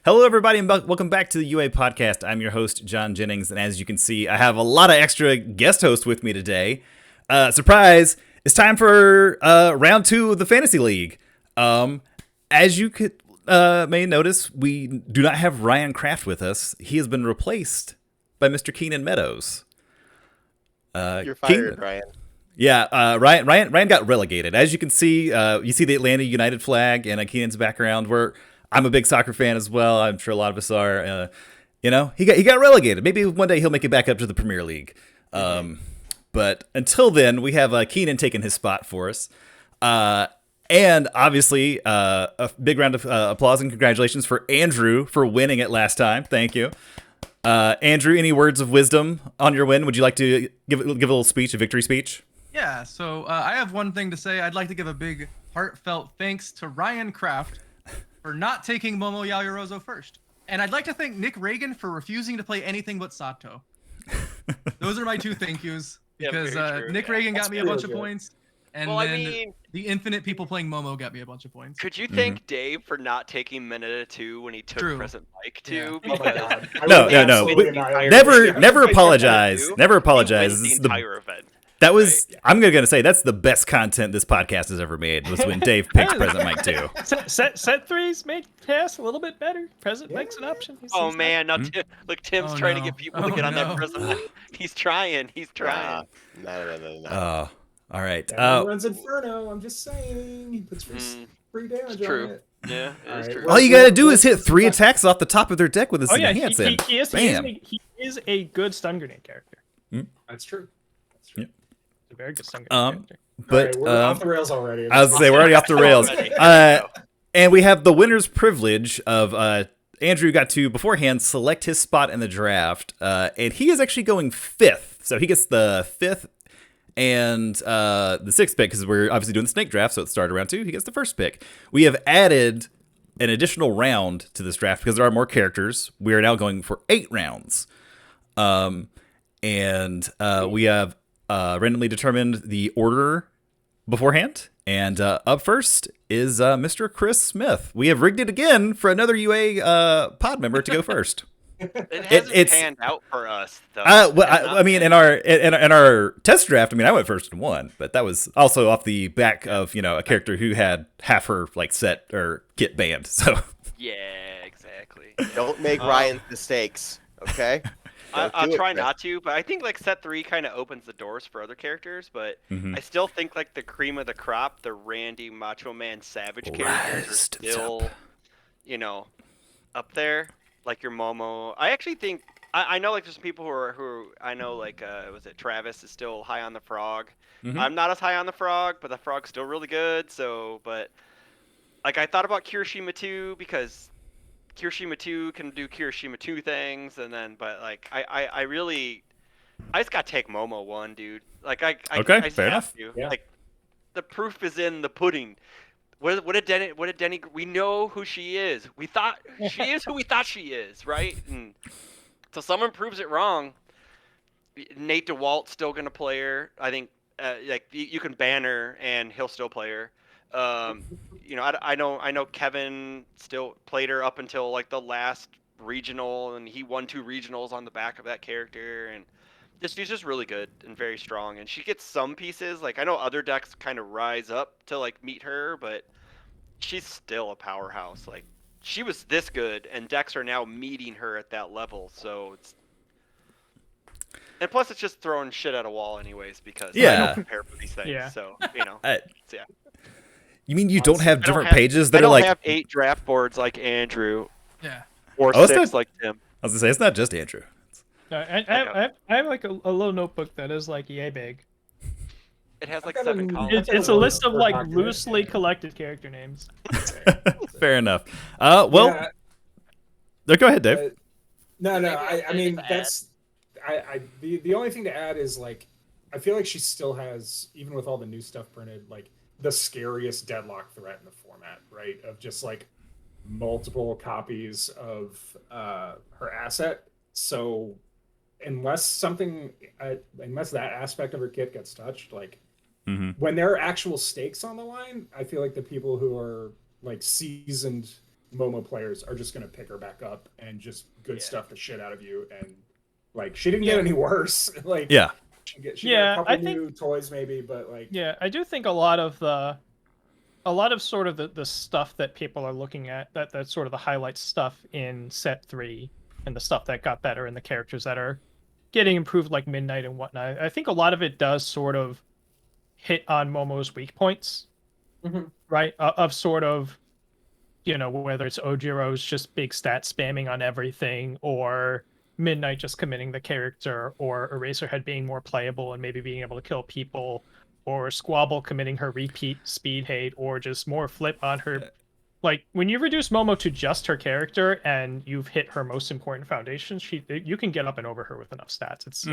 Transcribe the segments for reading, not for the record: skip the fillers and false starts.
Hello, everybody, and welcome back to the UA podcast. I'm your host, John Jennings, and as you can see, I have a lot of extra guest hosts with me today. Surprise! It's time for round 2 of the Fantasy League. As you may notice, we do not have Ryan Kraft with us. He has been replaced by Mr. Keenan Meadows. You're fired, Ryan. Yeah, Ryan got relegated. As you can see, you see the Atlanta United flag and Keenan's background. I'm a big soccer fan as well. I'm sure a lot of us are. He got relegated. Maybe one day he'll make it back up to the Premier League. But until then, we have Keenan taking his spot for us. And obviously, a big round of applause and congratulations for Andrew for winning it last time. Thank you. Andrew, any words of wisdom on your win? Would you like to give a little speech, a victory speech? Yeah, so I have one thing to say. I'd like to give a big heartfelt thanks to Ryan Kraft for not taking Momo Yaoyorozo first. And I'd like to thank Nick Reagan for refusing to play anything but Sato. Those are my 2 thank yous. Because Nick Reagan got me a bunch of points. And the infinite people playing Momo got me a bunch of points. Could you thank Dave for not taking Minute 2 when he took Present Mike too? Yeah. Oh my God. No. Never apologize. Never apologize. The entire event. That was, right? I'm going to say, that's the best content this podcast has ever made, was when Dave picked Present Mike 2. Set threes make pass a little bit better. Present Mike's an option. Oh, man. Now, look, Tim's trying to get people to get on that Present Mike. He's trying. No. All right. Runs Inferno. I'm just saying. He puts free damage on it. Yeah, it is true. All you got to do is hit 3 attacks off the top of their deck with his enhance. He is a good stun grenade character. That's true. A very good stun grenade character. But we're off the rails already. I was going to say, we're already off the rails. And we have the winner's privilege of Andrew got to, beforehand, select his spot in the draft. And he is actually going 5th. So he gets the 5th and the 6th pick, because we're obviously doing the snake draft, so it started round 2. He gets the 1st pick. We have added an additional round to this draft because there are more characters. We are now going for 8 rounds. And we have randomly determined the order beforehand. And up first is Mr. Chris Smith. We have rigged it again for another UA pod member to go first. It hasn't panned out for us, though. I mean, in our test draft, I went first and won, but that was also off the back of a character who had half her set or get banned. So yeah, exactly. Don't make Ryan's mistakes, okay? I'll try not to, but I think set 3 kind of opens the doors for other characters. But I still think the cream of the crop, the Randy Macho Man Savage characters, are still, up there. Like your Momo. I actually think I know there's some people who I know was it Travis is still high on the frog. I'm not as high on the frog, but the frog's still really good. So, but I thought about Kirishima 2 because Kirishima 2 can do Kirishima 2 things, and then I just gotta take Momo 1, dude. Okay, fair enough. Yeah. The proof is in the pudding. What did Denny? We know who she is. We thought she is who we thought she is, right? And so someone proves it wrong. Nate DeWalt's still gonna play her. I think you can ban her and he'll still play her. I know Kevin still played her up until the last regional, and he won 2 regionals on the back of that character, and she's just really good and very strong, and she gets some pieces. I know other decks kind of rise up to meet her, but she's still a powerhouse. She was this good, and decks are now meeting her at that level. So and plus it's just throwing shit at a wall anyways, because I don't prepare for these things. Yeah. So yeah. You mean you don't have different pages that are I don't have 8 draft boards like Andrew. Yeah. Or 6 like Tim. I was gonna say it's not just Andrew. I have a little notebook that is yay big. It has 7 columns. It's a list of loosely collected character names. Fair enough. Go ahead, Dave. No. I mean that's the only thing to add is I feel like she still has, even with all the new stuff printed, the scariest deadlock threat in the format, right? Of just multiple copies of her asset. So unless that aspect of her kit gets touched, when there are actual stakes on the line, I feel like the people who are seasoned Momo players are just going to pick her back up and just good stuff the shit out of you. And like, she didn't get any worse. Like, Yeah. she got a couple I new toys maybe, but like, Yeah, I do think a lot of sort of the stuff that people are looking at, that's sort of the highlight stuff in set 3 and the stuff that got better and the characters that are getting improved like Midnight and whatnot. I think a lot of it does sort of hit on Momo's weak points, right? Of sort of, whether it's Ojiro's just big stat spamming on everything, or Midnight just committing the character, or Eraserhead being more playable and maybe being able to kill people, or Squabble committing her repeat speed hate, or just more flip on her. Like, when you reduce Momo to just her character and you've hit her most important foundation, you can get up and over her with enough stats. It's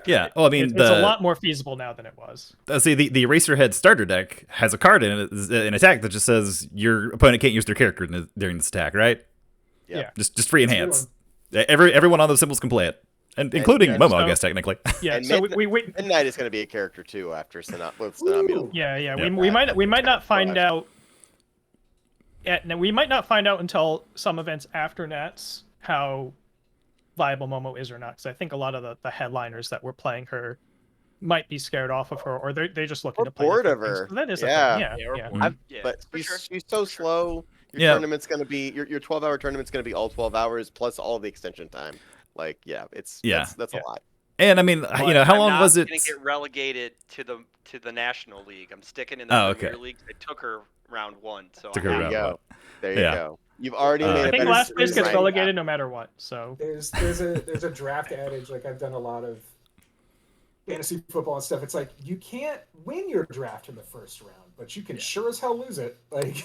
Yeah. Well, I mean, it's a lot more feasible now than it was. See, the Eraserhead starter deck has a card in it, an attack that just says your opponent can't use their character during this attack, right? Yeah. Just free enhance. Everyone on those symbols can play it, and including Momo, I guess technically. Yeah. And So we Midnight is going to be a character too after Tsunami. Yeah. We might not find out. We might not find out until some events after Nats how viable Momo is or not, because I think a lot of the headliners that were playing her might be scared off of her, or they're just looking to play bored of different her. things. So that is But she's so slow. Your tournament's going to be your 12-hour tournament's going to be all 12 hours plus all the extension time. Like, that's a lot. And I mean, how long was it? I'm going to get relegated to the National League. I'm sticking in the Premier League. I took her round 1, so Took her round 1. There you go. You've already made. I think last place gets relegated no matter what. So there's a draft adage. Like, I've done a lot of fantasy football and stuff. It's like, you can't win your draft in the first round, but you can sure as hell lose it. Like,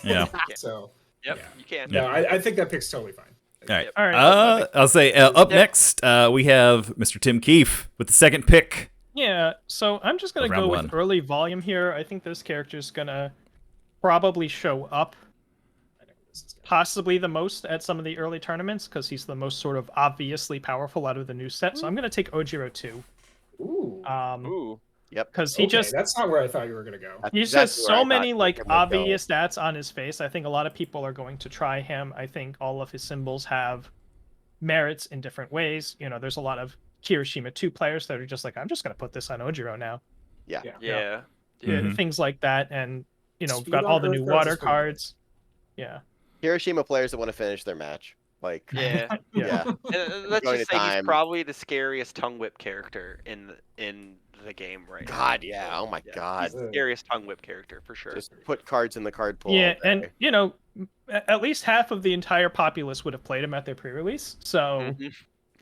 so. Yep, you can. No, I think that pick's totally fine. All right. I'll say up next we have Mr. Tim Keefe with the second pick. Yeah, so I'm just going to go with early volume here. I think this character's going to probably show up possibly the most at some of the early tournaments because he's the most sort of obviously powerful out of the new set. So I'm going to take Ojiro 2. Ooh. Yep. Because he that's not where I thought you were going to go. He just has so many like obvious stats on his face. I think a lot of people are going to try him. I think all of his symbols have merits in different ways. There's a lot of Kirishima 2 players that are just like, I'm just going to put this on Ojiro now. Yeah. Things like that. And, we've got all the new water cards. Yeah. Hiroshima players that want to finish their match. Like, yeah. Let's just say he's probably the scariest tongue whip character in the game right now. God, yeah. Oh my God. He's the scariest tongue whip character for sure. Just put cards in the card pool. Yeah, and at least half of the entire populace would have played him at their pre-release. So,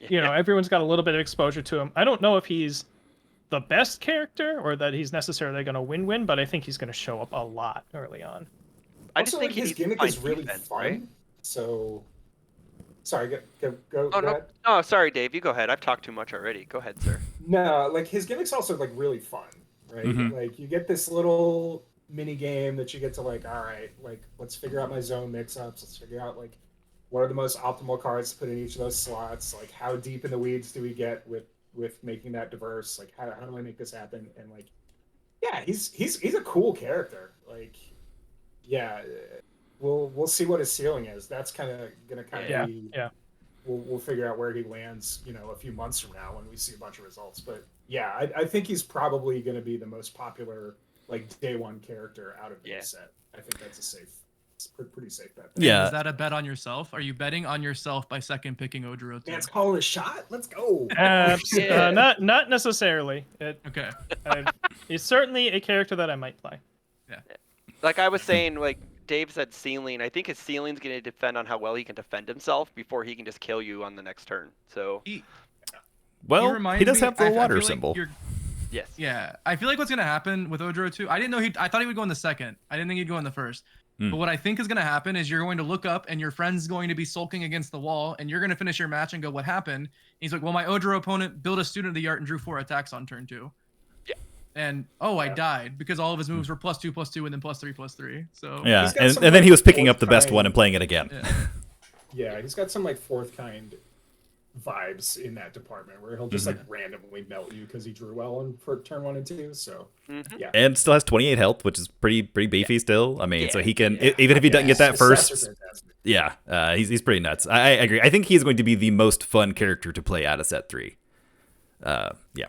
everyone's got a little bit of exposure to him. I don't know if he's the best character or that he's necessarily going to win, but I think he's going to show up a lot early on. I just think his gimmick is really fun. Right? So, sorry, go. Oh, sorry, Dave. You go ahead. I've talked too much already. Go ahead, sir. No, like his gimmick's also like really fun, right? Like you get this little mini game that you get to like, all right, like let's figure out my zone mix-ups. Let's figure out like what are the most optimal cards to put in each of those slots. Like how deep in the weeds do we get with making that diverse? Like how do I make this happen? And like, yeah, he's a cool character. Like, yeah, we'll see what his ceiling is. That's kind of gonna be. We'll figure out where he lands, a few months from now when we see a bunch of results. But yeah, I think he's probably going to be the most popular, like day one character out of the set. I think that's pretty safe bet. Yeah. Is that a bet on yourself? Are you betting on yourself by second picking Ojiro 2? That's calling a shot. Let's go. Not necessarily. Okay. He's certainly a character that I might play. Yeah. Like I was saying, like Dave said ceiling. I think his ceiling's going to depend on how well he can defend himself before he can just kill you on the next turn. So, he does have the water symbol. Yes. Yeah, I feel like what's going to happen with Ojiro 2, I thought he would go in the second. I didn't think he'd go in the first. But what I think is going to happen is you're going to look up and your friend's going to be sulking against the wall and you're going to finish your match and go, what happened? And he's like, well, my Ojiro opponent built a student of the art and drew 4 attacks on turn 2. And I died because all of his moves were +2/+2 and then +3/+3. So and then he was picking up the best one and playing it again. Yeah, he's got some like fourth kind vibes in that department where he'll just like randomly melt you because he drew well for turn 1 and 2. So yeah, and still has 28 health, which is pretty beefy still. I mean, so he can even if he doesn't get that first. Yeah, he's pretty nuts. I agree. I think he's going to be the most fun character to play out of set 3. Yeah.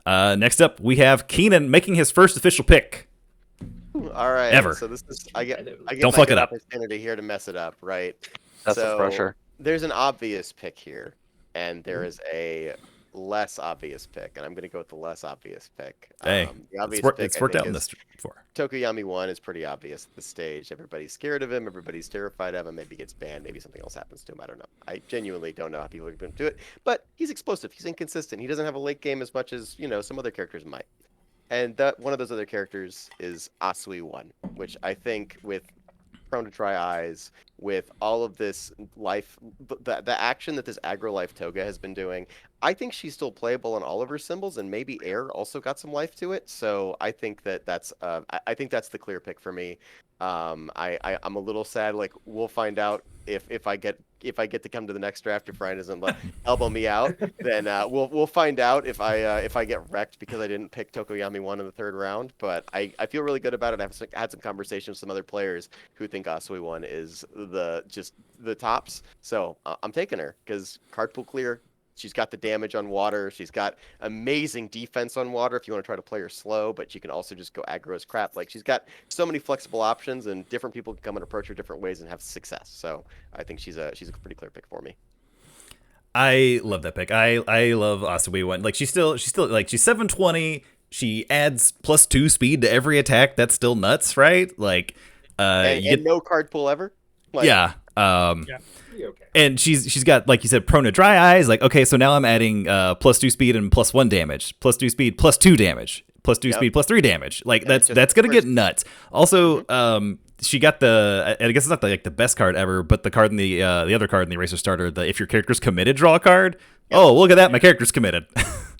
Next up, we have Keenan making his first official pick. All right. Ever. So this is I get Don't my fuck good it up. opportunity here to mess it up, right? That's the pressure. There's an obvious pick here, and there is a less obvious pick, and I'm going to go with the less obvious pick. Hey, the obvious it's worked out in this before. Tokoyami 1 is pretty obvious at this stage. Everybody's scared of him. Everybody's terrified of him. Maybe he gets banned. Maybe something else happens to him. I don't know. I genuinely don't know how people are going to do it. But he's explosive. He's inconsistent. He doesn't have a late game as much as, some other characters might. And that one of those other characters is Asui 1, which I think with Prone to Dry Eyes, with all of this life, the action that this aggro life Toga has been doing, I think she's still playable on all of her symbols, and maybe Air also got some life to it. So I think that's I think that's the clear pick for me. I'm a little sad. Like, we'll find out if I get to come to the next draft, if Ryan doesn't elbow me out, then we'll find out if I get wrecked because I didn't pick Tokoyami 1 in the 3rd round. But I feel really good about it. I've had some conversations with some other players who think Asui 1 is the tops. So I'm taking her because card pool clear. She's got the damage on water. She's got amazing defense on water if you want to try to play her slow, but she can also just go aggro as crap. Like, she's got so many flexible options, and different people can come and approach her different ways and have success. So I think she's a pretty clear pick for me. I love that pick. I love Asui 1. Like, she's still like, she's 720. She adds +2 speed to every attack. That's still nuts, right? Like, and no card pool ever. Like, yeah. Okay. And she's got, like you said, prone to dry eyes. Like, okay, so now I'm adding +2 speed and +1 damage, +2 speed, +2 damage, +2 speed, +3 damage. Like, that's gonna get nuts. Also, she got I guess it's not the best card ever, but the card in the other card in the Eraser starter, the if your character's committed, draw a card. Yep. Oh, look at that, my character's committed.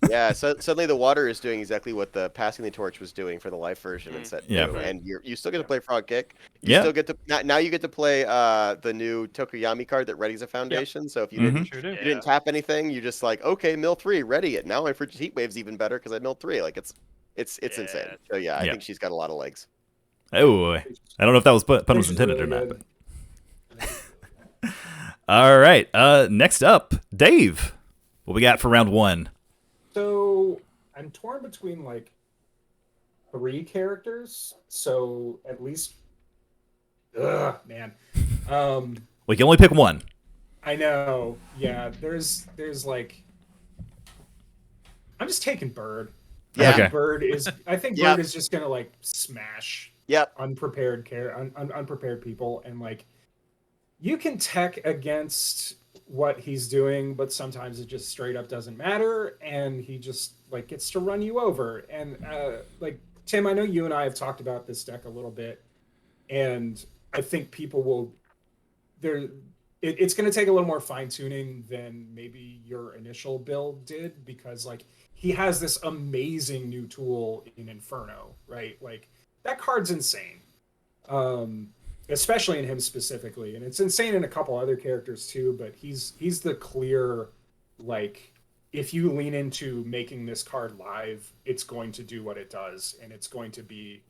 Yeah, so suddenly the water is doing exactly what the passing the torch was doing for the life version in set 2. Yeah. And you still get to play Frog Kick. You still get to now you get to play the new Tokoyami card that readies a foundation. Yep. So if you didn't tap anything, you just like, okay, mill 3, ready it. Now my Frigid Heat Wave's even better because I milled 3. Like, it's insane. So yeah, I think she's got a lot of legs. Oh, I don't know if that was pun was intended really or not. But... All right. Next up, Dave. What we got for round 1? So I'm torn between like 3 characters. So at least, man. We can only pick one. I know. Yeah. There's like, I'm just taking Bird. Yeah. Okay. Bird is. I think Bird is just gonna like smash. Yep. Unprepared people, and like, you can tech against what he's doing, but sometimes it just straight up doesn't matter, and he just like gets to run you over. And like, Tim, I know you and I have talked about this deck a little bit, and I think people will it's going to take a little more fine tuning than maybe your initial build did, because like, he has this amazing new tool in Inferno, right? Like, that card's insane. Especially in him specifically, and it's insane in a couple other characters too, but he's the clear, like, if you lean into making this card live, it's going to do what it does, and it's going to be,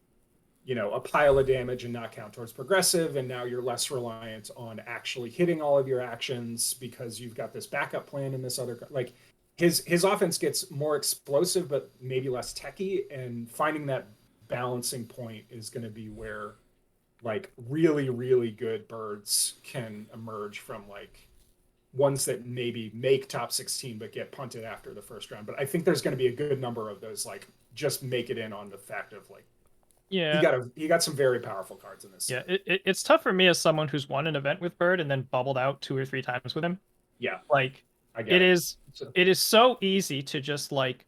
a pile of damage and not count towards progressive, and now you're less reliant on actually hitting all of your actions because you've got this backup plan in this other, like, his offense gets more explosive but maybe less techy, and finding that balancing point is going to be where, like, really, really good birds can emerge from, like, ones that maybe make top 16 but get punted after the first round. But I think there's going to be a good number of those, like, just make it in on the fact of, like, he got some very powerful cards in this. Yeah, it's tough for me as someone who's won an event with Bird and then bubbled out 2 or 3 times with him. Yeah, like, it is so easy to just, like,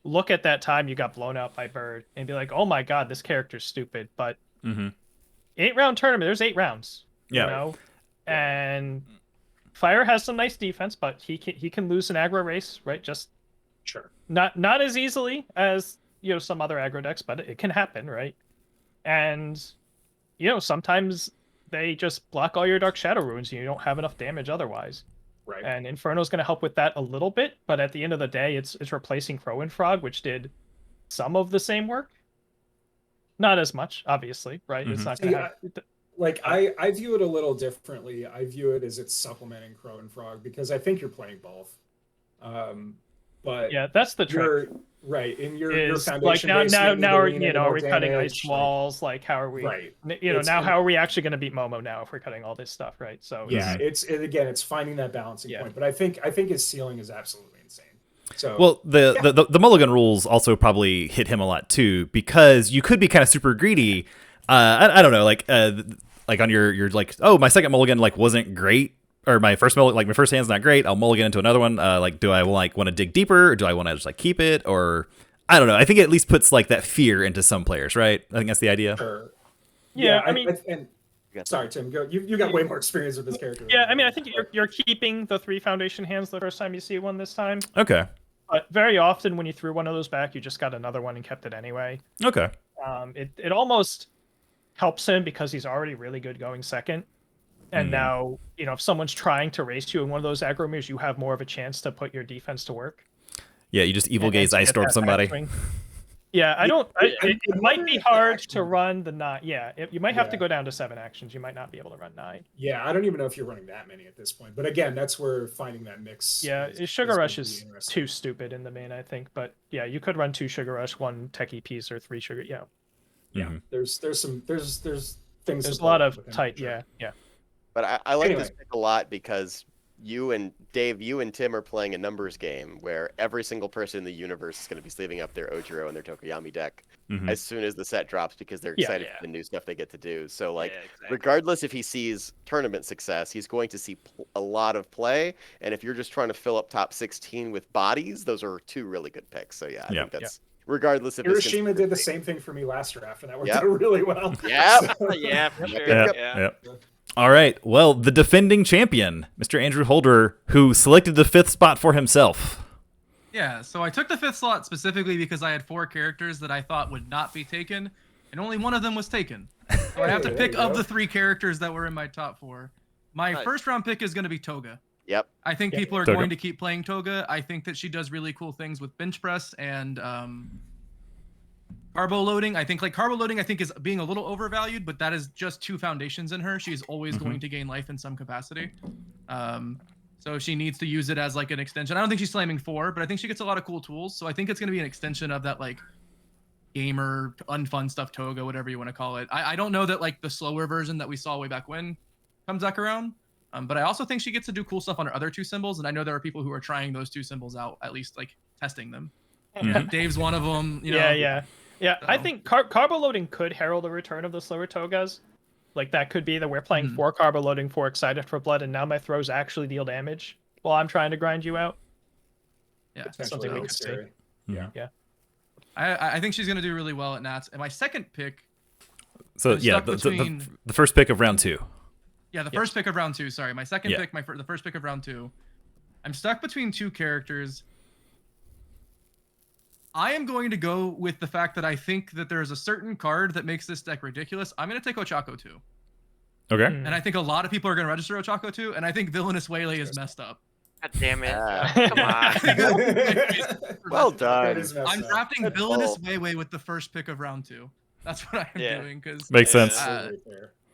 look at that time you got blown out by Bird and be like, oh my god, this character's stupid. But 8-round tournament, there's 8 rounds. And Fire has some nice defense, but he can lose an aggro race, right? Just not as easily as some other aggro decks, but it can happen, right? And sometimes they just block all your Dark Shadow runes and you don't have enough damage otherwise. Right. And Inferno's going to help with that a little bit, but at the end of the day, it's replacing Crow and Frog, which did some of the same work. Not as much, obviously, right? It's not going to have... Like I view it a little differently. I view it as it's supplementing Crow and Frog because I think you're playing both. But Yeah, that's the trick. you're right in your Is like foundation now base, now you need now to are lean into are more we cutting ice damage, walls? Like how are we? right. Now how are we actually going to beat Momo now if we're cutting all this stuff, right? So Yeah, it's finding that balancing point. But I think his ceiling is absolutely insane. So Well, the mulligan rules also probably hit him a lot too, because you could be kind of super greedy. I don't know, like on your like, oh, my second mulligan like wasn't great, or my first my first hand's not great. I'll mulligan into another one. Like, do I want to dig deeper, or do I want to just like keep it, or I don't know. I think it at least puts like that fear into some players, right? I think that's the idea. sure. yeah, I mean. Sorry, Tim. Go. You got way more experience with this character. Yeah, I mean, I think you're keeping the 3 foundation hands the first time you see one this time. Okay. But very often when you threw one of those back, you just got another one and kept it anyway. Okay. It almost helps him because he's already really good going second. And now, if someone's trying to race you in one of those aggro moves, you have more of a chance to put your defense to work. Yeah, you just evil gaze ice storm somebody. Yeah, it might be hard to run the 9. Yeah, you might have to go down to 7 actions. You might not be able to run 9. Yeah, I don't even know if you're running that many at this point. But again, that's where finding that mix. Yeah, Sugar Rush is too stupid in the main, I think. But yeah, you could run 2 Sugar Rush, 1 techie piece, or 3 Sugar. Yeah. Yeah. There's things. There's a lot of tight. Yeah. But I like this pick a lot because you and Dave, you and Tim are playing a numbers game where every single person in the universe is going to be sleeving up their Ojiro and their Tokoyami deck as soon as the set drops because they're excited for the new stuff they get to do. So, like, regardless if he sees tournament success, he's going to see a lot of play. And if you're just trying to fill up top 16 with bodies, those are 2 really good picks. So, yeah, I think that's regardless of Hiroshima did the same thing for me last draft, and that worked out really well. Yeah. Yeah, for sure. All right. Well, the defending champion, Mr. Andrew Holder, who selected the 5th spot for himself. Yeah, so I took the 5th slot specifically because I had 4 characters that I thought would not be taken, and only one of them was taken. So I have to pick of the 3 characters that were in my top 4. My first round pick is going to be Toga. Yep. I think people are going to keep playing Toga. I think that she does really cool things with bench press and carbo loading. I think carbo loading is being a little overvalued, but that is just 2 foundations in her. She's always going to gain life in some capacity. So she needs to use it as like an extension. I don't think she's slamming 4, but I think she gets a lot of cool tools. So I think it's going to be an extension of that like gamer unfun stuff Toga, whatever you want to call it. I don't know that like the slower version that we saw way back when comes back around. But I also think she gets to do cool stuff on her other 2 symbols, and I know there are people who are trying those 2 symbols out, at least like testing them. Dave's one of them. You know? Yeah. So. I think carbo loading could herald the return of the slower Togas. Like that could be that we're playing 4 carbo loading, 4 excited for blood, and now my throws actually deal damage while I'm trying to grind you out. Yeah, something we could see. Yeah. I think she's gonna do really well at Nats. And my second pick. So yeah, the first pick of round 2. Yeah, the first pick of round 2. Sorry, my second pick, the first pick of round 2. I'm stuck between 2 characters. I am going to go with the fact that I think that there is a certain card that makes this deck ridiculous. I'm going to take Ochako 2. Okay. And I think a lot of people are going to register Ochako 2, and I think Villainous Waylay is messed up. God damn it. Come on. Well done. I'm drafting Villainous Waylay with the first pick of round 2. That's what I'm doing. Cause, makes sense.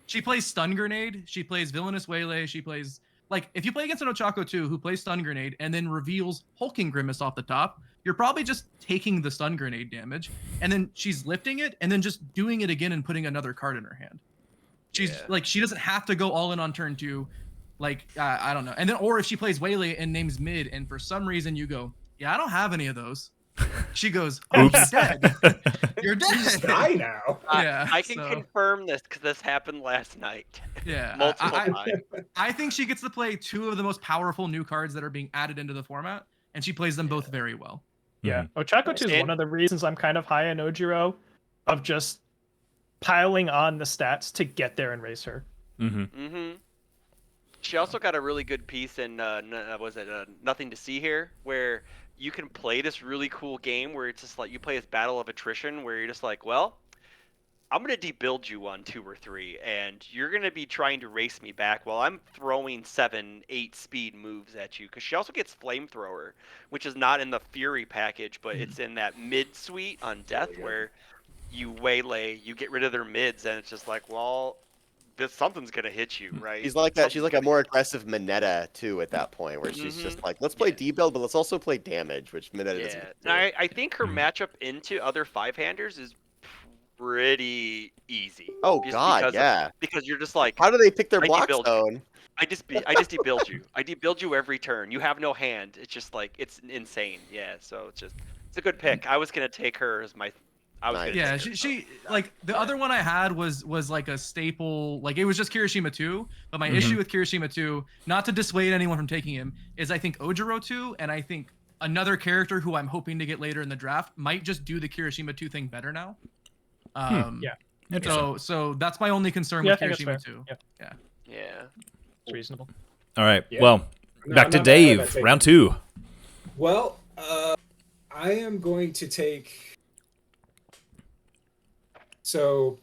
She plays Stun Grenade. She plays Villainous Waylay. She plays... Like, if you play against an Ochako 2 who plays Stun Grenade and then reveals Hulking Grimace off the top, you're probably just taking the Stun Grenade damage, and then she's lifting it, and then just doing it again and putting another card in her hand. She's like, she doesn't have to go all in on turn 2. Like, I don't know. And then, or if she plays Waylay and names mid, and for some reason you go, yeah, I don't have any of those. She goes, oh, you're dead. You're dead. You just die now. I can confirm this because this happened last night. Yeah. Multiple times. I think she gets to play 2 of the most powerful new cards that are being added into the format, and she plays them both very well. Yeah. Ochako 2 is one of the reasons I'm kind of high on Ojiro, of just piling on the stats to get there and race her. She also got a really good piece in Nothing to See Here, where you can play this really cool game where it's just like you play this battle of attrition where you're just like, well, I'm going to debuild you on 2 or 3, and you're going to be trying to race me back while I'm throwing 7, 8 speed moves at you. Because she also gets Flamethrower, which is not in the Fury package, but it's in that mid suite on Death where you waylay, you get rid of their mids, and it's just like, well, something's gonna hit you, right? She's like she's like a more aggressive Mineta too at that point, where she's just like, let's play D build, but let's also play damage, which Mineta doesn't. Yeah, and I think her matchup into other 5-handers is pretty easy. Oh just God, yeah. because you're just like, How do they pick their I block debuild zone? I just debuild you. I debuild you every turn. You have no hand. It's just like it's insane. Yeah, so it's a good pick. I was gonna take her as my. Nice. Yeah, she like the other one I had was like a staple, like it was just Kirishima 2, but my issue with Kirishima 2, not to dissuade anyone from taking him, is I think Ojiro 2, and I think another character who I'm hoping to get later in the draft might just do the Kirishima 2 thing better now. Yeah. So that's my only concern with Kirishima 2. Yeah. Yeah. It's reasonable. All right. Yeah. Well, back to Dave. Round 2. Well, I am going to take. So,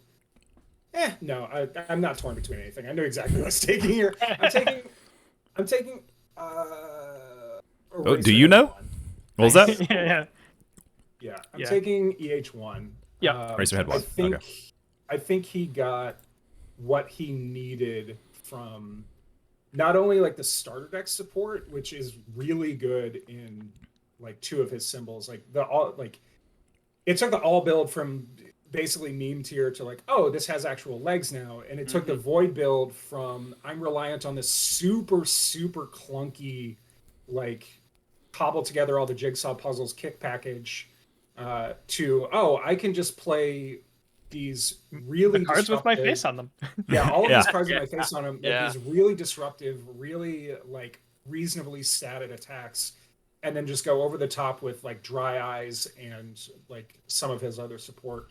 no, I'm not torn between anything. I know exactly what I'm taking here. I'm taking. Oh, do you know? What was that? Yeah. I'm taking EH1. Yeah. Eraserhead 1. I think he got what he needed from not only like the starter deck support, which is really good in like 2 of his symbols, like it took the all build from basically meme tier to like, oh, this has actual legs now, and it took the void build from I'm reliant on this super clunky like cobble together all the jigsaw puzzles kick package to I can just play these really cards with my face on them. Yeah, all of these cards with my face on them. Yeah. These really disruptive, really like reasonably statted attacks, and then just go over the top with like dry eyes and like some of his other support.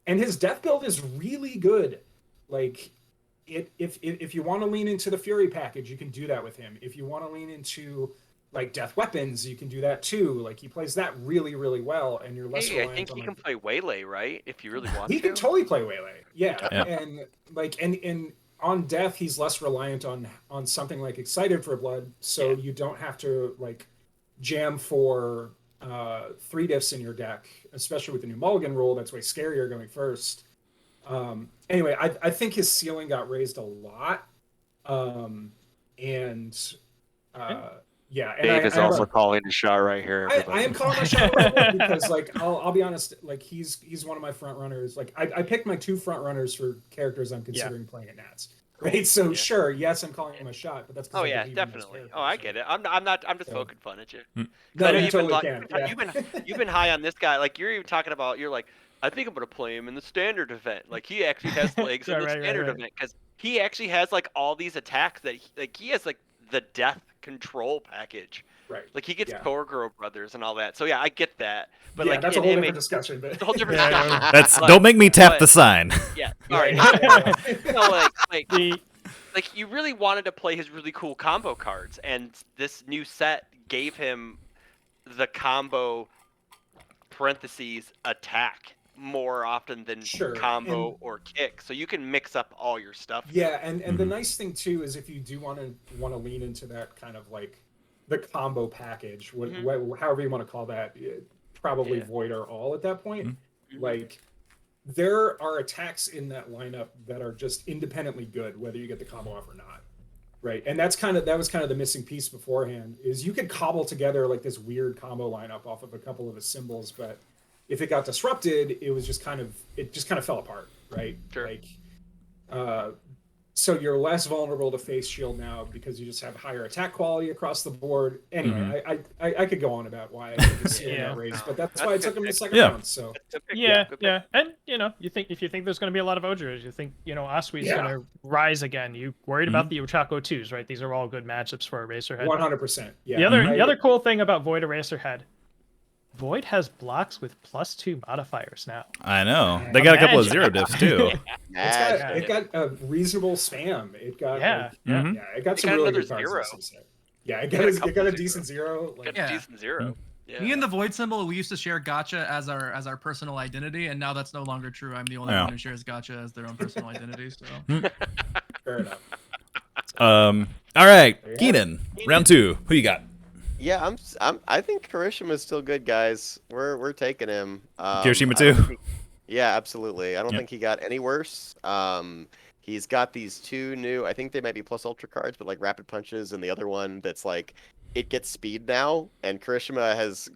And his death build is really good. Like, if you want to lean into the Fury package, you can do that with him. If you want to lean into like death weapons, you can do that too. Like he plays that really well, and you're less reliant I think he on can play Waylay, right? If you really want he to. can totally play Waylay. Yeah. Yeah. And like and on death, he's less reliant on something like Excited for Blood, so you don't have to like jam for 3 diffs in your deck, especially with the new Mulligan rule. That's way scarier going first. Anyway, I think his ceiling got raised a lot. And Dave is also calling a shot right here. I am calling my shot right now because, like, I'll be honest, like he's one of my front runners. Like, I picked my 2 front runners for characters I'm considering playing at Nats. Right, so sure, yes, I'm calling him a shot, but that's Oh yeah, definitely. Oh, I get it. I'm just poking fun at you. No, you totally can. Yeah. You've been high on this guy. Like you're even talking about. You're like, I think I'm gonna play him in the standard event. Like he actually has legs in the standard event because he actually has like all these attacks that he has like the death control package. Right. Like he gets Kogoro Brothers and all that. So yeah, I get that. But like that's a whole different discussion. But it's a whole different discussion. That's don't make me tap the sign. Yeah. All right. Like you really wanted to play his really cool combo cards, and this new set gave him the combo parentheses attack more often than combo or kick. So you can mix up all your stuff. Yeah, and the nice thing too is if you do want to lean into that kind of like the combo package, however you want to call that, probably void or all at that point. Like there are attacks in that lineup that are just independently good, whether you get the combo off or not. Right. And that was kind of the missing piece beforehand, is you could cobble together like this weird combo lineup off of a couple of his symbols, but if it got disrupted, it just kind of fell apart, right? Sure. Like so you're less vulnerable to face shield now because you just have higher attack quality across the board. Anyway, I could go on about why I think it's got raised, but that's why I took him in the second round. So yeah. And if you think there's going to be a lot of Ojiros, you think Asui's going to rise again. You worried about the Ochako 2s, right? These are all good matchups for Eraserhead. 100%. Yeah. The other cool thing about Void Eraserhead, Void has blocks with +2 modifiers now. I know. They got a couple of 0 diffs too. It got a reasonable spam. It got it got some really good cards. Yeah, it got a decent 0. Like, decent 0. Yeah. Me and the Void symbol, we used to share Gacha as our personal identity, and now that's no longer true. I'm the only one who shares Gacha as their own personal identity. So fair enough. All right, Keenan, round 2. Who you got? Yeah, I think Kirishima's still good, guys. We're taking him. Kirishima too. Yeah, absolutely. I don't think he got any worse. He's got these 2 new, I think they might be plus ultra cards, but like rapid punches, and the other one that's like it gets speed now, and Kirishima has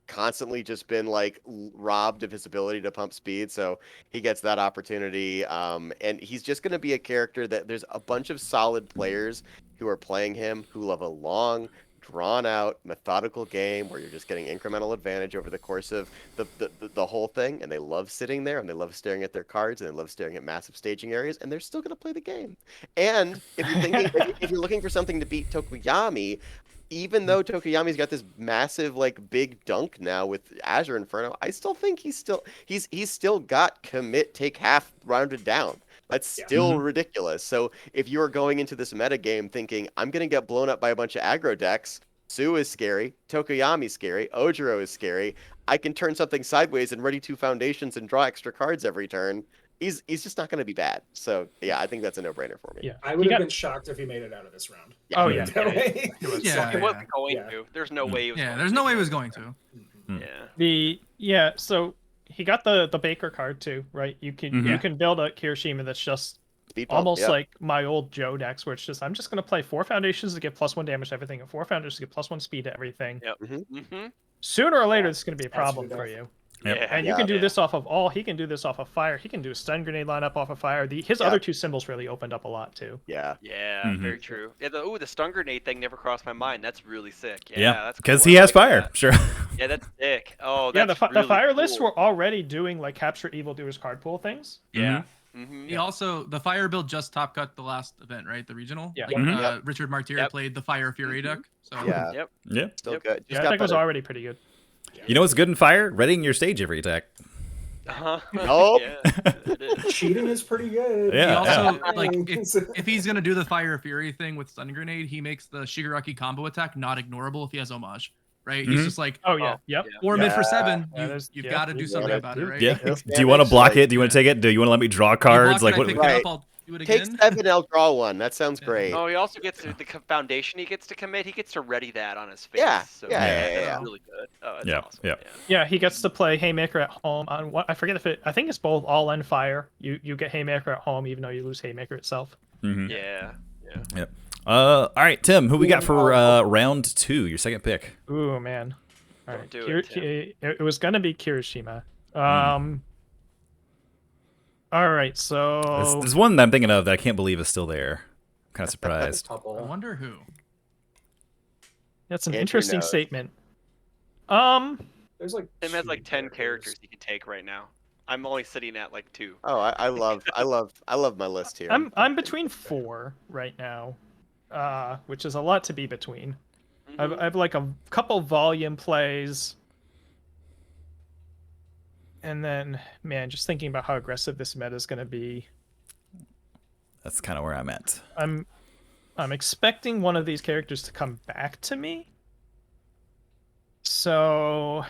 constantly just been like robbed of his ability to pump speed, so he gets that opportunity. And he's just going to be a character that there's a bunch of solid players who are playing him who love a long, drawn out, methodical game where you're just getting incremental advantage over the course of the whole thing, and they love sitting there and they love staring at their cards and they love staring at massive staging areas, and they're still going to play the game. And if you're thinking if you're looking for something to beat Tokuyami, even though Tokuyami's got this massive like big dunk now with Azure Inferno, I still think he's still got commit, take half, rounded down. That's still ridiculous. So if you are going into this meta game thinking I'm gonna get blown up by a bunch of aggro decks, Su is scary, Tokuyami's scary, Ojiro is scary, I can turn something sideways and ready 2 foundations and draw extra cards every turn. He's just not going to be bad. So yeah, I think that's a no-brainer for me. Yeah, I would have been shocked if he made it out of this round. Oh yeah. Yeah. He wasn't going to. There's no way he was. Yeah, there's no way he was going to. Yeah. So he got the Baker card too, right? You can build a Kirishima that's just Speed bump, almost yeah. like my old Joe decks, where it's just I'm just gonna play 4 foundations to get +1 damage to everything, and 4 foundations to get +1 speed to everything. Yep. Sooner or later, this is gonna be a That's problem true, for you. Yep. Yeah. And you can do this off of all. He can do this off of fire. He can do a stun grenade lineup off of fire. His other 2 symbols really opened up a lot too. Yeah. Yeah, very true. Yeah, the stun grenade thing never crossed my mind. That's really sick. Yeah, Yeah, that's because cool. he I has like fire. that. Sure. Yeah, that's sick. Oh, Yeah, that's the really fire cool. lists were already doing like capture evildoers card pool things. Yeah. He also the fire build just top cut the last event, right? The regional. Yeah. Like, Richard Martyr Yep. played the Fire Fury deck. So Yeah. Yep. Yeah. Still Yep. good. Just Yeah, got that was better. already pretty good. You know what's good in fire? Readying your stage every attack. Nope. Yeah, it is. Cheating is pretty good. Yeah. He also yeah. like if he's gonna do the Fire Fury thing with stun grenade, he makes the Shigaraki combo attack not ignorable if he has homage. Right? He's just like, Oh yeah. Yep. or mid for Yeah. 7. Yeah, You've yeah. got to do something about it, right? Yeah. Yes. Do you want to block Like- it? Do you want to take it? Do you want to let me draw You cards? block Like it, I what? pick it Right. up, I'll do it Take again. 7, I'll draw 1. That sounds Yeah. great. Oh, he also gets to, the foundation. He gets to commit. He gets to ready that on his face. Yeah, So yeah, that's yeah. really good. Oh, that's Yeah, awesome. yeah. Yeah, he gets to play Haymaker at home on what I forget if it. I think it's both all and fire. You get Haymaker at home even though you lose Haymaker itself. Mhm. Yeah. Yep. All right, Tim. Who we got for round 2? Your second pick. Ooh man. All Don't right. do it, Tim. It was gonna be Kirishima. All right, so There's one that I'm thinking of that I can't believe is still there. I'm kind of surprised. I wonder who. that's an Andrew interesting knows. statement. There's like Tim has like 2 10 characters he can take right now. I'm only sitting at like 2. Oh, I love my list here. I'm between 4 right now, which is a lot to be between. I have like a couple volume plays, and then man, just thinking about how aggressive this meta is going to be. That's kind of where I'm at. I'm expecting one of these characters to come back to me. So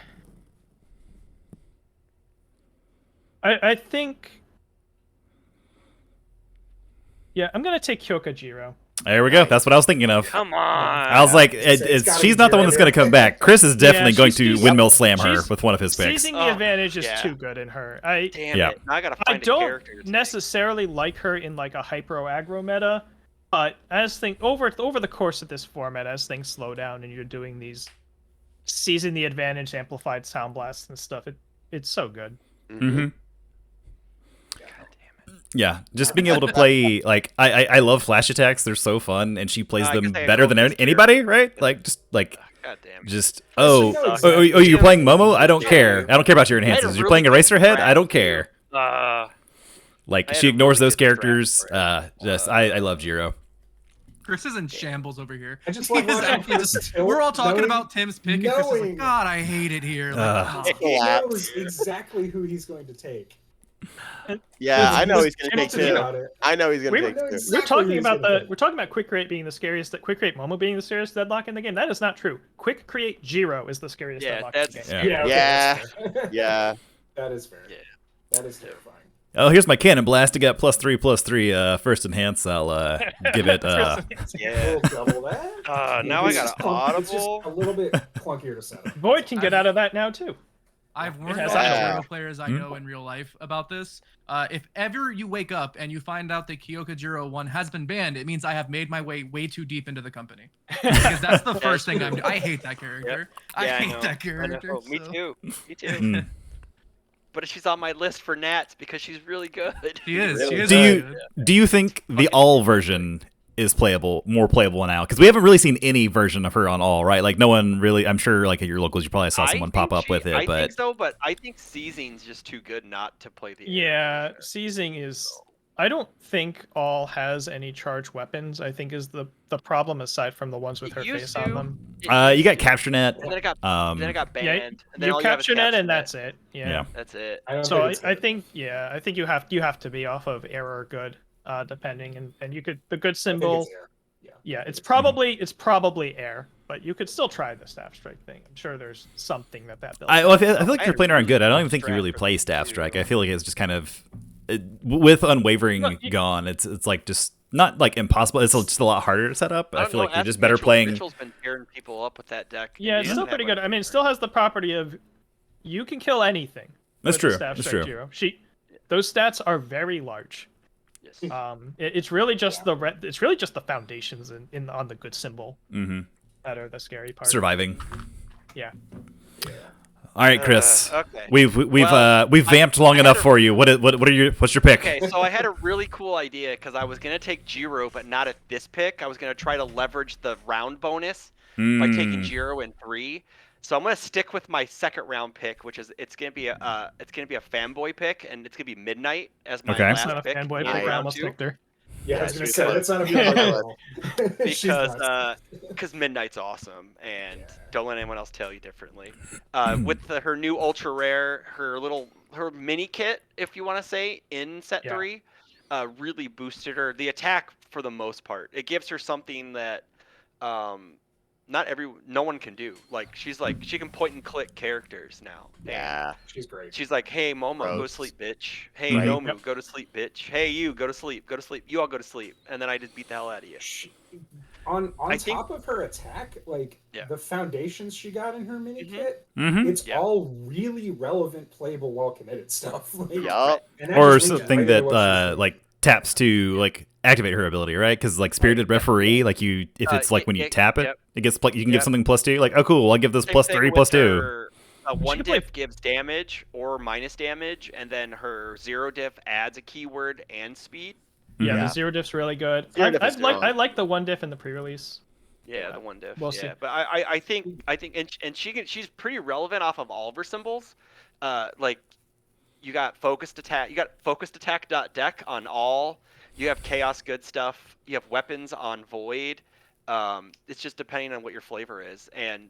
I think I'm gonna take Kyokajiro. There we go. That's what I was thinking of. Come on. I was like, It's gotta she's be not the one that's going to come back. Chris is definitely going to she's- windmill slam her she's- with one of his picks. Seizing Oh, the advantage is yeah. too good in her. Damn Yeah. it. Now I gotta I find a don't character. to take. necessarily like her in like a hyper aggro meta, but as over the course of this format, as things slow down and you're doing these seizing the advantage amplified sound blasts and stuff, it's so good. Mm-hmm. Yeah, just being able to play like I love flash attacks. They're so fun, and she plays I them guess I better than focused here. anybody, right? Like just like God damn. just you know exactly you're what playing you Momo. I don't Yeah. care. I don't care about your enhances. You're playing really good Eraserhead. I draft, don't care. Like I had she a ignores really those good draft characters. for it. Just I love Jiro. Chris is in shambles over here. I just love watching Chris tilt, We're all talking knowing- about Tim's pick, and Chris is knowing- like, God, I hate it here. Like, Ugh. oh. He Yeah. knows exactly who he's going to take. Yeah, I know he's going to take Tilted 2. about it. I know he's going We to were- take 2. We're Exactly talking who he's about gonna pick. we're talking about Quick Rate being the scariest. Quick Rate Momo being the scariest deadlock in the game. That is not true. Quick Create Jiro is the scariest Yeah, deadlock that's- in the game. Yeah. okay, Yeah. that's fair. Yeah. That is fair. Yeah. That is terrifying. Oh, here's my cannon blast. I got +3/+3 first enhance. I'll give it. Yeah. We'll double that. Now I It's got just an it's just audible. a little bit clunkier to set up. Void can get out of that now too. I've warned has all the eyes. Jiro players I know in real life about this. If ever you wake up and you find out that Kyoka Jiro 1 has been banned, it means I have made my way too deep into the company. Because that's the first thing I'm doing. I hate that character. I Yeah, hate know. that character. Me so- too. Me too. Mm. But she's on my list for Nats because she's really good. She is. She Really is Do really you good. do you think the all version is more playable now? Because we haven't really seen any version of her on all, right? Like no one really. I'm sure, like at your locals, you probably saw someone pop up with it, I but think so, but I think Seizing's just too good not to play the. Yeah, version. seizing is. I don't think all has any charged weapons. I think is the problem aside from the ones with It her used face to. on them. It you got used to. Capture Net. And then it got banned. Yeah, and then you all you have is capture net and Net. that's it. Yeah. That's it. I don't So think it's I good. think I think you have to be off of error good, depending, and you could the good I think symbol. it's there. Yeah, it's probably air, but you could still try the staff strike thing. I'm sure there's something that builds. I feel like I you're playing around really good. I don't like even think you Strat really for play this Staff too. Strike. I feel like it's just kind of with Unwavering Well, you- gone. It's like just not like impossible. It's just a lot harder to set up. I don't feel know, like you're ask just better Mitchell. playing. Mitchell's been tearing people up with that deck. Yeah, and it's he still doesn't pretty have good. I mean, it still has the property of you can kill anything. That's with the true. Staff That's Strike true. Jiro. Those stats are very large. Yes. It's really just it's really just the foundations on the good symbol Mm-hmm. that are the scary part. Surviving. Yeah. All right, Chris. Okay. We've Well, vamped long I had enough a- for you. What's your pick? Okay, so I had a really cool idea because I was gonna take Jiro, but not at this pick. I was gonna try to leverage the round bonus by taking Jiro in 3. So I'm gonna stick with my second round pick, which is it's gonna be a fanboy pick, and it's gonna be Midnight as my Okay. That's last not a pick fanboy in pick. I round almost 2. picked her. Yeah, I Yeah, was gonna she's say good. that's not a good She's because nuts. because Midnight's awesome, and don't let anyone else tell you differently. With her new ultra rare, her mini kit, if you want to say, in set Yeah. 3, really boosted her the attack for the most part. It gives her something that no one can do. Like she can point and click characters now. Yeah. She's great. She's like, hey Momo, go to Gross. sleep, bitch. Hey Right. Nomu, go to sleep, bitch. Hey you, go to sleep, go to sleep. You all go to sleep, and then I just beat the hell out of you. On I think- top of her attack, like Yeah. the foundations she got in her mini Mhm. kit, Mm-hmm. it's Yeah. all really relevant, playable, well committed stuff. Like, Yup. and that Or just links something right into that what she's doing. like taps to like activate her ability, right? Because like Spirited Referee, like if it's like when you tap it, yep. it gets you can give Yep. something +2. Like, oh cool, I'll give this Same +3 thing with +2. her, one can play- diff gives damage or minus damage, and then her 0 diff adds a keyword and speed. Yeah, Yeah. the zero diff's really good. Zero diff is strong. I like the one diff in the pre-release. Yeah, the one diff. We'll yeah, see. but I think and she's pretty relevant off of all of her symbols. Like you got focused attack deck on all. You have chaos good stuff. You have weapons on void. It's just depending on what your flavor is, and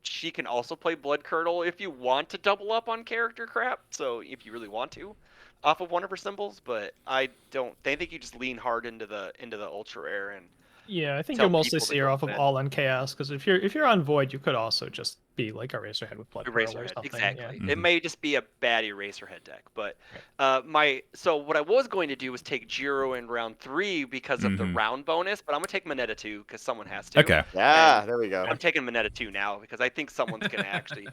she can also play Blood Curdle if you want to double up on character crap. So if you really want to, off of one of her symbols, but I think you just lean hard into the ultra rare and. Yeah, I think Tell you'll mostly people to see her go off of then. all on chaos because if you're on void, you could also just be like a Eraserhead with blood Pearl or Eraserhead, something. exactly. Yeah. It may just be a bad Eraserhead deck, but so what I was going to do was take Jiro in round 3 because of the round bonus, but I'm gonna take Mineta 2 because someone has to. Okay. Yeah, And there we go. I'm taking Mineta 2 now because I think someone's gonna actually.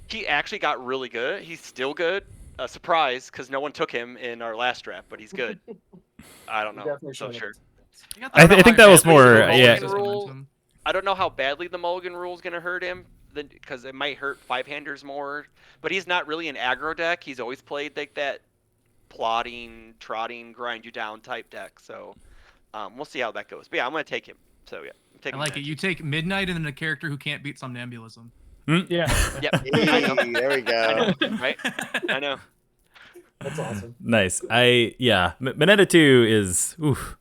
He actually got really good. He's still good. Surprise, because no one took him in our last draft, but he's good. I don't You know. definitely So showed sure. it. You got I the think high that was value more- of yeah. the Rule- momentum. I don't know how badly the Mulligan rule is going to hurt him, because it might hurt 5-handers more. But he's not really an aggro deck. He's always played like that plotting, trotting, grind you down type deck. So we'll see how that goes. But yeah, I'm going to take him. So yeah, I'm I taking like it. Mineta. You take Midnight and then a character who can't beat somnambulism. Yeah. Yep. I know. Hey, there we I go. know. Right? I know. That's awesome. Nice. Mineta 2 is oof.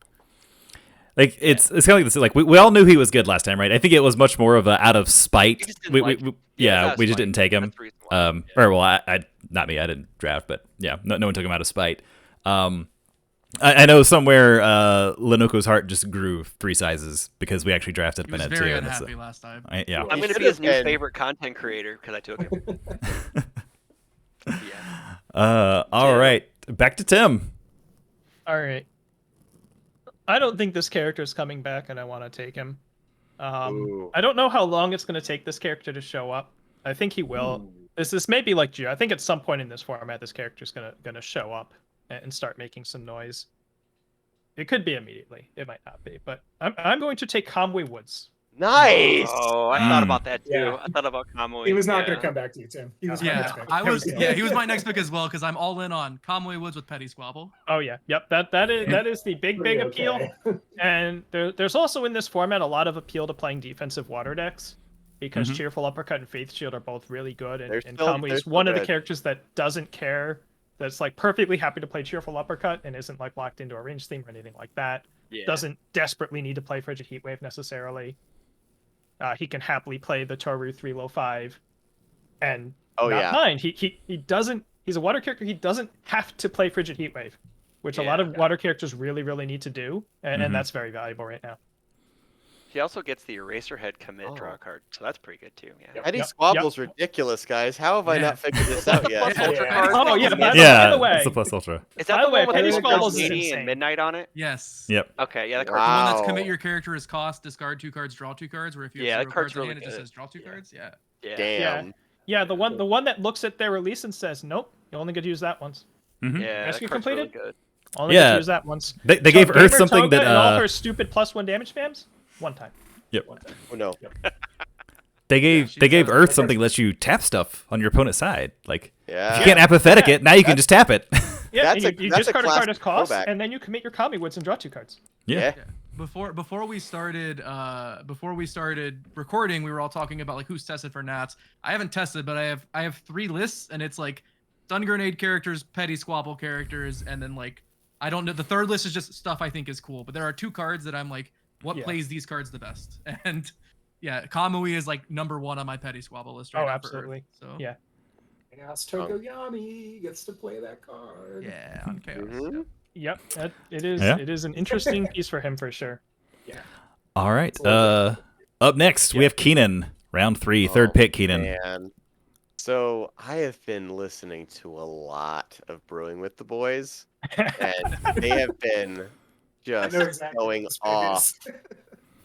Like it's kind of like this. Like we all knew he was good last time, right? I think it was much more of a out of spite. We just didn't like him. Yeah, we that's just fine. didn't take him. That's the reason why. Or well, I not me. I didn't draft, but yeah, no one took him out of spite. I know somewhere Lenoko's heart just grew 3 sizes because we actually drafted He was Mineta 2. very and it's, unhappy last time. yeah. I'm He going to be should've his new been- favorite content creator because I took him. Yeah. All right, back to Tim. All right. I don't think this character is coming back, and I want to take him. Ooh. I don't know how long it's going to take this character to show up. I think he will. This may be like Geo. I think at some point in this format, this character's gonna show up and start making some noise. It could be immediately. It might not be. But I'm going to take Conway Woods. Nice. Oh, I thought about that too. Yeah. I thought about Kamui. He was not going to come back to you, Tim. He was my next pick. He was my next pick as well because I'm all in on Conway Woods with Petty Squabble. Oh yeah, yep. That is the big appeal. And there's also in this format a lot of appeal to playing defensive water decks because Cheerful Uppercut and Faith Shield are both really good, and Conway is one of the characters that doesn't care. That's like perfectly happy to play Cheerful Uppercut and isn't like locked into a range theme or anything like that. Yeah. Doesn't desperately need to play Frigid Heatwave necessarily. He can happily play the Toru 3-5 and not mind. He doesn't. He's a water character. He doesn't have to play Frigid Heatwave, which a lot of water characters really need to do, and that's very valuable right now. He also gets the Eraserhead commit draw card, so that's pretty good too. Yeah. Petty Squabble's ridiculous, guys. How have I not figured this out yet? Ultra card. Oh yeah, Yeah, by the way, it's the plus ultra. Is that the one with Petty the Squabble's Genie insane. and Midnight on it? Yes. Yep. Okay, yeah, that The card's one Wow. that's commit your character as cost, discard 2 cards, draw 2 cards, where if you have 0 that cards card's in really hand, it just good. says draw 2 cards. Yeah. yeah. Damn. yeah. The one that looks at their release and says, nope, you only get to use that once. Yeah, Rescue that card's really completed? good. Only Yeah. get to use that once. They gave So Earth Gamer something Toga that and all her stupid +1 damage spams, one time. Yep. Oh no. They gave she's, Earth something that lets you tap stuff on your opponent's side. Like if Yeah. you can't apathetic it, now you can just tap it. Yeah, That's and you that's discard a card as classic cost, throwback. and then you commit your Kami Woods and draw 2 cards. Yeah. Before we started recording, we were all talking about like who's tested for Nats. I haven't tested, but I have 3 lists, and it's like stun grenade characters, Petty Squabble characters, and then like I don't know. The third list is just stuff I think is cool, but there are 2 cards that I'm like, what plays these cards the best? And yeah, Kamui is like #1 on my Petty Squabble list right now. Absolutely. So Yeah. Chaos Tokoyami gets to play that card. yeah, on Chaos. Mhm. Yep. It Yeah. is an interesting piece for him for sure. All right. Up next we have Keenan, round 3, third pick. Keenan. Man. So I have been listening to a lot of Brewing with the Boys, and they have been just going off.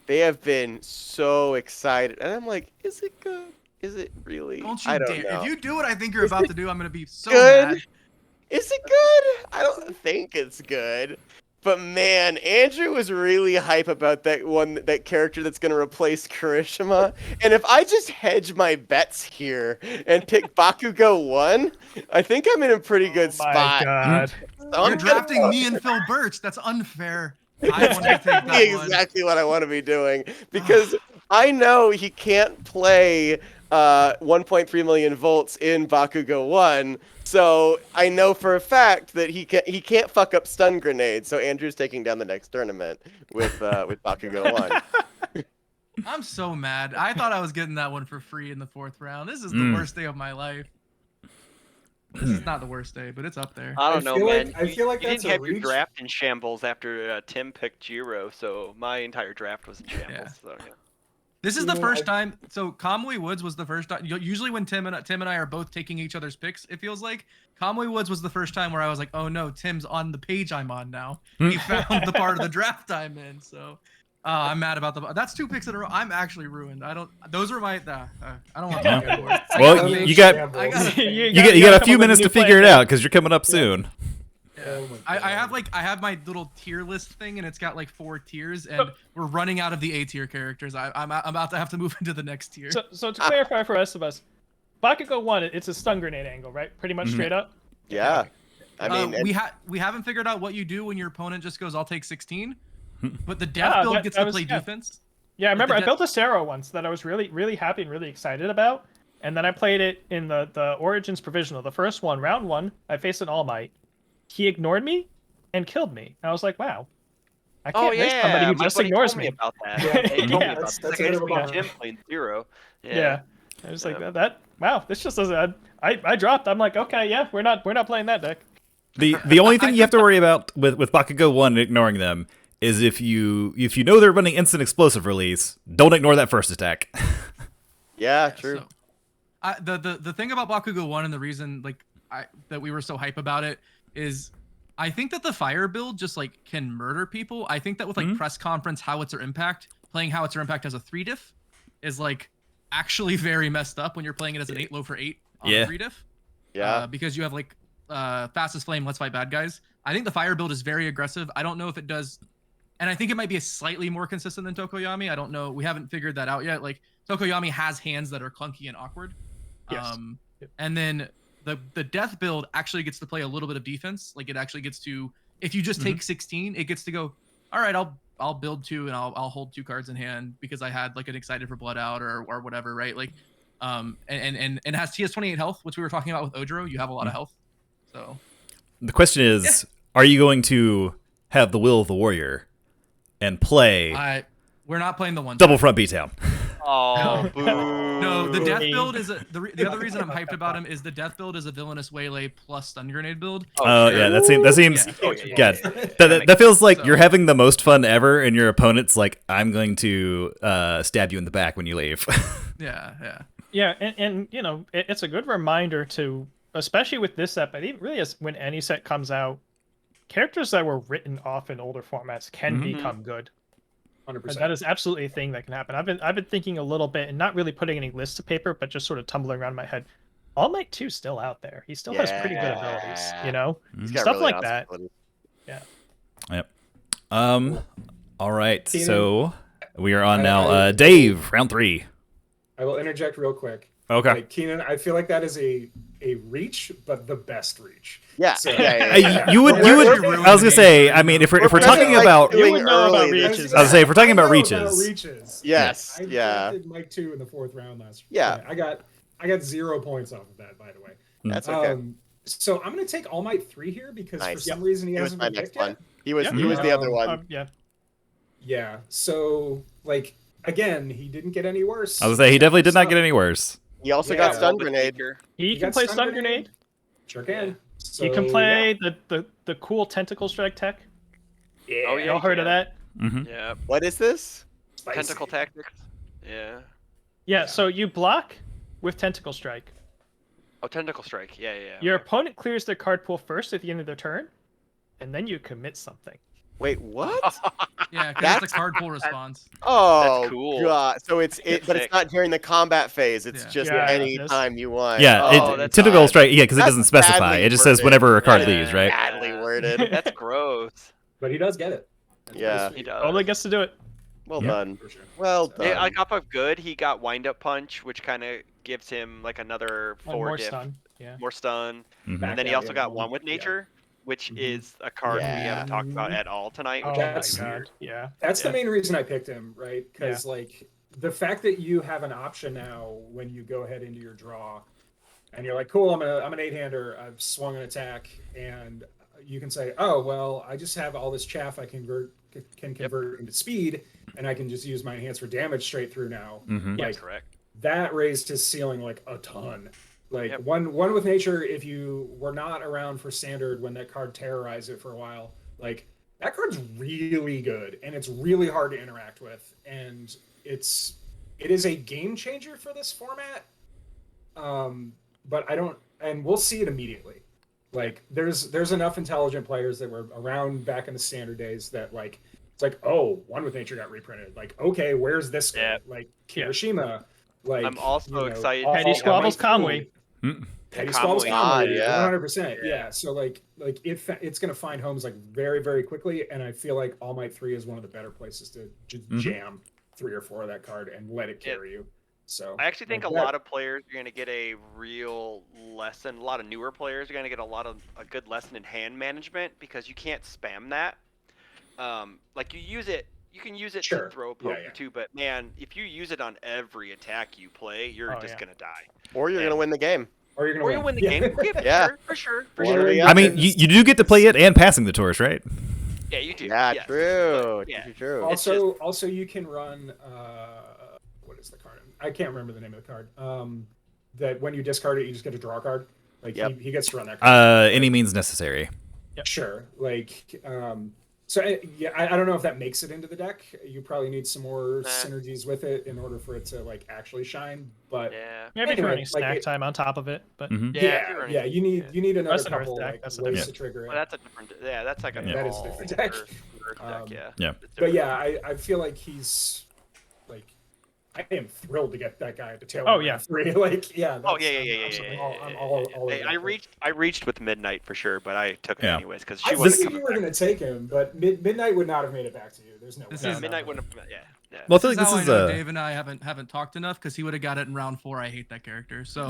They have been so excited, and I'm like, is it good? Is it really? Don't you I don't dare! know. If you do what I think you're about to do, I'm gonna be so Good? mad. Is it good? I don't think it's good. But man, Andrew was really hype about that character that's gonna replace Kirishima. And if I just hedge my bets here and pick Bakugo 1, I think I'm in a pretty good My spot. God. So I'm You're gonna drafting go- me and Phil Birch. That's unfair. I want to take that one. exactly what I want to be doing because I know he can't play 1.3 million volts in Bakugo 1, so I know for a fact that he can't fuck up stun grenades. So Andrew's taking down the next tournament with Bakugo 1. I'm so mad. I thought I was getting that one for free in the 4th round. This is the worst day of my life. This is not the worst day, but it's up there. I don't know, feel man. like- I feel like you that's didn't a have your reach. draft in shambles after Tim picked Jiro, so my entire draft was in shambles. Yeah. So, yeah. This is You the know, first time. So Kamui Woods was the first time. Usually when Tim and I are both taking each other's picks, it feels like Kamui Woods was the first time where I was like, oh no, Tim's on the page I'm on now. He found the part of the draft I'm in. So I'm mad about that's 2 picks in a row. I'm actually ruined. Those are my. I don't want to talk anymore. Well, I you got You you got a come few up with minutes new to figure it plan. out because you're coming up soon. Oh my God. I have my little tier list thing, and it's got like 4 tiers, and we're running out of the A tier characters. I'm about to have to move into the next tier. So to clarify for rest of us, Bakugo 1, it's a stun grenade angle, right? Pretty much straight up. Yeah, I mean, and- we haven't figured out what you do when your opponent just goes, "I'll take 16," but the death build gets to play defense. Yeah, I remember I the built a Sero once that I was really happy and really excited about, and then I played it in the Origins Provisional, the first one, round 1. I faced an All Might. He ignored me and killed me. And I was like, wow. I can't make somebody who my just buddy ignores told me. about that. Yeah, He told me yeah, about that's that. a bit of a Like, I bummer. Jim playing 0. Yeah. I was like that. Wow, this just doesn't. I dropped. I'm like, okay, yeah, we're not playing that deck. The only thing you have to worry about with Bakugo 1 ignoring them is if you know they're running instant explosive release, don't ignore that first attack. yeah, true. So, the thing about Bakugo 1 and the reason that we were so hype about it is I think that the fire build just like can murder people. I think that with like press conference howitzer impact, playing howitzer impact as a 3 diff is like actually very messed up when you're playing it as an 8 low for 8 on Yeah. 3-diff. Yeah. Because you have like fastest flame, let's fight bad guys. I think the fire build is very aggressive. I don't know if it does, and I think it might be a slightly more consistent than Tokoyami. I don't know. We haven't figured that out yet. Like Tokoyami has hands that are clunky and awkward. Yes. And then the death build actually gets to play a little bit of defense. Like it actually gets to, if you just take 16, it gets to go, all right, I'll build 2 and I'll hold 2 cards in hand because I had like an excited for blood out or whatever, right? Like and he has 28 health, which we were talking about with Ojiro. You have a lot of health. So The question is, are you going to have the will of the warrior and play we're not playing the one double front beatdown? Oh, boo. No, the death build is the other reason I'm hyped about him is the death build is a villainous waylay plus stun grenade build. Oh yeah, that seems Yeah. good. That feels like you're having the most fun ever, and your opponent's like, I'm going to stab you in the back when you leave. Yeah. Yeah, and you know, it's a good reminder to, especially with this set, but even really as when any set comes out, characters that were written off in older formats can become good. 100%. And that is absolutely a thing that can happen. I've been thinking a little bit and not really putting any lists to paper, but just sort of tumbling around in my head. All Might 2's still out there. He still has pretty good abilities, you know? He's got Stuff really like awesome that. abilities. Yeah. Yep. All right. Keenan, So we are on now. Dave, round 3. I will interject real quick. Okay. Like, Keenan, I feel like that is a reach, but the best reach. Yeah. So- You would. We're I was gonna say. I mean, if we're talking like about, doing You would know about early reaches. this- I was saying, if we're talking about I know reaches. reaches. Yes. I Yeah. drafted Mike 2 in the 4th round last year. Yeah. I got 0 points off of that, by the way. That's okay. So I'm gonna take All Might 3 here because for Nice. some reason he He was hasn't my been next picked one. yet. He was Yeah. the other one. Yeah. Yeah. So like again, he didn't get any worse. I was gonna say he definitely did not get any worse. He also Yeah. got stun grenade. He can got play stun grenade. Sure can. So, He can play the cool tentacle strike tech. Yeah. Oh, yeah. Y'all heard of that? Mm-hmm. Yeah. What is this? Spicy. Tentacle tactics. Yeah. Yeah, so you block with tentacle strike. Oh, tentacle strike. Yeah. Your opponent clears their card pool first at the end of their turn, and then you commit something. Wait, what? Yeah, because That's- it's a card pool response. Oh, cool. God. So but Sick. it's not during the combat phase. It's Yeah. just Yeah, any it is. time you want. Yeah, Oh, that's tentacle odd. strike. Yeah, because it That's doesn't specify. badly It just says worded. whenever a card Yeah. leaves, right? Badly worded. That's gross. But he does get it. That's Yeah. pretty He sweet. does. Only gets to do it. Well Yeah. done. For sure. Well So- done. Yeah, like off of good, he got wind up punch, which kind of gives him like another One 4 more diff, stun. Yeah. more stun, Mhm. and then he Yeah, also yeah, got one- one with yeah. nature, which Mhm. is a card we Yeah. haven't talked about at all tonight. Which Oh, That's- is weird. God. Yeah. That's Yeah. the main reason I picked him, right? Because like the fact that you have an option now when you go ahead into your draw, and you're like, cool, I'm an 8-hander, I've swung an attack, and you can say, oh well, I just have all this chaff I can convert into speed, and I can just use my enhance for damage straight through now. Mhm. Yeah, Like, correct. that raised his ceiling like a ton. Like Yep. one with nature, if you were not around for standard when that card terrorized it for a while, like that card's really good and it's really hard to interact with, and it is a game changer for this format. But I don't, and we'll see it immediately. Like there's enough intelligent players that were around back in the standard days that like it's like, oh, one with nature got reprinted. Like, okay, where's this guy? Yeah. Like Kirishima. Like I'm also excited to Petty see Squabbles All Might Conway. Petty Conway. Squabbles Conway, Yeah. 100%. Yeah. So like it's gonna find homes like very, very quickly, and I feel like All Might 3 is one of the better places to just jam 3 or 4 of that card and let it carry you. So I actually think like a that- lot of players are going to get a real lesson. A lot of newer players are going to get a good lesson in hand management because you can't spam that. Like you can use it Sure. to throw a Yeah, poker yeah. too, but man, if you use it on every attack you play, you're Oh, just yeah. going to die. Or you're gonna win the game. or you're gonna Or you win the Yeah. game. Yeah, Yeah. for sure. Or sure. the I mean, other- you do get to play it and passing the torch, right? Yeah, you do. Yeah, yes. true. Yeah. True. It's Also you can run what is the card? I can't remember the name of the card. That when you discard it, you just get to draw a card. Like Yep. he gets to run that card. Any means necessary. Sure. Like, so I don't know if that makes it into the deck. You probably need some more synergies with it in order for it to like actually shine. But Yeah. Maybe Anyway, running like snack it- time on top of it, but Mhm. Yeah, if you're yeah, running- you need another That's an Earth couple deck, like that's a ways different- to trigger it. Well, that's a different. Yeah, that's like a Yeah. That is a all different deck. Earth deck. Yeah. Yeah. It's But different. yeah, I feel like he's like I am thrilled to get that guy at the tail. Oh, end yeah. of 3. Like, yeah. Oh that's- yeah. I'm all Hey, over that. I reached with Midnight for sure, but I took it Yeah. anyways because I she wasn't figured coming you were back. going to take him, but Midnight would not have made it back to you. There's no This way. is- Midnight wouldn't have. Yeah. Well, I This feel is like how this I is know Dave and I haven't talked enough because he would have got it in round 4. I hate that character. So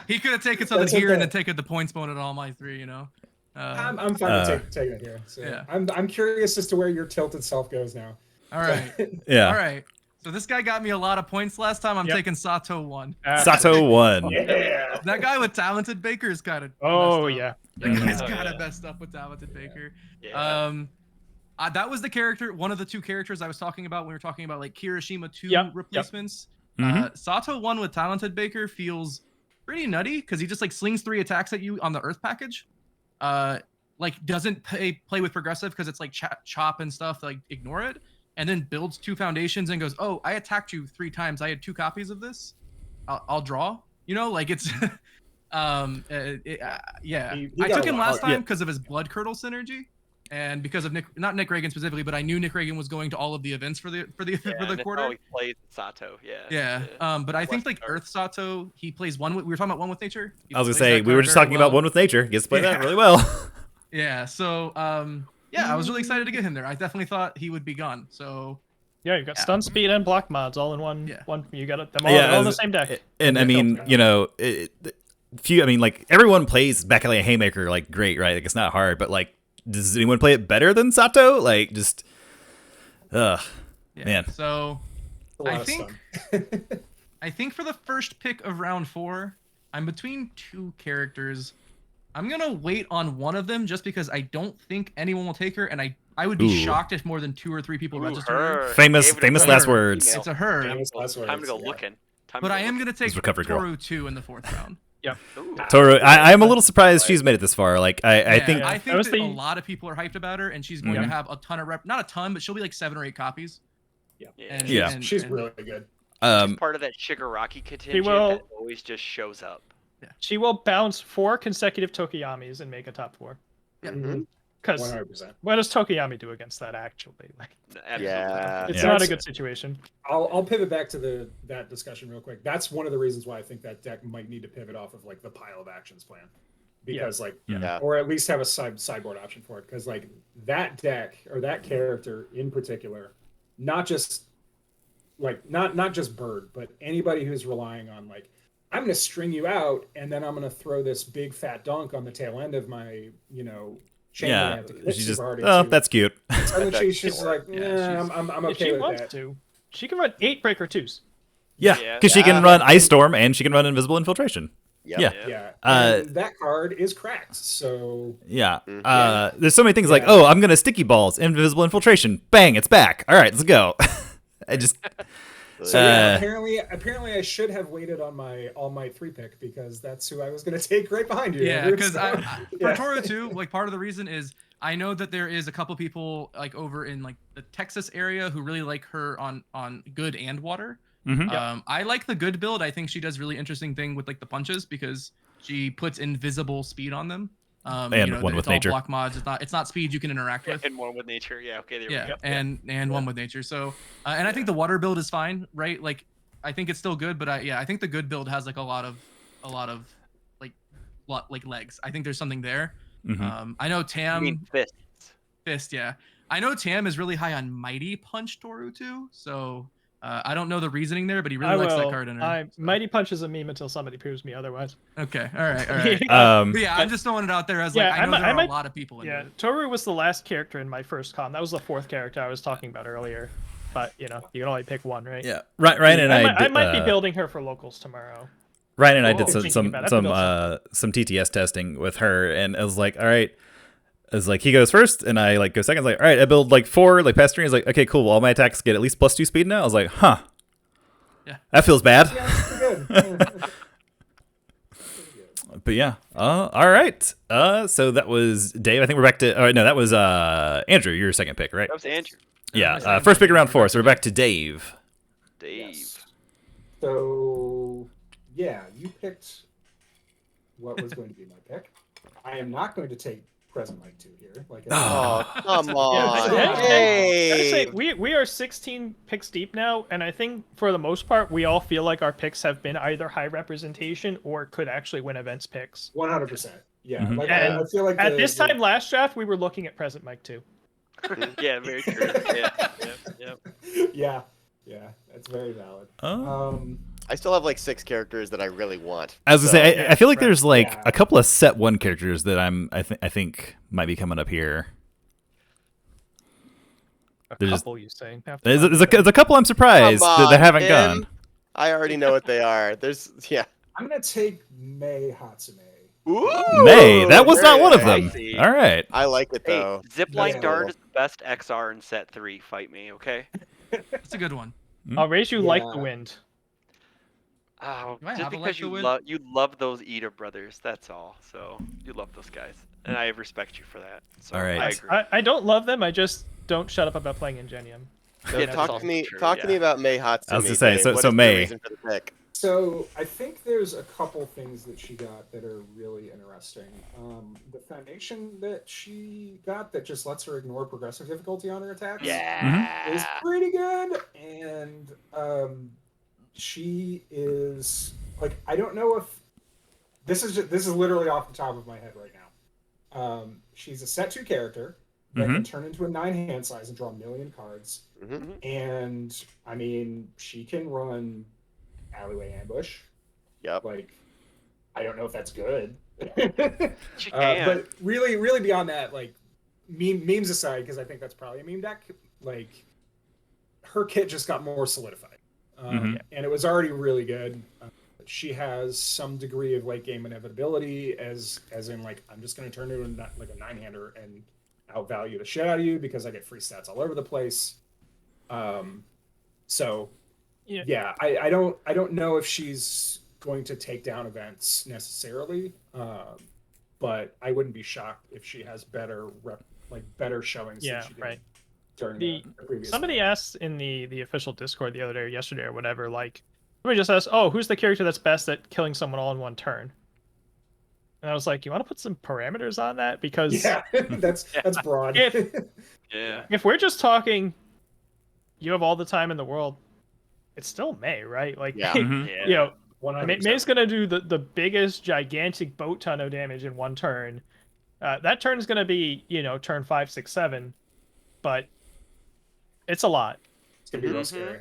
he could have taken something That's here and okay. then taken the points bonus at all my 3. You know. I'm fine with taking it here. So Yeah. I'm curious as to where your tilted self goes now. All right. Yeah. All right. So this guy got me a lot of points last time. I'm Yep. taking Sato 1. Sato 1. Yeah. That guy with Talented Baker is kind of. Oh yeah. He's Oh, kind yeah. of messed up with Talented Baker. Yeah. That was the character, one of the 2 characters I was talking about when we were talking about like Kirishima 2 Yep, yep. replacements. Mhm. Sato 1 with Talented Baker feels pretty nutty because he just like slings 3 attacks at you on the Earth package. Like doesn't play with progressive because it's like chop and stuff, like ignore it, and then builds 2 foundations and goes, oh, I attacked you 3 times. I had 2 copies of this. I'll draw. You know, like it's yeah. He I got took a him lot. last time Yeah. because of his Blood Curdle synergy. And because of not Nick Reagan specifically, but I knew Nick Reagan was going to all of the events for the and quarter. Oh, he played Sato. Yeah. Yeah. But I think Western like art. Earth Sato, he plays one with. We were talking about one with nature. He I was gonna plays say that we were card just very talking about well. One with Nature. Gets to play that Yeah. really well. Yeah. So yeah, I was really excited to get him there. I definitely thought he would be gone. So Yeah, you've got Yeah. stun speed and block mods all in one. Yeah. One. You got them all in the same deck. And I Yeah. mean, you know, I mean, like everyone plays back alley haymaker like great, right? Like it's not hard, but like, does anyone play it better than Sato? Like just, yeah. Man. So A lot I of think stun. I think for the first pick of round 4, I'm between 2 characters. I'm gonna wait on one of them just because I don't think anyone will take her, and I would be Ooh. shocked if more than 2 or 3 people register her. Her. Famous- Gave it a famous quick last email. words. It's a her. Famous last Time to go words, yeah. looking. Time But to I go am gonna take Recovery Girl. Toru 2 in the 4th round. Ooh. Toru, I'm a little surprised she's made it this far. Like I Yeah, think I That think was that the- a lot of people are hyped about her, and she's going to have a ton of not a ton, but she'll be like 7 or 8 copies. Yeah. And, Yeah. and- She's and- really good. She's part of that Shigaraki contingent will- that always just shows up. She will bounce 4 consecutive Tokiyamis and make a top 4. Yeah. Mhm. Because 100%. what does Tokiyami do against that? Actually, like, Absolutely. Yeah. it's Yeah. not a good situation. I'll pivot back to that discussion real quick. That's one of the reasons why I think that deck might need to pivot off of like the pile of actions plan, because like, Yeah. or at least have a sideboard option for it. Because like that deck or that character in particular, not just not just Bird, but anybody who's relying on like, I'm going to string you out and then I'm going to throw this big fat dunk on the tail end of my chain that I yeah, have to commit she's just super hard oh into. that's cute. Suddenly That she's can't just like, Yeah, yeah, she's- I'm If okay she with wants that. to, she can run 8 breaker 2s. Yeah, Yeah. because she can run Ice Storm and she can run Invisible Infiltration. Yep. Yeah. Yeah, Uh, and that card is cracked. So Yeah. Mhm. There's so many things like, Yeah. oh, I'm gonna sticky balls, invisible infiltration, bang, it's back. All right, let's go. I just So yeah, Uh, apparently I should have waited on my All Might 3 pick because that's who I was going to take right behind you. Yeah, Andrew. because So, for yeah. Toru 2, like part of the reason is I know that there is a couple people like over in like the Texas area who really like her on good and water. mhm. I like the good build. I think she does really interesting thing with like the punches because she puts invisible speed on them. And one with it's all nature. block mods. It's not speed you can interact with. And one with nature. Yeah. Okay. There Yeah, we go. and one with nature. So and I think the water build is fine, right? Like I think it's still good, but I think the good build has like a lot of like legs. I think there's something there. Mhm. I know I Tam mean, fists. Fist, yeah. I know Tam is really high on Mighty Punch Toru too, so I don't know the reasoning there, but he really I likes will. that card in her. so. Mighty Punch is a meme until somebody proves me otherwise. Okay, all right, all right. But yeah, I'm just throwing it out there as like Yeah, I know there I are might- a lot of people in Yeah, it. Toru was the last character in my first con. That was the 4th character I was talking about earlier. But you can only pick one, right? Yeah, Ryan and I I might be building her for locals tomorrow. Ryan and I Oh, did thinking some about it. I can build some TTS testing with her, and I was like, all right. I was like, he goes first, and I like go second. I was like, all right, I build like 4 like past 3. He's like, okay, cool. Well, all my attacks get at least +2 speed now. I was like, huh. Yeah. That feels bad. Yeah, it's pretty good. But yeah. All right. So that was Dave. I think we're back to. All right, no, that was Andrew. Your second pick, right? That was Andrew. Yeah. my second First pick pick. around 4. So we're back to Dave. Dave. Yes. So yeah, you picked what was going to be my pick. I am not going to take present Mike 2 here. Like, Oh, come on. Yeah. I'd say Dave. we are 16 picks deep now, and I think for the most part, we all feel like our picks have been either high representation or could actually win events picks. 100%. Yeah. Mhm. Like And I feel like At this time last draft, we were looking at present Mike 2. Yeah, very true. Yeah, yep. yeah, that's very valid. Oh. I still have like 6 characters that I really want. I was gonna say, yeah, I feel like right. there's like Yeah. a couple of set 1 characters that I think might be coming up here. A There's- couple, you say? There's a couple I'm surprised Come that on, haven't Tim. gone. I already know what they are. Yeah. I'm gonna take Mei Hatsume. Ooh, May, that was not very one of them. spicy. All right. I like it Hey, though. Zipline Yeah. Dart is the best XR in set 3. Fight me, okay? That's a good one. I'll raise you like the Yeah. wind. Oh, Do I just have a because like the you love those Ida brothers, that's all. So you love those guys, and I respect you for that. So All right. I agree. I don't love them. I just don't shut up about playing Ingenium. Yeah, that's talk also to me. true, Talk to me yeah. about Mei Hatsumi. I was gonna say, Dave. so- What so is the Mei. reason for the pick? So I think there's a couple things that she got that are really interesting. The foundation that she got that just lets her ignore progressive difficulty on her attacks Yeah. is pretty good, and she is like, I don't know if this is literally off the top of my head right now. She's a set 2 character that can turn into a 9 hand size and draw a million cards. Mhm. And I mean, she can run alleyway ambush. Yep. Like, I don't know if that's good. She can. But really beyond that, like, memes aside, because I think that's probably a meme deck, like, her kit just got more solidified. And it was already really good. She has some degree of late game inevitability, as in, like, I'm just going to turn it into like a 9-hander and outvalue the shit out of you because I get free stats all over the place. So yeah, I don't know if she's going to take down events necessarily, but I wouldn't be shocked if she has better showings Yeah, than she did right. during the previous. Somebody asked in the official Discord the other day or yesterday or whatever, like, somebody just asked, "Oh, who's the character that's best at killing someone all in one turn?" And I was like, "You want to put some parameters on that? Because Yeah, that's broad. Yeah. if we're just talking, you have all the time in the world, it's still May, right? Like, Yeah. Yeah. you know, 100%. May's gonna do the biggest gigantic boat ton of damage in one turn. That turn's gonna be, turn 5, 6, 7, but it's a lot. It's gonna be real Mhm. scary.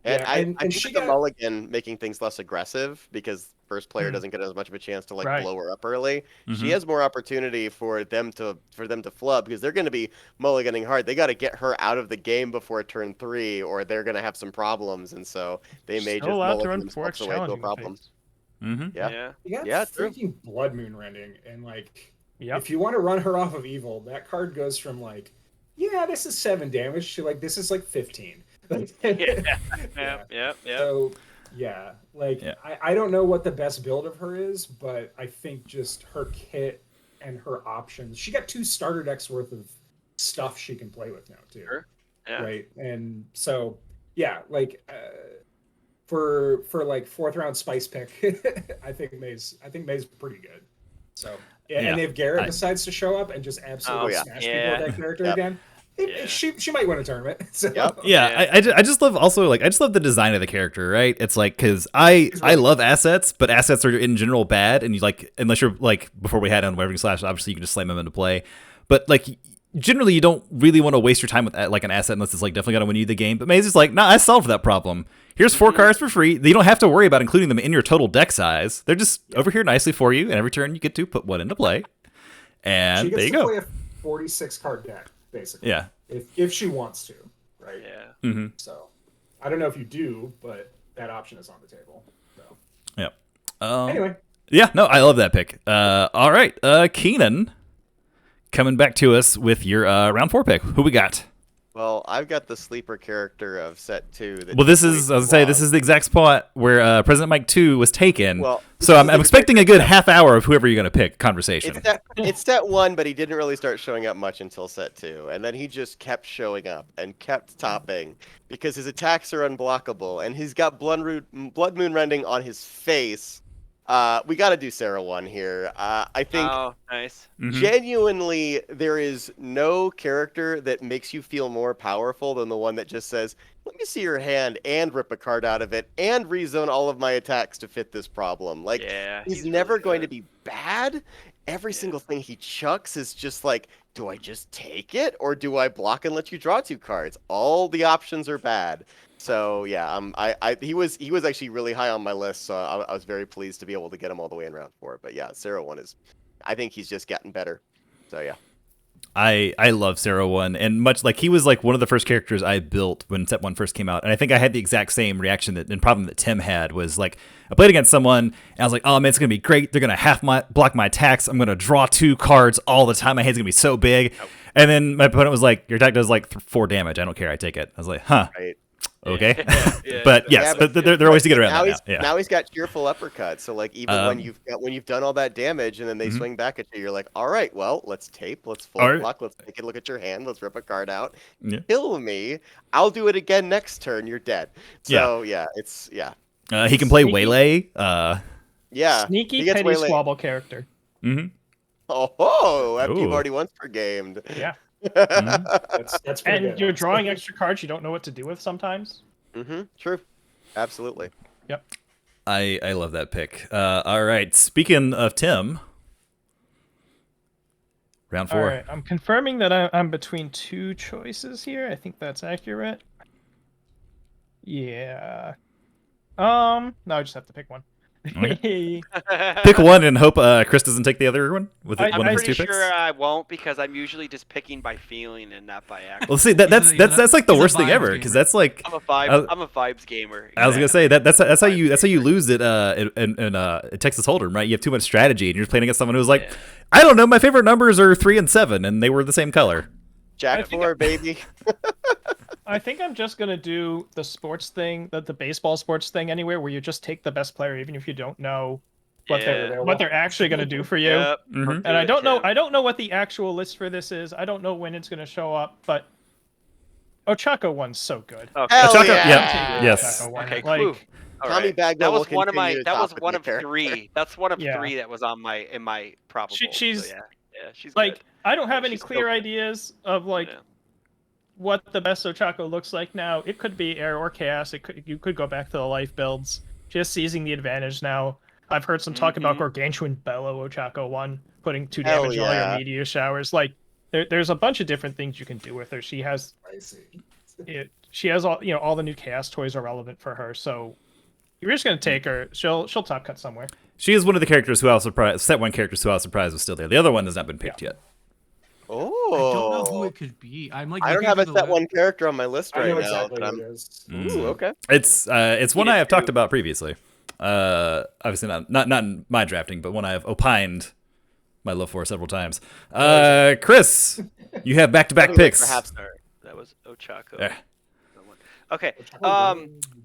And Yeah, I and think she the got- mulligan making things less aggressive because first player doesn't get as much of a chance to like Right. blow her up early. She has more opportunity for them to flub because they're going to be mulliganing hard. They got to get her out of the game before turn 3, or they're going to have some problems, and so they may Still just allowed to mulligan run themselves 4X away to a challenging problem. phase. Yeah. Yeah. You got Yeah, true. freaking Blood Moon Rending, and like, Yep. if you want to run her off of evil, that card goes from like, yeah, this is 7 damage to like, this is like 15. Yeah. So yeah, like, Yeah. I don't know what the best build of her is, but I think just her kit and her options. She got 2 starter decks worth of stuff she can play with now too. Sure. Yeah. Right, and so yeah, like for like 4th round spice pick, I think May's pretty good. So yeah, Yeah, and if Garrett decides to show up and just absolutely yeah. smash Yeah. people with that character Yep. again, she might win a tournament. So Yep. Yeah, I just love also like I just love the design of the character, right? It's like because I love assets, but assets are in general bad, and you like unless you're like before we had on Wearing Slash, obviously you can just slam them into play, but like generally you don't really want to waste your time with like an asset unless it's like definitely gonna win you the game. But Maze is like, nah, I solved that problem. Here's 4 cards for free. You don't have to worry about including them in your total deck size. They're just over here nicely for you, and every turn you get to put one into play. And she gets there you to go. play a 46 card deck basically. Yeah. If she wants to, right? Yeah. Mm-hmm. So I don't know if you do, but that option is on the table. So Yep. anyway, Yeah, no, I love that pick. All right, Keenan, coming back to us with your round 4 pick. Who we got? Well, I've got the sleeper character of set 2. That Well, this just is, wait I was gonna say, this long. is the exact spot where President Mike 2 was taken. Well, so this I'm is the expecting a good half hour of whoever you're going to pick conversation. It's set 1, but he didn't really start showing up much until set 2, and then he just kept showing up and kept topping because his attacks are unblockable, and he's got Blood Moon Rending on his face. We got to do Sarah one here. I think Oh, nice. genuinely there is no character that makes you feel more powerful than the one that just says, "Let me see your hand and rip a card out of it and rezone all of my attacks to fit this problem." Like, Yeah, he's really never going to good. be bad. Every single thing he chucks is just like, do I just take it or do I block and let you draw 2 cards? All the options are bad. So yeah, he was actually really high on my list, so I was very pleased to be able to get him all the way in round 4. But yeah, Sarah one is, I think he's just getting better. So yeah. I love Sarah one, and much like he was like one of the first characters I built when Set 1 first came out, and I think I had the exact same reaction and problem that Tim had. Was like, I played against someone and I was like, oh man, it's gonna be great, they're gonna block my attacks, I'm gonna draw 2 cards all the time, my hand's gonna be so big. And then my opponent was like, your attack does like 4 damage, I don't care, I take it. I was like, huh. Right. Okay. Yeah. But yes, Yeah, but they're always to get around now that now. Yeah. Now he's got cheerful uppercut. So like even when you've done all that damage and then they swing back at you, you're like, all right, well, let's tape, let's full All right. block, let's make it look at your hand, let's rip a card out, Yeah. kill me, I'll do it again next turn, you're dead. So yeah, it's He can play Sneaky. Waylay. yeah. Sneaky he gets petty way late. squabble character. Oh, after you've Ooh. already once per gamed. Yeah. That's pretty And good. you're drawing extra cards you don't know what to do with sometimes. True. Absolutely. Yep. I love that pick. All right. Speaking of Tim, round 4. All right. I'm confirming that I'm between 2 choices here. I think that's accurate. Yeah. No, I just have to pick one. Pick one and hope Chris doesn't take the other one with one I'm of his pretty 2 picks. sure I won't because I'm usually just picking by feeling and not by action. Well, see, that's like the he's a worst thing vibes ever, because gamer. that's like I'm a vibes gamer. I was gonna say that's how you lose it in Texas Hold'em, right? You have too much strategy and you're playing against someone who's like, I don't know, my favorite numbers are 3 and 7, and they were the same color. Jack 4, baby. I think I'm just gonna do the sports thing, the baseball sports thing anywhere, where you just take the best player, even if you don't know what they're actually gonna do for you. Yep. Mhm. And I don't know what the actual list for this is. I don't know when it's gonna show up, but Ochako one's so good. Okay. Hell Ochako- yeah. yes. Ochako one. Okay, like, cool. All Tommy right. Bagwell That will was one of my. continue to That was top one the of character. 3. That's one of Yeah. 3 that was on my probable. she's so yeah, she's like, good. I don't have any She's so clear good. ideas of like Yeah. what the best Ochako looks like now. It could be air or chaos. You could go back to the life builds. Just seizing the advantage now. I've heard some talk about Gargantuan Bellow Ochako one, putting 2 Hell damage on all yeah. your meteor showers. Like there's a bunch of different things you can do with her. She has she has all the new chaos toys are relevant for her. So you're just gonna take her. She'll top cut somewhere. She is one of the characters who I was surprised. Set 1 characters who I was surprised was still there. The other one has not been picked yet. Oh. I don't know who it could be. I'm like, I don't looking have a through the Set list. 1 character on my list I right know now. exactly But what I'm... it is. Ooh, okay. It's one I have talked about previously. Obviously not in my drafting, but one I have opined my love for several times. Chris, you have back-to-back picks. Perhaps that was Ochako. Yeah. Okay. All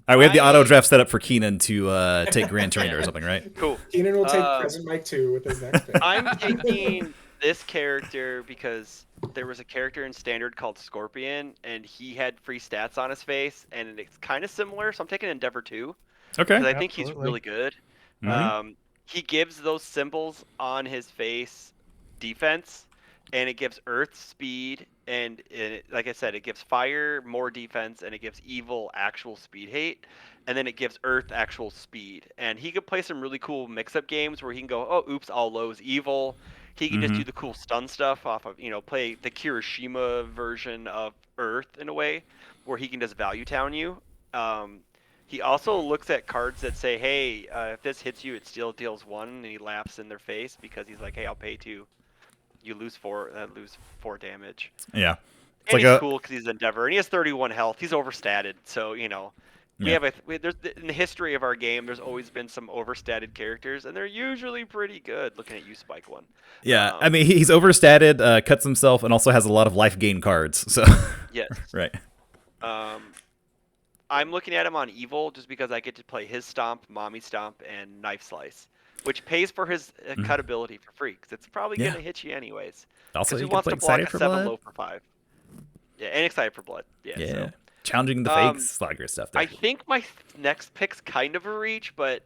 right, we have the auto draft set up for Keenan to take Grand Trainer or something, right? Cool. Keenan will take Present Mike 2 with his next pick. I'm taking this character because there was a character in Standard called Scorpion, and he had free stats on his face, and it's kind of similar. So I'm taking Endeavor 2 Okay. because I think he's Absolutely. really good. Mhm. He gives those symbols on his face defense, and it gives Earth speed, and like I said, it gives Fire more defense, and it gives Evil actual speed hate, and then it gives Earth actual speed. And he could play some really cool mix-up games where he can go, oh, oops, all lows Evil. He can just do the cool stun stuff off of, play the Kirishima version of Earth in a way, where he can just value town you. He also looks at cards that say, hey, if this hits you, it still deals 1, and he laughs in their face because he's like, hey, I'll pay 2. You lose 4 damage. Yeah. It's And like he's cool because he's Endeavor, and he has 31 health. He's overstated, so, we have there's in the history of our game, there's always been some overstated characters, and they're usually pretty good. Looking at you, Spike One. Yeah, I mean, he's overstated, cuts himself, and also has a lot of life gain cards. So Yes. right. I'm looking at him on Evil just because I get to play his Stomp, Mommy Stomp, and Knife Slice, which pays for his cut ability for free, because it's probably going to hit you anyways. Also, Because you he can wants play to block Excited a for 7 Blood. low for 5. Yeah, and Excited for Blood. Yeah. Yeah. So. Challenging the fakes. A lot of great stuff there. I think my next pick's kind of a reach, but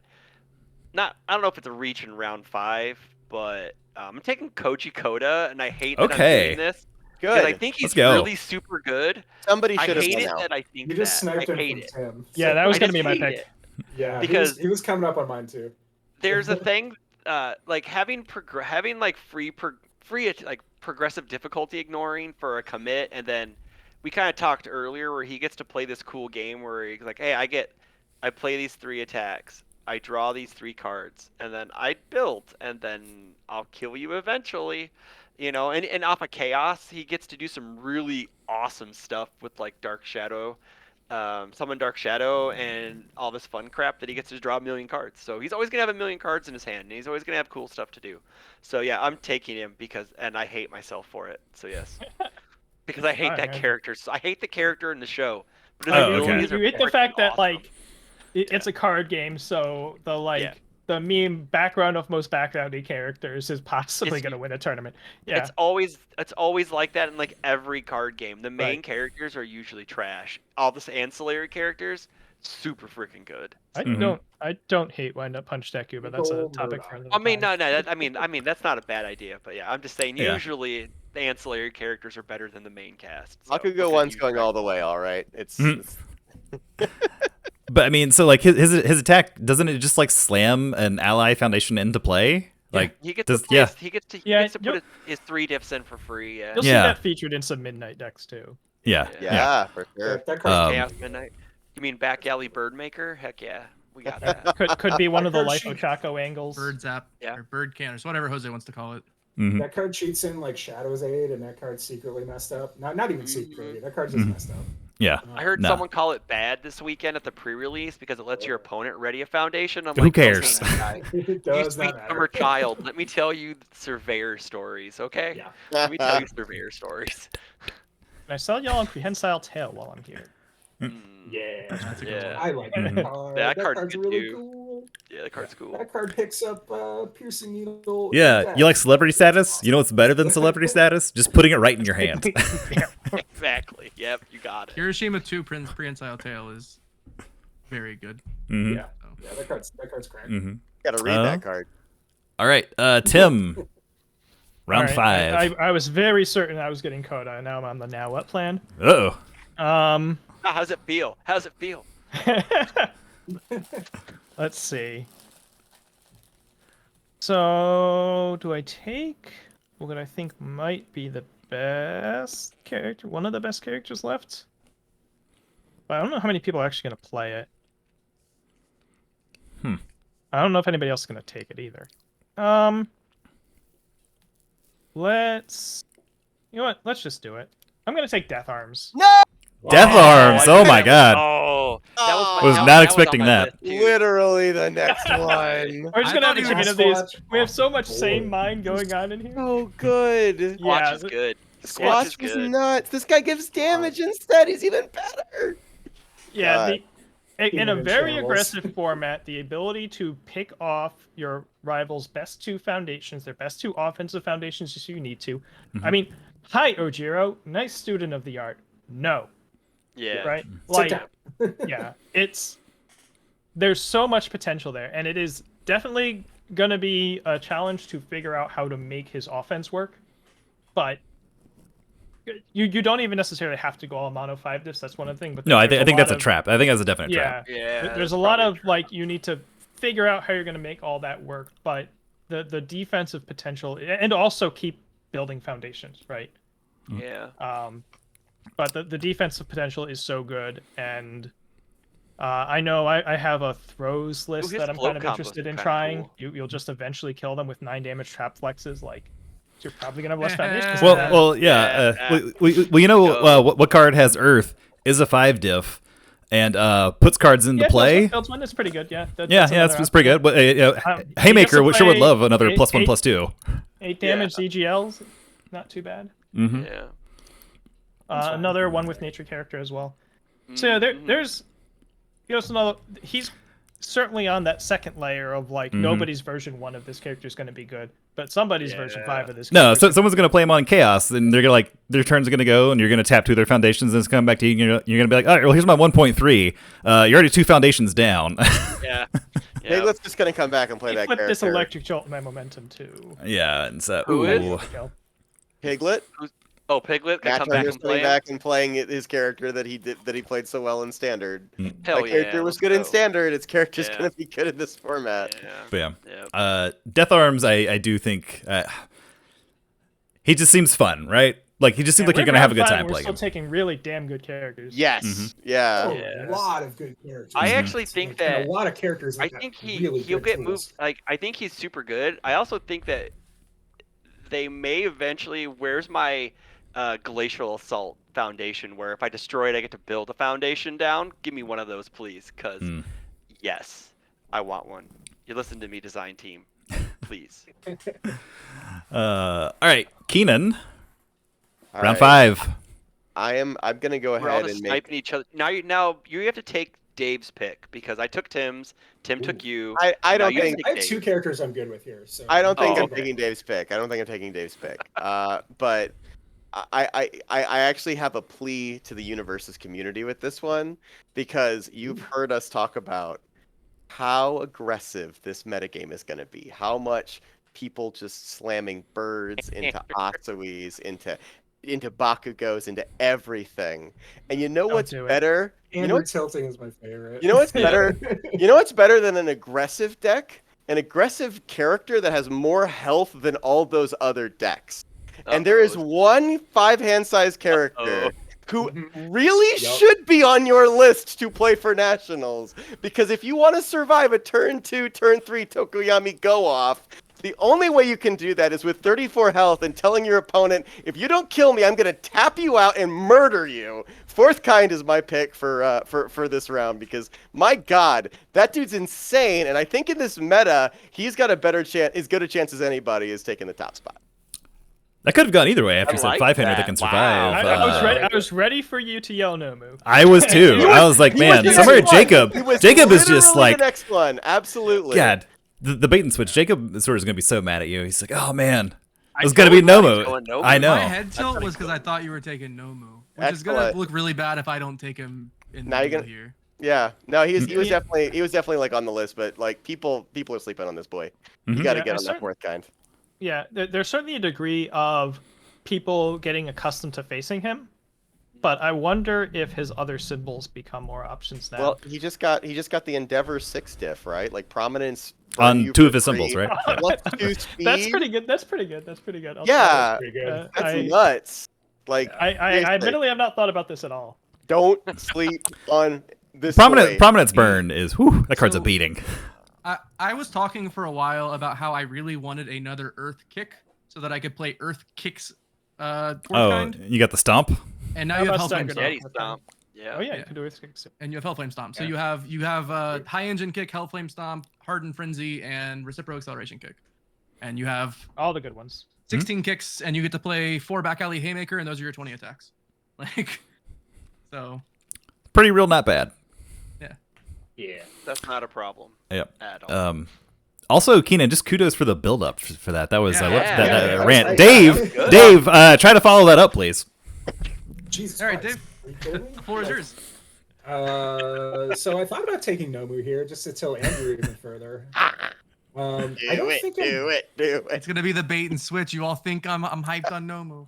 not. I don't know if it's a reach in round 5, but I'm taking Koji Koda, and I hate that I'm doing this because I Good. think he's Let's go. really super good. Somebody I should have hate won it out. that I think You just that. sniped I him hate from it. Tim. Yeah, that was I gonna just be my hate pick. it. Yeah, Because- he was coming up on mine too. There's a thing, like having like free like progressive difficulty ignoring for a commit, and then we kind of talked earlier where he gets to play this cool game where he's like, hey, I play these 3 attacks, I draw these 3 cards, and then I build, and then I'll kill you eventually, you know. And off of Chaos, he gets to do some really awesome stuff with like Dark Shadow. Summon Dark Shadow and all this fun crap that he gets to draw a million cards. So he's always gonna have a million cards in his hand, and he's always gonna have cool stuff to do. So yeah, I'm taking him and I hate myself for it. So yes, because I hate Alright, that man. character. So I hate the character in the show. But his Oh, okay. abilities You are hate the freaking fact that awesome. like it's a card game, so the meme background of most backgroundy characters is possibly It's- going to win a tournament. Yeah, It's always like that in like every card game. The main Right. characters are usually trash. All the ancillary characters, super freaking good. I don't hate Wind Up Punch Deku, but that's a Nicole topic Murdoch. for another I mean, time. no. I mean, that's not a bad idea. But yeah, I'm just saying. Yeah. Usually, the ancillary characters are better than the main cast. So Bakugo 1's going all the way, all right. It's, Mhm. it's But I mean, so like his attack, doesn't it just like slam an ally foundation into play? Like He gets does, to play yeah. he gets to Yeah, put his 3 diffs in for free. Yeah. You'll see Yeah. that featured in some Midnight decks too. Yeah. yeah, for sure. That card's Chaos Midnight. You mean Back Alley Birdmaker? Heck yeah, we got that. Could be one of the That Life card of Chaco angles. Bird zap Yeah. or bird canners, whatever Jose wants to call it. Mhm. That card cheats in like Shadow's Aid, and that card's secretly messed up. Not even secretly. That card's just Mhm. messed up. Yeah. I heard No. someone call it bad this weekend at the pre-release because it lets your opponent ready a foundation. I'm Who like, cares? "Listen, guy, It you does sweet not summer matter. child, let me tell you surveyor stories, okay? Yeah. Let me tell you surveyor stories. Can I sell y'all a Prehensile Tail while I'm here? Yeah. That's a good Yeah. I like Mhm. that card. That That card's card's good really too. cool. Yeah, the card's cool. That card picks up piercing needle. Yeah. attack. You like celebrity status? You know what's better than celebrity status? Just putting it right in your hand. Exactly. Yep, you got it. Hiroshima 2 Prehensile Tail is very good. Mhm. Yeah. Yeah, that card's great. Mhm. Gotta read that card. All right, Tim. Round All right, 5. I was very certain I was getting Coda, and now I'm on the now what plan. Uh-oh. How's it feel? How's it feel? Let's see. So, do I take what I think might be the best character, one of the best characters left? But I don't know how many people are actually going to play it. I don't know if anybody else is going to take it either. Let's... You know what? Let's just do it. I'm going to take Death Arms. Death Arms. Oh my god. Oh, that was, Was that not on expecting my that. list, too. Literally the next one. We're just I going to have thought a he chicken was of these. Squatch. We have so much same mind going on in here. Oh, good. Squatch Yeah, is good. Squatch is Squatch was good. nuts. This guy gives damage instead. He's even better. Yeah, God. in a Keenan very shambles. aggressive format, the ability to pick off your rival's best 2 foundations, their best 2 offensive foundations if you need to. I mean, hi, Ojiro, nice student of the art. No, Yeah. right? Sit Like, down. yeah, there's so much potential there, and it is definitely going to be a challenge to figure out how to make his offense work. But you don't even necessarily have to go all mono 5 diffs. That's one of the things. But No, I there's think that's a lot of- trap. I think that's a definite Yeah, trap. Yeah. there's that's a lot probably of true. like you need to figure out how you're going to make all that work, but the defensive potential, and also keep building foundations, right? Yeah. But the defensive potential is so good, and I know I have a throws list his that I'm flow kind of combos interested are in kinda trying. cool. You'll just eventually kill them with 9 damage trap flexes, like you're probably gonna have less foundations. Well, than that. well, yeah. Well, you know, what card has Earth is a 5 diff and puts cards into yeah, play. Builds one is pretty good. Yeah, Yeah, yeah, it's pretty good. But he gets Haymaker to sure would play love another eight- +1 eight- +2. 8 damage EGLs, not too bad. Mm-hmm. Yeah. Another one with nature character as well. So there's another. He's certainly on that second layer of like nobody's version 1 of this character is going to be good, but somebody's version 5 of this. No, character so someone's gonna play them on Chaos, and they're gonna like their turn's gonna go, and you're gonna tap 2 of their foundations, and it's coming back to you. And you're gonna be like, all right, well, here's my 1.3. You're already 2 foundations down. Yeah. Maybe let's just gonna come back and play He that flipped character. this electric jolt in my momentum too. Yeah, and so Who is? ooh. Piglet. Oh, Piglet can Matt come back Turner's and coming play. back and playing his character that he played so well in Standard. Hell That character yeah, was let's good in go. Standard. Its character's Yeah. gonna be good in this format. Yeah. But Yep. yeah, Death Arms. I do think he just seems fun, right? Like he just seems like you're gonna have a good time We're playing still him. taking really damn good characters. Yes. Mhm. Yeah. Oh, Yeah. a lot of good characters. I Mhm. actually think And that a lot of characters. I that got think really he'll good get tools. moved. Like I think he's super good. I also think that they may eventually. Where's my glacial assault foundation? Where if I destroy it, I get to build a foundation down. Give me one of those, please, because yes, I want one. You listen to me, design team, please. All right, Keenan, All round right. 5. I'm gonna go We're all ahead just and make. sniping each other. Now you have to take Dave's pick because I took Tim's. Tim took you. I Now don't you think. take I have Dave. 2 characters I'm good with here. So I don't think Oh, I'm okay. taking Dave's pick. I don't think I'm taking Dave's pick. But I actually have a plea to the Universe's community with this one because you've heard us talk about how aggressive this metagame is going to be. How much people just slamming birds into Atsuis, into Bakugos, into everything. And you know Don't what's do it. better? You know Andrew what's tilting is my favorite. You know what's better? You know what's better than an aggressive deck? An aggressive character that has more health than all those other decks. And there is one 5-hand size character who really Yup. should be on your list to play for Nationals. Because if you want to survive a turn 2, turn 3 Tokoyami go off, the only way you can do that is with 34 health and telling your opponent, if you don't kill me, I'm going to tap you out and murder you. Fourth Kind is my pick for this round because, my God, that dude's insane. And I think in this meta, he's got a better chance, as good a chance as anybody is taking the top spot. That could have gone either way after you said like 5-hander that that. can Wow. survive. I was ready for you to yell Nomu. I was too. I was like, He was man, the somewhere next one. Jacob. He was Jacob is just literally like, the next one. Absolutely. God, the bait and switch. Jacob sort of is gonna be so mad at you. He's like, oh man, I it's gonna be told you I was Nomu. going Nomu. I know. My head tilt pretty was because cool. I thought you were taking Nomu, which is gonna Excellent. look really bad if I don't take him in the Now you're middle gonna- here. Yeah. No, he was Yeah. definitely like on the list, but like people are sleeping on this boy. You Mhm. got to Yeah, get I on that certain- fourth kind. Yeah, there's certainly a degree of people getting accustomed to facing him, but I wonder if his other symbols become more options now. Well, he just got the Endeavor 6 diff, right? Like prominence On you 2 of for his symbols, free. right? Yeah. Plus 2 speed. That's pretty good. That's pretty good. That's pretty good. I'll Yeah, Pretty good. say that's I, nuts. Like I seriously, admittedly have not thought about this at all. don't sleep on this boy. Prominence burn is whew, that card's a So- beating. I was talking for a while about how I really wanted another Earth Kick so that I could play Earth Kicks fourth Oh, kind, you got the stomp. and now How you have about Hellflame Stagger Stomp. Daddy stomp. Yeah. Oh yeah, Yeah. you can do it. And you have Hellflame Stomp. So Yeah. you have High Engine Kick, Hellflame Stomp, Hardened Frenzy, and Reciprocal Acceleration Kick. And you have All the good ones. 16 kicks, and you get to play 4 back alley Haymaker, and those are your 20 attacks. Like, so Pretty real, not bad. Yeah. That's not a problem Yep. at all. Also, Keenan, just kudos for the build up for that. That was Yeah, that yeah, rant. that was nice. Dave, try to follow that up, please. Jesus All right, Christ. Dave. Are you kidding me? the floor is yours. So I thought about taking Nomu here just to tilt Andrew even further. I don't think I'm, Do it. It's gonna be the bait and switch. You all think I'm hyped on Nomu.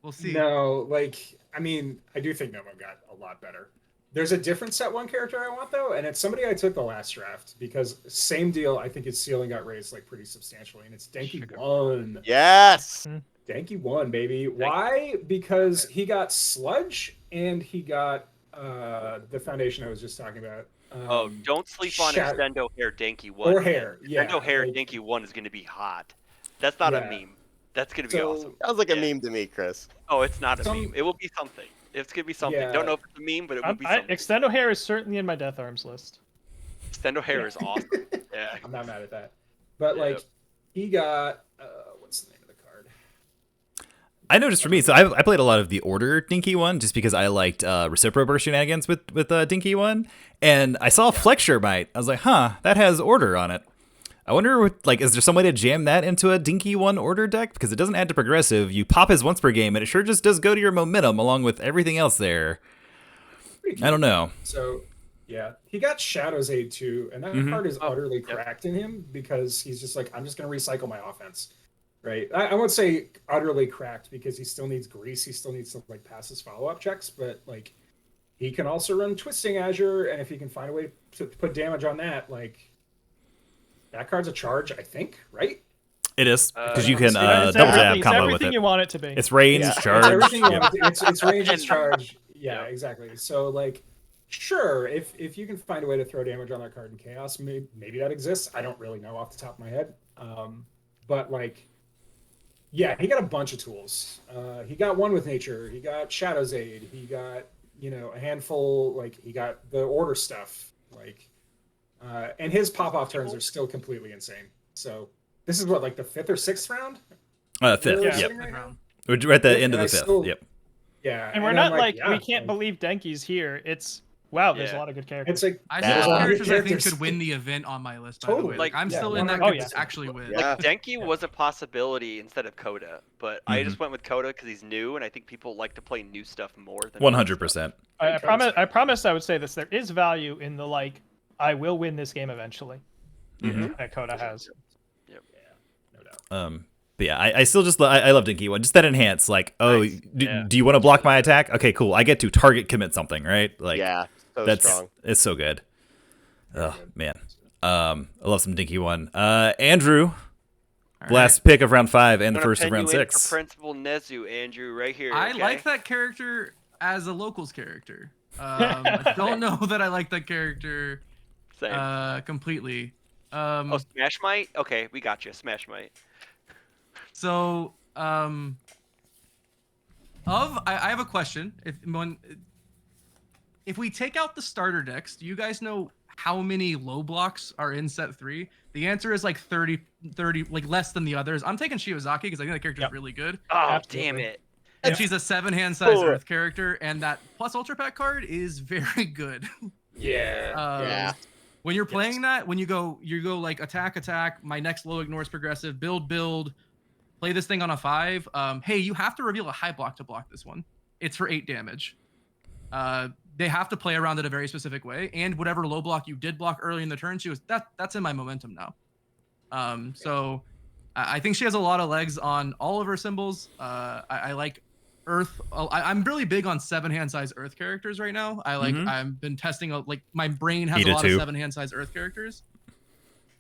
We'll see. No, like I mean, I do think Nomu got a lot better. There's a different set 1 character I want though, and it's somebody I took the last draft because same deal. I think his ceiling got raised like pretty substantially, and it's Denki 1. Yes. Denki 1, baby. Why? Because he got Sludge and he got the foundation I was just talking about. Oh, don't sleep on Shatter- Extendo Hair Dinky 1. or hair. Yeah, Extendo Hair like- Dinky 1 is going to be hot. That's not a Yeah. meme. That's going to be So- awesome. Sounds like a Yeah. meme to me, Chris. Oh, it's not a Some- meme. It will be something. It's going to be something. Yeah. Don't know if it's a meme, but it will be something. Extendo Hair is certainly in my Death Arms list. Extendo Hair is awesome. Yeah. I'm not mad at that. But Yeah. like he got what's the name of the card? I noticed for me, so I played a lot of the Order Dinky 1 just because I liked Reciprocal Burst shenanigans with Dinky 1, and I saw Flexure Bite. I was like, huh, that has Order on it. I wonder, is there some way to jam that into a Dinky 1 Order deck? Because it doesn't add to progressive. You pop his once per game, and it sure just does go to your momentum along with everything else there. Pretty I don't know. So Yeah, he got Shadow's Aid too, and that Mhm. part is Oh, utterly yep. cracked in him because he's just like, I'm just going to recycle my offense, right? I won't say utterly cracked because he still needs grease, he still needs to like pass his follow-up checks, but like he can also run Twisting Azure, and if he can find a way to put damage on that, like that card's a charge, I think, right? It is because you Uh, can it's double everything, tap it's combo with everything it. you want it to be. It's range, Yeah. It's charge. everything you Yep. want. It's range, it's And- charge. Yeah, Yeah. exactly. So like, sure, if you can find a way to throw damage on that card in chaos, maybe that exists. I don't really know off the top of my head. But like, yeah, he got a bunch of tools. He got one with nature. He got Shadow's Aid. He got a handful. Like he got the order stuff. Like, and his pop-off turns are still completely insane. So this is what, like the 5th or 6th round. Fifth. We're Yeah. Yep. sitting right now? We're at the Yep, end of and the I fifth. still- Yep. Yeah, And we're I'm not like, yeah, we can't believe Denki's here. It's wow, there's a Yeah. lot of good characters. It's like I Yeah. still have There's characters I think characters. could win the event on my list. By the Totally. way. Like, I'm Yeah, still in that 100%. could actually win. Yeah. Like Denki Yeah. was a possibility instead of Coda, but I just went with Coda because he's new, and I think people like to play new stuff more than 100%. I promised I would say this. There is value in the like, I will win this game eventually. Mhm. That Coda has. no doubt. But yeah, I still just I love Dinky one. Just that enhance, like, oh, Nice. Yeah. do you want to block my attack? Okay, cool. I get to target commit something, right? Like, Yeah, so that's strong. it's so good. Very Oh good. man, I love some Dinky one. Andrew, All last pick of round 5 and I'm the gonna first of pen round you in 6. for Principal Nezu, Andrew, right here. I okay? like that character as a locals character. I don't know that I like that character Same. completely. Oh, Smash Might? Okay, we got you. Smash Might. So, I have a question. If we take out the starter decks, do you guys know how many low blocks are in set 3? The answer is like 30, like less than the others. I'm taking Shiozaki because I think the character's Yep. really good. Oh, Absolutely. damn it. And she's a 7-hand size Oh. Earth character, and that plus Ultra Pack card is very good. Yeah. Yeah. When you're playing that, when you go like attack, my next low ignores progressive, build, play this thing on a 5. Hey, you have to reveal a high block to block this one. It's for 8 damage. They have to play around it a very specific way, and whatever low block you did block early in the turn, that's in my momentum now. So I think she has a lot of legs on all of her symbols. I like Earth. I'm really big on 7-hand size Earth characters right now. I've been testing like my brain has Me a lot too. of 7-hand size Earth characters.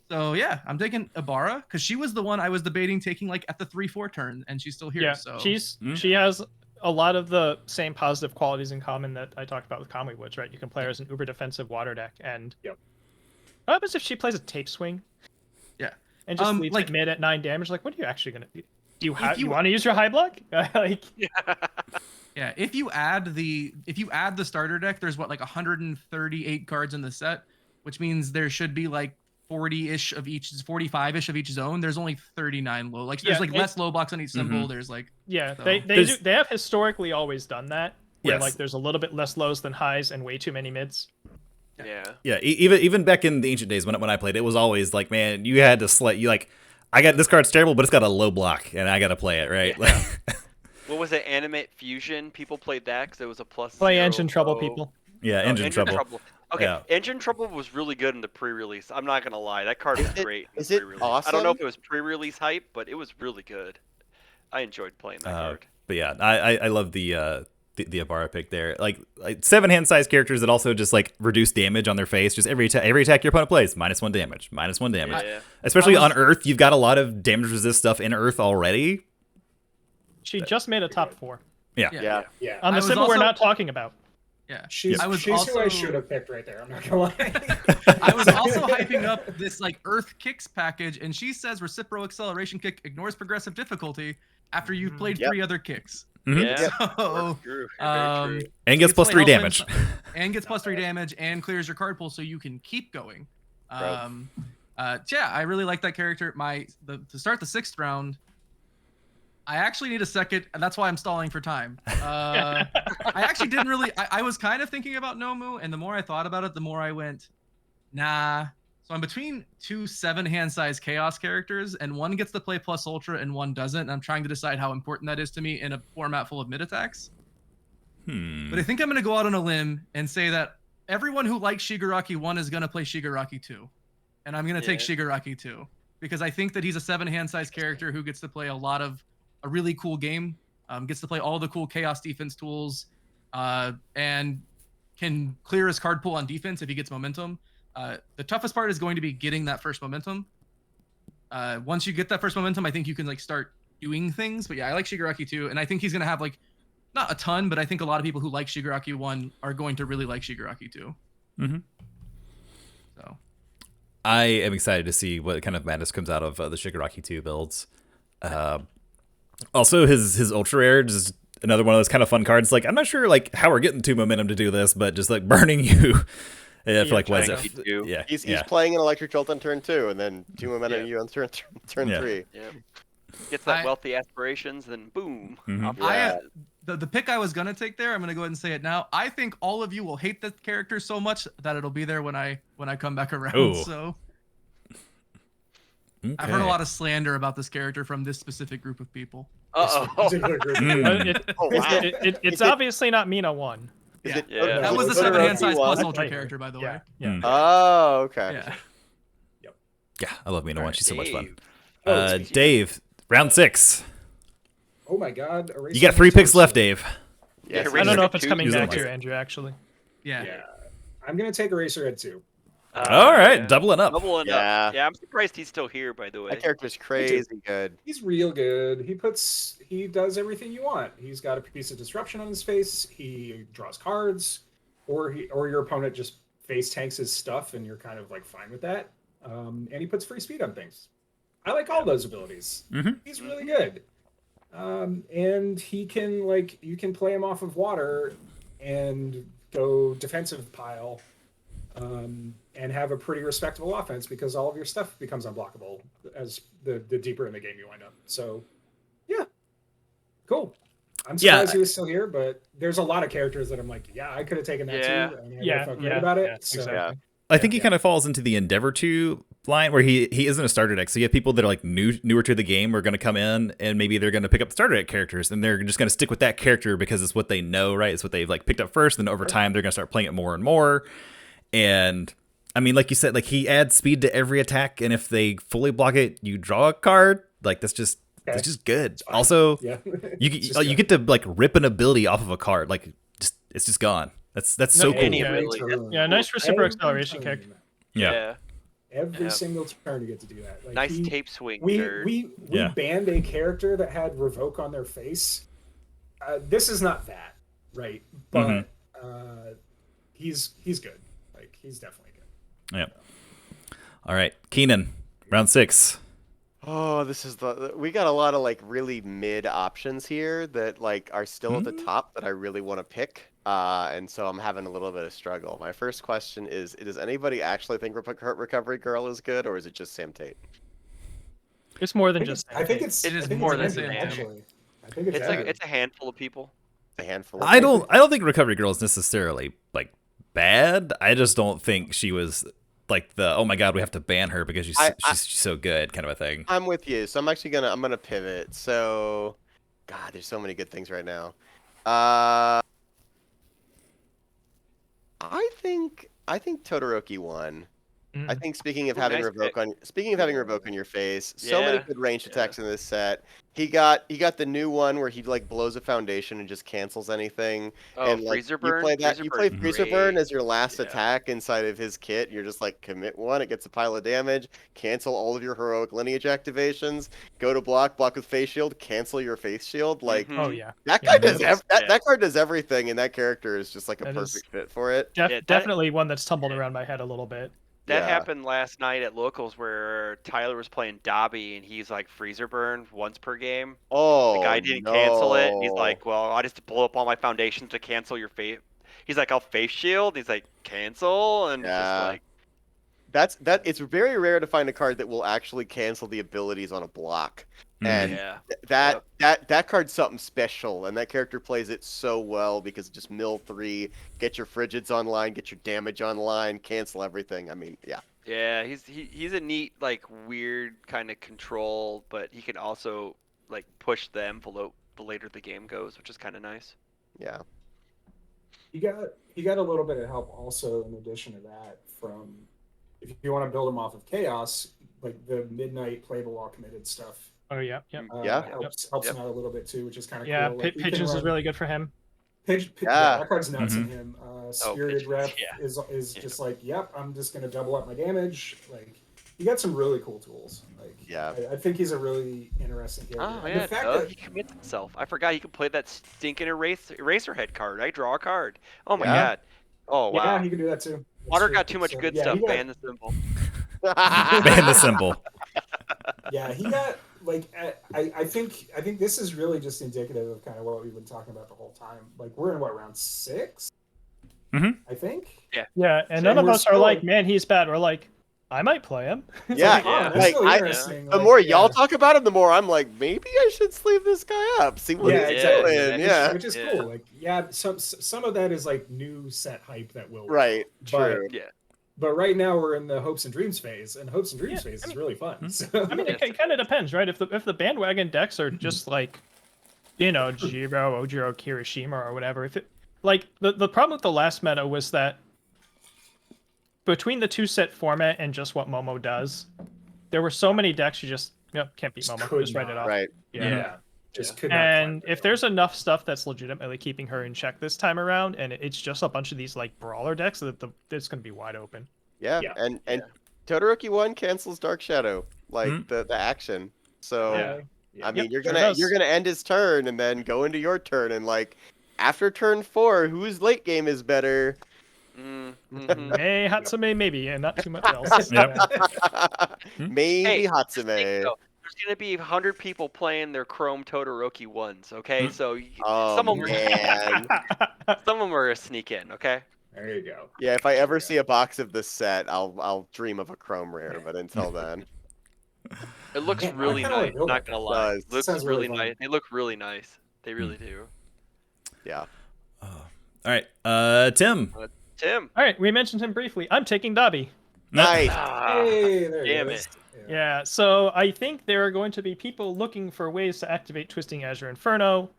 So yeah, I'm taking Ibarra because she was the one I was debating taking like at the 3-4 turn, and she's still here. Yeah, So she has a lot of the same positive qualities in common that I talked about with Kamui Woods, right? You can play her as an uber defensive water deck, and Yep. what happens if she plays a tape swing? Yeah. And just leaves like- it mid at 9 damage? Like, what are you actually gonna do? Do you you- want to use your high block? Like, yeah, if you add the starter deck, there's what, like 138 cards in the set, which means there should be like 40-ish of each, 45-ish of each zone. There's only 39 low. Like there's Yeah, like less low blocks on each symbol. There's like yeah, So- they have historically always done that. Where Yes. like there's a little bit less lows than highs and way too many mids. Yeah. Yeah, even back in the ancient days when I played, it was always like, man, you had to select. You like, I got this card's terrible, but it's got a low block, and I got to play it right. Yeah. What was it? Animate Fusion? People played that because it was a plus. Play 0 Engine Trouble, low. people. Yeah, Oh, engine trouble. Okay, Yeah. Engine Trouble was really good in the pre-release. I'm not gonna lie, that card Is was it- great. in is the it pre-release. I don't know awesome? if it was pre-release hype, but it was really good. I enjoyed playing that card. But yeah, I love the Ibarra pick there. Like 7-hand size characters that also just like reduce damage on their face. Just every attack your opponent plays, -1 damage, -1 damage. Yeah. Especially on Earth, you've got a lot of damage resist stuff in Earth already. She just made a top 4 Yeah. Yeah. on I the was symbol we're also- not talking about. yeah. She's I was who I also- should have picked right there. I'm not gonna lie. I was also hyping up this like Earth Kicks package, and she says Reciprocal Acceleration Kick ignores progressive difficulty after you've played Yep. 3 other kicks. Mhm. Yeah. So, True. um, Very true. And gets You plus play 3 offense damage. and gets plus 3 damage and clears your card pool so you can keep going. Yeah, I really like that character. To start the 6th round, I actually need a second, and that's why I'm stalling for time. I actually didn't really. I was kind of thinking about Nomu, and the more I thought about it, the more I went, nah. So I'm between 2 7-hand size chaos characters, and one gets to play plus ultra and one doesn't. And I'm trying to decide how important that is to me in a format full of mid attacks. But I think I'm going to go out on a limb and say that everyone who likes Shigaraki 1 is gonna play Shigaraki 2, and I'm gonna take Shigaraki 2 because I think that he's a 7-hand size character who gets to play a really cool game, gets to play all the cool chaos defense tools, and can clear his card pool on defense if he gets momentum. The toughest part is going to be getting that first momentum. Once you get that first momentum, I think you can like start doing things. But yeah, I like Shigaraki 2, and I think he's gonna have like not a ton, but I think a lot of people who like Shigaraki 1 are going to really like Shigaraki 2. Mm-hmm. So I am excited to see what kind of madness comes out of the Shigaraki 2 builds. Also, his Ultra Rare is another one of those kind of fun cards. Like, I'm not sure like how we're getting 2 momentum to do this, but just like burning you. For like what is it? Yeah, he's playing an Electric Jolt on turn 2, and then 2 momentum you on turn 3. Yeah. Gets that wealthy aspirations, then boom. Mm-hmm. The pick I was gonna take there, I'm gonna go ahead and say it now. I think all of you will hate the character so much that it'll be there when I come back around. Ooh. So okay. I've heard a lot of slander about this character from this specific group of people. It's obviously not Mina 1. That was the 7-hand size plus Ultra character, by the way. Yeah. Oh, okay. Yeah, I love Mina 1. She's so much fun. Oh, Dave, round 6. Oh my God! You got 3 picks left, Dave. Yeah, I don't know if it's coming back to you, Andrew. Actually. Yeah. I'm gonna take Eraserhead 2. All right, doubling up. Doubling up. Yeah, I'm surprised he's still here. By the way, that character's crazy good. He's real good. He does everything you want. He's got a piece of disruption on his face. He draws cards, or your opponent just face tanks his stuff, and you're kind of like fine with that. And he puts free speed on things. I like all those abilities. Mm-hmm. He's really good. And he can you can play him off of water and go defensive pile, and have a pretty respectable offense because all of your stuff becomes unblockable as the deeper in the game you wind up. So, yeah, cool. I'm surprised he was still here, but there's a lot of characters that I'm like, I could have taken that too. And I felt great about it. Exactly. I think he kind of falls into the Endeavor 2 line where he isn't a starter deck. So you have people that are like newer to the game are going to come in and maybe they're going to pick up starter deck characters and they're just going to stick with that character because it's what they know, right? It's what they've like picked up first. And then over time, they're going to start playing it more and more. And I mean, like you said, like he adds speed to every attack. And if they fully block it, you draw a card. Like that's just good. Also, you get to like rip an ability off of a card. Like it's just gone. That's so cool. Nice reciprocal acceleration kick. Every single turn you get to do that. Like nice tape swing. We banned a character that had revoke on their face. This is not that, right? But he's good. Like he's definitely good. Yep. All right, Keenan, round 6. Oh, we got a lot of like really mid options here that like are still at the top that I really want to pick. And so I'm having a little bit of struggle. My first question is, does anybody actually think Recovery Girl is good, or is it just Sam Tate? It's more than just I think it is more than Sam actually. I think it's a handful of people. A handful of I don't think Recovery Girl is necessarily like bad. I just don't think she was like the oh my god we have to ban her because she's so good kind of a thing. I'm with you. So I'm gonna pivot. So God, there's so many good things right now. I think Todoroki won. I think speaking of having revoke on your face, so many good ranged attacks in this set. He got the new one where he like blows a foundation and just cancels anything. Oh, and like Freezer Burn. You play Freezer Burn as your last attack inside of his kit. You're just like commit one, it gets a pile of damage, cancel all of your heroic lineage activations, go to block with face shield, cancel your face shield. Like that guy does that card does everything, and that character is just like a perfect fit for it. Definitely one that's tumbled around my head a little bit. That happened last night at Locals where Tyler was playing Dobby and he's like Freezer Burn once per game. Oh, the guy didn't cancel it. He's like, well, I just blow up all my foundations to cancel your face. He's like, I'll face shield. He's like, cancel, and just like it's very rare to find a card that will actually cancel the abilities on a block. And that card's something special, and that character plays it so well because just mill 3, get your frigids online, get your damage online, cancel everything. I mean, yeah, he's a neat like weird kind of control, but he can also like push the envelope the later the game goes, which is kind of nice. Yeah. He got a little bit of help also in addition to that from, if you want to build him off of Chaos, like the midnight playable while committed stuff. Oh yeah, Helps him out a little bit too, which is kind of yeah. cool. Like, Pigeons is really good for him. That card's nuts in Mhm. him. Spirited Rep is Yeah. just like, yep, I'm just gonna double up my damage. Like, you got some really cool tools. Like, I think he's a really interesting character. Oh And yeah, the fact Doug, that he commits himself. I forgot he could play that stinking Eraserhead card. I draw a card. Oh my Yeah. god. Oh wow. yeah, he can do that too. That's Water true. got too much So, good yeah, stuff. he got- Ban the symbol. Ban the symbol. Yeah, he got like I think this is really just indicative of kind of what we've been talking about the whole time. Like, we're in what, round 6? Mhm. I think. Yeah, and So none of we're us are still- like, man, he's bad. We're like, I might play him. It's Yeah, like, Oh, Yeah. that's Like, really I- interesting. The like, more y'all talk about him, the more I'm like, maybe I should sleeve this guy up. See what Yeah, he's exactly. doing. Yeah. Yeah. Which is Yeah. cool. Like, yeah, some of that is like new set hype that will Right. But- True. Yeah. But right now we're in the hopes and dreams phase, and hopes and dreams Yeah, phase I is mean- really fun. So, I mean, it kind of depends, right? If the bandwagon decks are just like, you know, Jiro, Ojiro, Kirishima, or whatever. If it like the problem with the last meta was that between the 2-set format and just what Momo does, there were so many decks you just can't beat Just Momo. could Just write it not. off. Right. yeah, just could not. And climb if there's enough stuff that's legitimately keeping her in check this time around, and it's just a bunch of these like brawler decks, that it's going to be wide open. Yeah. Yeah. And Todoroki 1 cancels Dark Shadow, like Mhm. the action. So Yeah. I mean, Yep, you're sure gonna does. you're gonna end his turn and then go into your turn, and like after turn 4, whose late game is better? Mm-hmm. Hey, Hatsume, maybe, and not too much else. Yep. Maybe Hey, Hatsume. There's gonna be 100 people playing their Chrome Todoroki ones. Okay, so Oh some of them, man. some of them are a sneak in. Okay. There you go. Yeah, if I ever see a box of this set, I'll dream of a Chrome Rare. But until then, It looks Man, I really kinda nice. like building Not gonna lie, does. looks Sounds really really fun. nice. They look really nice. They really do. yeah. All right, Tim. Tim. All right, we mentioned him briefly. I'm taking Dobby. Nice. Ah, Hey, there damn it is. Yeah, so I think there are going to be people looking for ways to activate Twisting Azure Inferno,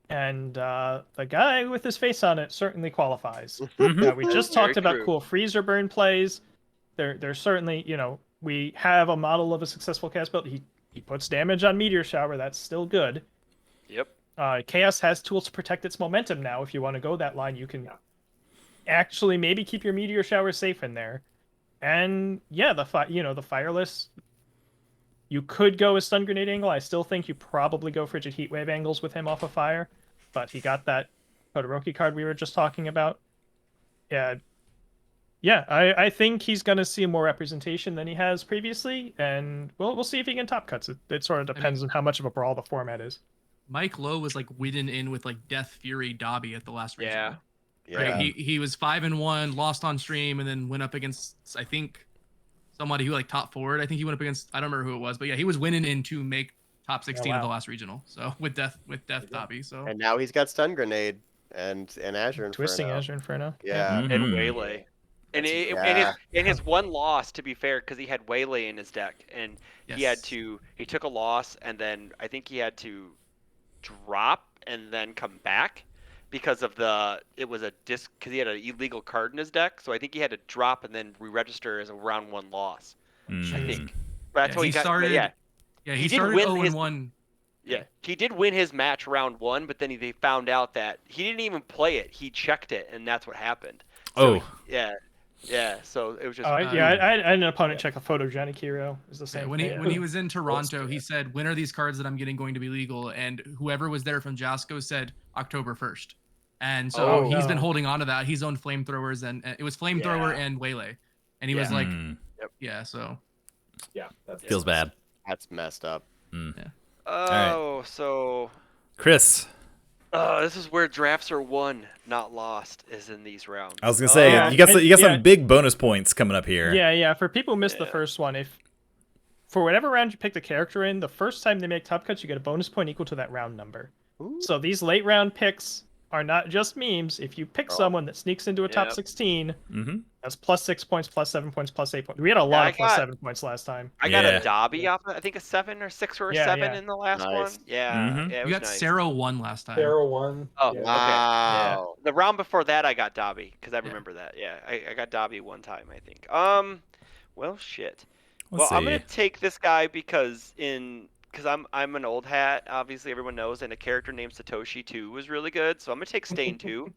and the guy with his face on it certainly qualifies. Yeah, we just Very talked about true. cool freezer burn plays. There's certainly, we have a model of a successful cast build. He puts damage on Meteor Shower. That's still good. Yep. Chaos has tools to protect its momentum now. If you want to go that line, you can actually maybe keep your Meteor Shower safe in there. And yeah, the Fireless, you could go with Stun Grenade Angle. I still think you probably go Frigid Heatwave Angles with him off of fire, but he got that Todoroki card we were just talking about. Yeah, I think he's going to see more representation than he has previously, and we'll see if he can top cuts. It sort of depends on how much of a brawl the format is. Mike Lowe was like widden in with like Death Fury Dobby at the last regional. Yeah. Right? Yeah. He was 5-1, lost on stream, and then went up against, I think, somebody who like top forward. I think he went up against, I don't remember who it was, but yeah, he was winning in to make top 16 of the last regional. So with Death Dobby. So And now he's got Stun Grenade and Azure Inferno. Twisting Azure Inferno. Yeah. And Mhm. Waylay. And Yeah. in his one loss, to be fair, because he had Waylay in his deck, and yes. he took a loss, and then I think he had to drop and then come back because it was a disc, because he had an illegal card in his deck, so I think he had to drop and then re-register as a round 1 loss. I think. But that's Yeah, what he he got. started- Yeah, Yeah, he he did started win 0-1. yeah, he did win his match round 1, but then they found out that he didn't even play it. He checked it, and that's what happened. So, Oh. yeah. So it was just. I had an opponent check a photogenic hero. Is the same. When he was in Toronto, he said, "When are these cards that I'm getting going to be legal?" And whoever was there from Jasco said October 1st. And so he's been holding on to that. He's owned flamethrowers, and it was flamethrower and Waylay, and he was like, "Yeah." So Yeah, that's Feels bad. That's messed up. Oh, so. Chris. This is where drafts are won, not lost, is in these rounds. I was gonna say Yeah. you got Yeah. some big bonus points coming up here. Yeah. For people who missed the Yeah. first one, if for whatever round you pick the character in, the first time they make top cuts, you get a bonus point equal to that round number. Ooh. So these late round picks are not just memes. If you pick someone that sneaks into a top Yep. 16, That's +6 points, +7 points, +8 points. We had a lot of +7 points last time. I got Yeah. a Dobby off, I think a 7 or 6 or a Yeah, 7 yeah. in the last Nice. one. Yeah, Mhm. yeah, it You was got nice. Sarah 1 last time. Arrow 1. Oh, yeah. okay. Wow. Yeah. The round before that, I got Dobby because I remember that. Yeah, I got Dobby one time, I think. Well, shit. Let's I'm gonna see. take this guy because I'm an old hat. Obviously, everyone knows, and a character named Satoshi 2 was really good. So I'm gonna take Stain 2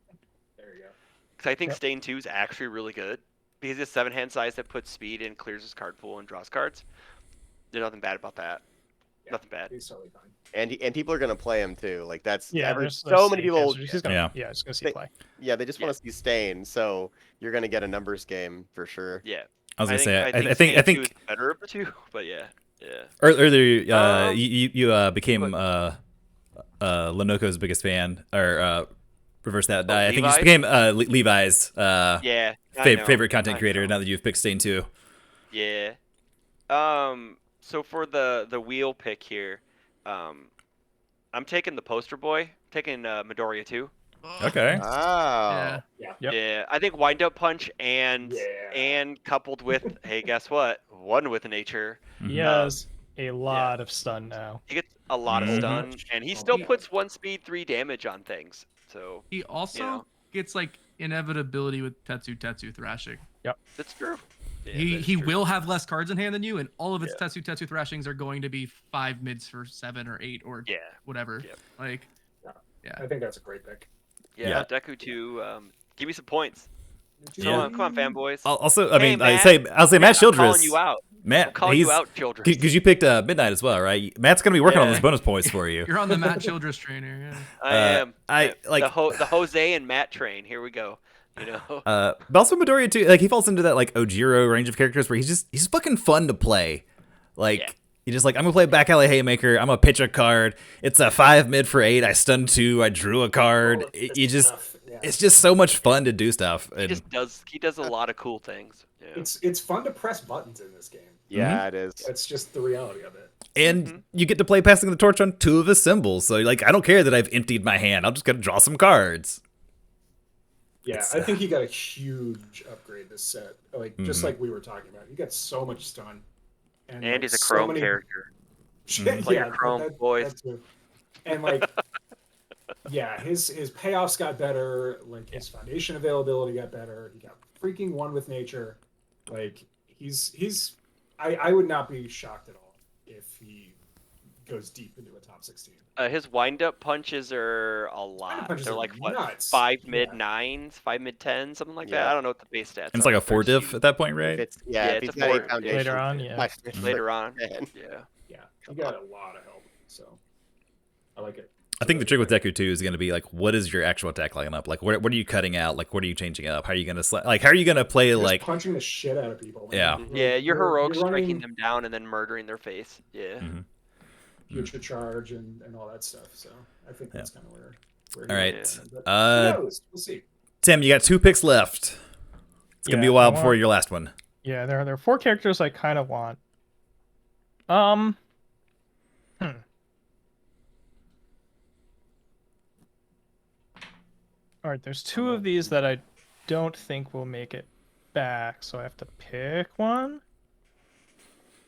There you go. because I think Yep. Stain 2 is actually really good because it's 7-hand size that puts speed and clears his card pool and draws cards. There's nothing bad about that. Yeah, Nothing bad. He's totally fine. And people are gonna play him too. Like that's Yeah, so many people. He's gonna, Yeah. he's gonna see They- play. Yeah, they just want to see Stain, so you're gonna get a numbers game for sure. Yeah. I was gonna say, I Stain think 2 is the better of the two, but yeah. earlier you became Lenoko's biggest fan, or reverse that. I think you just Levi's? became Levi's Yeah. I know, favorite content I creator know. now that you've picked Stain 2. Yeah. So for the wheel pick here, I'm taking the poster boy. I'm taking Midoriya 2. Okay. Wow. Yep. Yeah, I think wind up punch and Yeah. coupled with hey, guess what? One with nature. He has a lot of stun now. He gets a lot of Mhm. stun, and he Oh, still yeah. puts 1 speed 3 damage on things. So He also know. gets like inevitability with Tetsu thrashing. that's true. Yeah, he that is he true. will have less cards in hand than you, and all of its Tetsu thrashings are going to be 5 mids for 7 or 8 or Yeah. whatever. Yep. Like, I think that's a great pick. Yeah, Deku 2. Give me some points. Yeah. Come on, fanboys. Also, I Hey, mean, Matt. I'll say Matt I'm calling Childress. you out. Matt, I'm calling he's you out, children. because you picked Midnight as well, right? Matt's gonna be working on Yeah. those bonus points for you. you're on the Matt Childress trainer. Yeah. I am. I like the Jose and Matt train. Here we go. You know. but also Midoriya too. Like he falls into that like Ojiro range of characters where he's fucking fun to play. Like Yeah. you just like I'm gonna play back alley haymaker. I'm gonna pitch a card. It's a 5 mid for 8. I stunned 2. I drew a card. Oh, it's You just tough. Yeah. it's just so much fun to do stuff. he And just does a lot of cool things. Yeah. It's fun to press buttons in this game. Yeah, it is. That's just the reality of it. and you get to play passing the torch on 2 of his symbols. So like I don't care that I've emptied my hand. I'll just gotta draw some cards. Yeah, It's, I think he got a huge upgrade this set. Like just like we were talking about, he got so much stun. And like, he's a so Chrome many- character. Shit, Play yeah, your Chrome, boys. that too. And like, yeah, his payoffs got better. Like his foundation availability got better. He got freaking one with nature. Like he's I would not be shocked at all if he goes deep into a top 16. His wind-up punches are a lot. punches They're are like what, nuts. 5 mid Yeah. 9s, 5 mid 10s, something like that. Yeah. I don't know what the base stats. And it's are. like a 4 They're diff huge. at that point, If right? it's Yeah, if it's he's a got any four- foundation Later on, yeah. Later on. Man. Yeah. Yeah, he got a lot of help. So I like it. I think the trick with Deku 2 is going to be like, what is your actual attack lineup? Like, what are you cutting out? Like, what are you changing up? How are you going to how are you going to play Just like? punching the shit out of people. man. Yeah. You're- Yeah, your heroics you're striking running them down and then murdering their face. Yeah. Mhm. future charge and all that stuff. So I think that's kind of where All right, But who uh, knows? We'll see. Tim, you got 2 picks left. It's gonna be a while before your last one. Yeah, there are 4 characters I kind of want. All right, there's 2 of these that I don't think will make it back, so I have to pick one.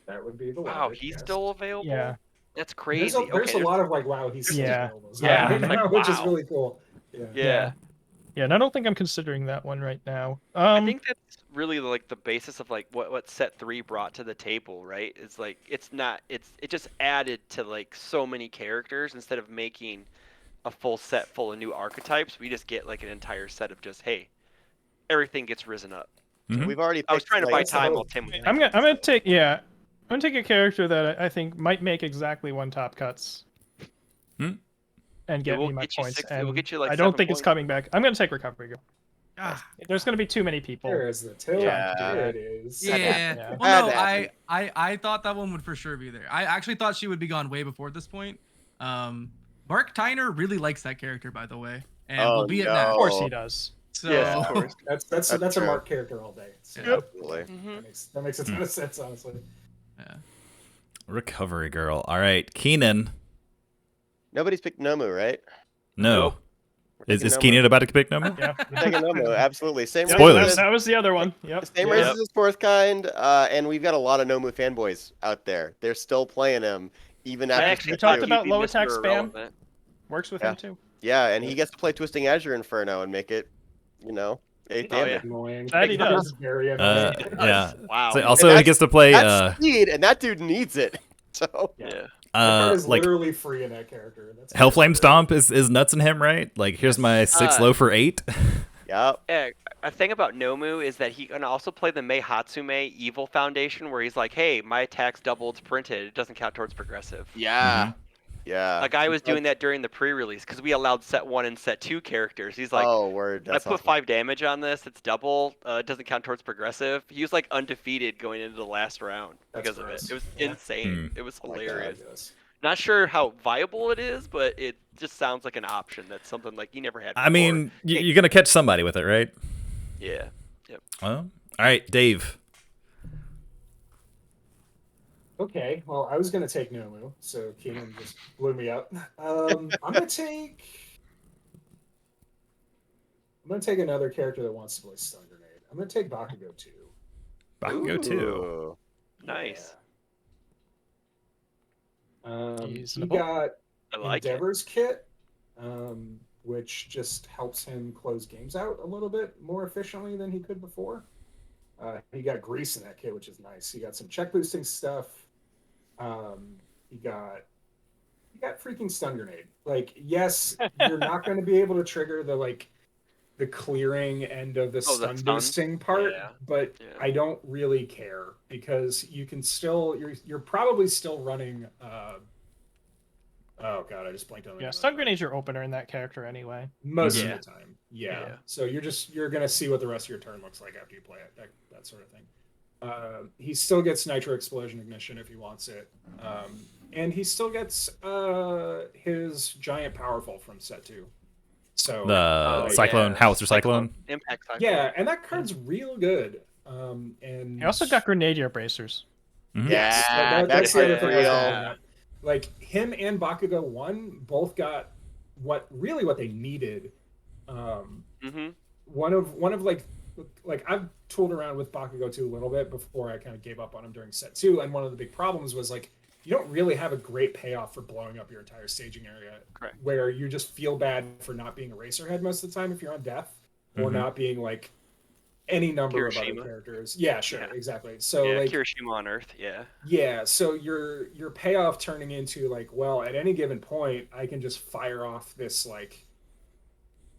That would be the Wow, logic, he's yes. still available? Yeah. That's There's crazy. there's Okay, a lot of like, wow, he's still Yeah. available. Yeah. right Like, now, which is wow. really cool. Yeah. Yeah. Yeah, and I don't think I'm considering that one right now. I think that's really like the basis of like what set 3 brought to the table, right? It's like it just added to like so many characters instead of making a full set full of new archetypes. We just get like an entire set of just hey, everything gets risen up. Mhm. We've already. I was picked, trying to like, buy that's the time whole- while Tim was. I'm gonna take a character that I think might make exactly 1 top cuts. Hmm. And get we'll me my get you points. six- and we'll get you, like, I don't 7 think it's points. coming back. I'm gonna take Recovery Girl. Ah, There's gonna be too many people. There is the tilt. Yeah. There it is. yeah. Yeah. Well, no, Had I thought that one would for sure be there. I actually thought she would be gone way before this point. Mark Tyner really likes that character, by the way, and Oh, will be at no. Nat. Of course he does. So Yes, of course. That's a true. Mark character all day. So Yeah. Absolutely. that makes a ton of sense, honestly. yeah. Recovery girl. All right, Keenan. Nobody's picked Nomu, right? No. Nope. Is taking Momo. Keenan about to pick Momo? Yeah. We're taking Momo, absolutely. Same Yep, Spoilers. that was the other one. Yep. The same races as fourth kind, and we've got a lot of Nomu fanboys out there. They're still playing him even I after actually We Step thought talked two. about he'd be low Mr. attack spam. Irrelevant. Works with Yeah. him too. Yeah, and he gets to play Twisting Azure Inferno and make it, 8 Oh, damage. yeah. Annoying. That he does. Very annoying. Yeah. Wow. So also, he gets to play That's speed, and that dude needs it. So yeah. That card is like literally free in that character. That's Hellflame Stomp is nuts in him, right? Like here's my 6 low for 8. yeah, Yeah, a thing about Nomu is that he can also play the Mei Hatsume Evil Foundation, where he's like, "Hey, my attack's double, it's printed. It doesn't count towards progressive." yeah, yeah. A guy was doing that during the pre-release because we allowed set 1 and set 2 characters. He's like, oh, word. "I That's put awesome. 5 damage on this. It's double. It doesn't count towards progressive." He was like undefeated going into the last round That's because of gross. it. It was Yeah. insane. It was Oh my God, hilarious. yes. Not sure how viable it is, but it just sounds like an option. That's something like you never had before. I mean, you're gonna catch somebody with it, right? Yeah. Yep. Well, all right, Dave. Okay, well, I was gonna take Nomu, so Keenan just blew me up. I'm gonna take another character that wants to play Stun Grenade. I'm gonna take Bakugo 2. Bakugo 2. Ooh. Nice. He Reasonable. got I like it. Endeavor's kit, which just helps him close games out a little bit more efficiently than he could before. He got Grease in that kit, which is nice. He got some check boosting stuff. He got freaking Stun Grenade. Like, yes, you're not going to be able to trigger the clearing end of the stun boosting part, Yeah. but Yeah. I don't really care because you can still you're probably still running oh god, I just blanked on the Yeah, name stun of it. grenade's your opener in that character anyway. Most Yeah. of the time. Yeah. Yeah. So you're gonna see what the rest of your turn looks like after you play it, that sort of thing. He still gets Nitro Explosion Ignition if he wants it. And he still gets his giant powerful from set 2. So The Cyclone, Howitzer Cyclone. Impact Cyclone. yeah, and that card's real good. And He also got Grenadier Bracers. Mhm. yes, Yeah, that's the other thing. I was real. gonna bring up. Like him and Bakugo 1 both got what they needed. Mm-hmm. One of like I've tooled around with Bakugo 2 a little bit before I kind of gave up on him during set 2, and one of the big problems was like you don't really have a great payoff for blowing up your entire staging area. Correct. Where you just feel bad for not being a racerhead most of the time if you're on death, or not being like any number of Kirishima. other characters. Yeah, sure, Yeah. exactly. So Yeah, like Kirishima on Earth. Yeah. yeah, so your payoff turning into like, well, at any given point, I can just fire off this like,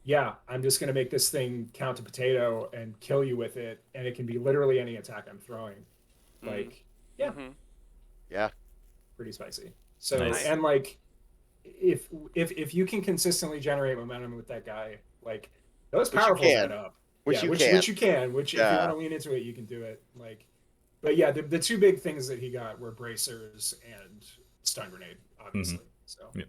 yeah, I'm just gonna make this thing count to potato and kill you with it, and it can be literally any attack I'm throwing. Like, yeah, Mhm. Yeah. pretty spicy. So Nice. and like, if you can consistently generate momentum with that guy, like those Which you powerfuls can. add up. Which Yeah, you which can. you can. Which if you Yeah. want to lean into it, you can do it. Like, but yeah, the two big things that he got were bracers and stun grenade, obviously. So Yep.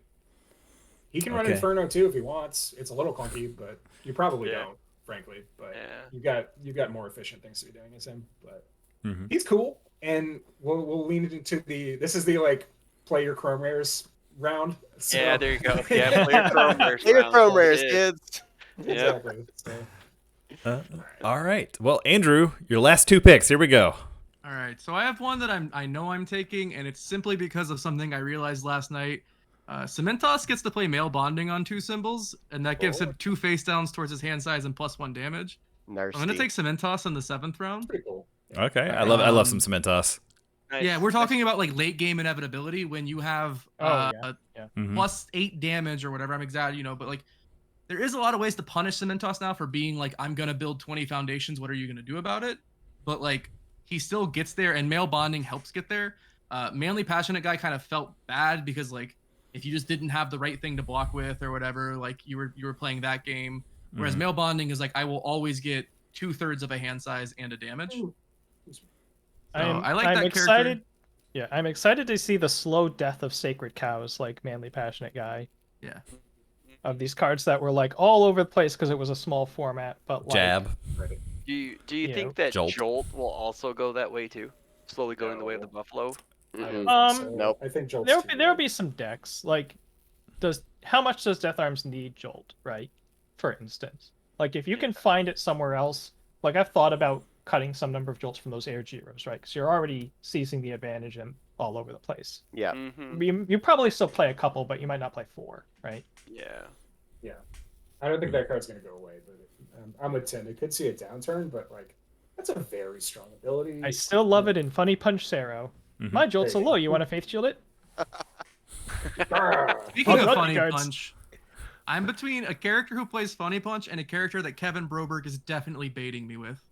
he can run Okay. Inferno too if he wants. It's a little clunky, but you probably Yeah. don't, frankly. But Yeah. you've got more efficient things to be doing as him. But Mhm. he's cool, and we'll lean into this is the like play your chrome rares round. So, Yeah, there you go. Yeah, play your Chrome Rares Play your round, Chrome that's Rares, it. kids. Yep. exactly. So, All right. Well, Andrew, your last 2 picks. Here we go. All right, so I have one that I know I'm taking, and it's simply because of something I realized last night. Cementos gets to play male bonding on 2 symbols, and that gives him 2 face downs towards his hand size and +1 damage. I'm gonna take Cementos in the 7th round. pretty cool. Okay. I love some Cementos. Nice. Yeah, we're talking about like late game inevitability when you have Mhm. +8 damage or whatever. I'm exaggerating, but like there is a lot of ways to punish Cementos now for being like, I'm gonna build 20 foundations. What are you gonna do about it? But like he still gets there, and male bonding helps get there. Manly Passionate Guy kind of felt bad because like if you just didn't have the right thing to block with or whatever, like you were playing that game. Whereas male bonding is like I will always get 2/3 of a hand size and a damage. I like I'm that excited. character. Yeah, I'm excited to see the slow death of sacred cows, like Manly Passionate Guy. Yeah. Of these cards that were like all over the place because it was a small format, but like, Jab. Do you Yeah. think that Jolt. Jolt will also go that way too? Slowly going the way of the Buffalo? I don't think so. Nope. I think there'll be some decks. Like, how much does Death Arms need Jolt, right? for instance. Like, if you can find it somewhere else, like, I've thought about cutting some number of jolts from those air gyros, right? Because you're already seizing the advantage and all over the place. Yeah. You probably still play a couple, but you might not play 4, right? Yeah. Yeah. I don't think that card's going to go away, but I'm with Tim. It could see a downturn, but like that's a very strong ability. I still love it in Funny Punch Zero. My jolt's so low. You want to Faith Shield it? Speaking Oh, of nut Funny cards. Punch, I'm between a character who plays Funny Punch and a character that Kevin Broberg is definitely baiting me with.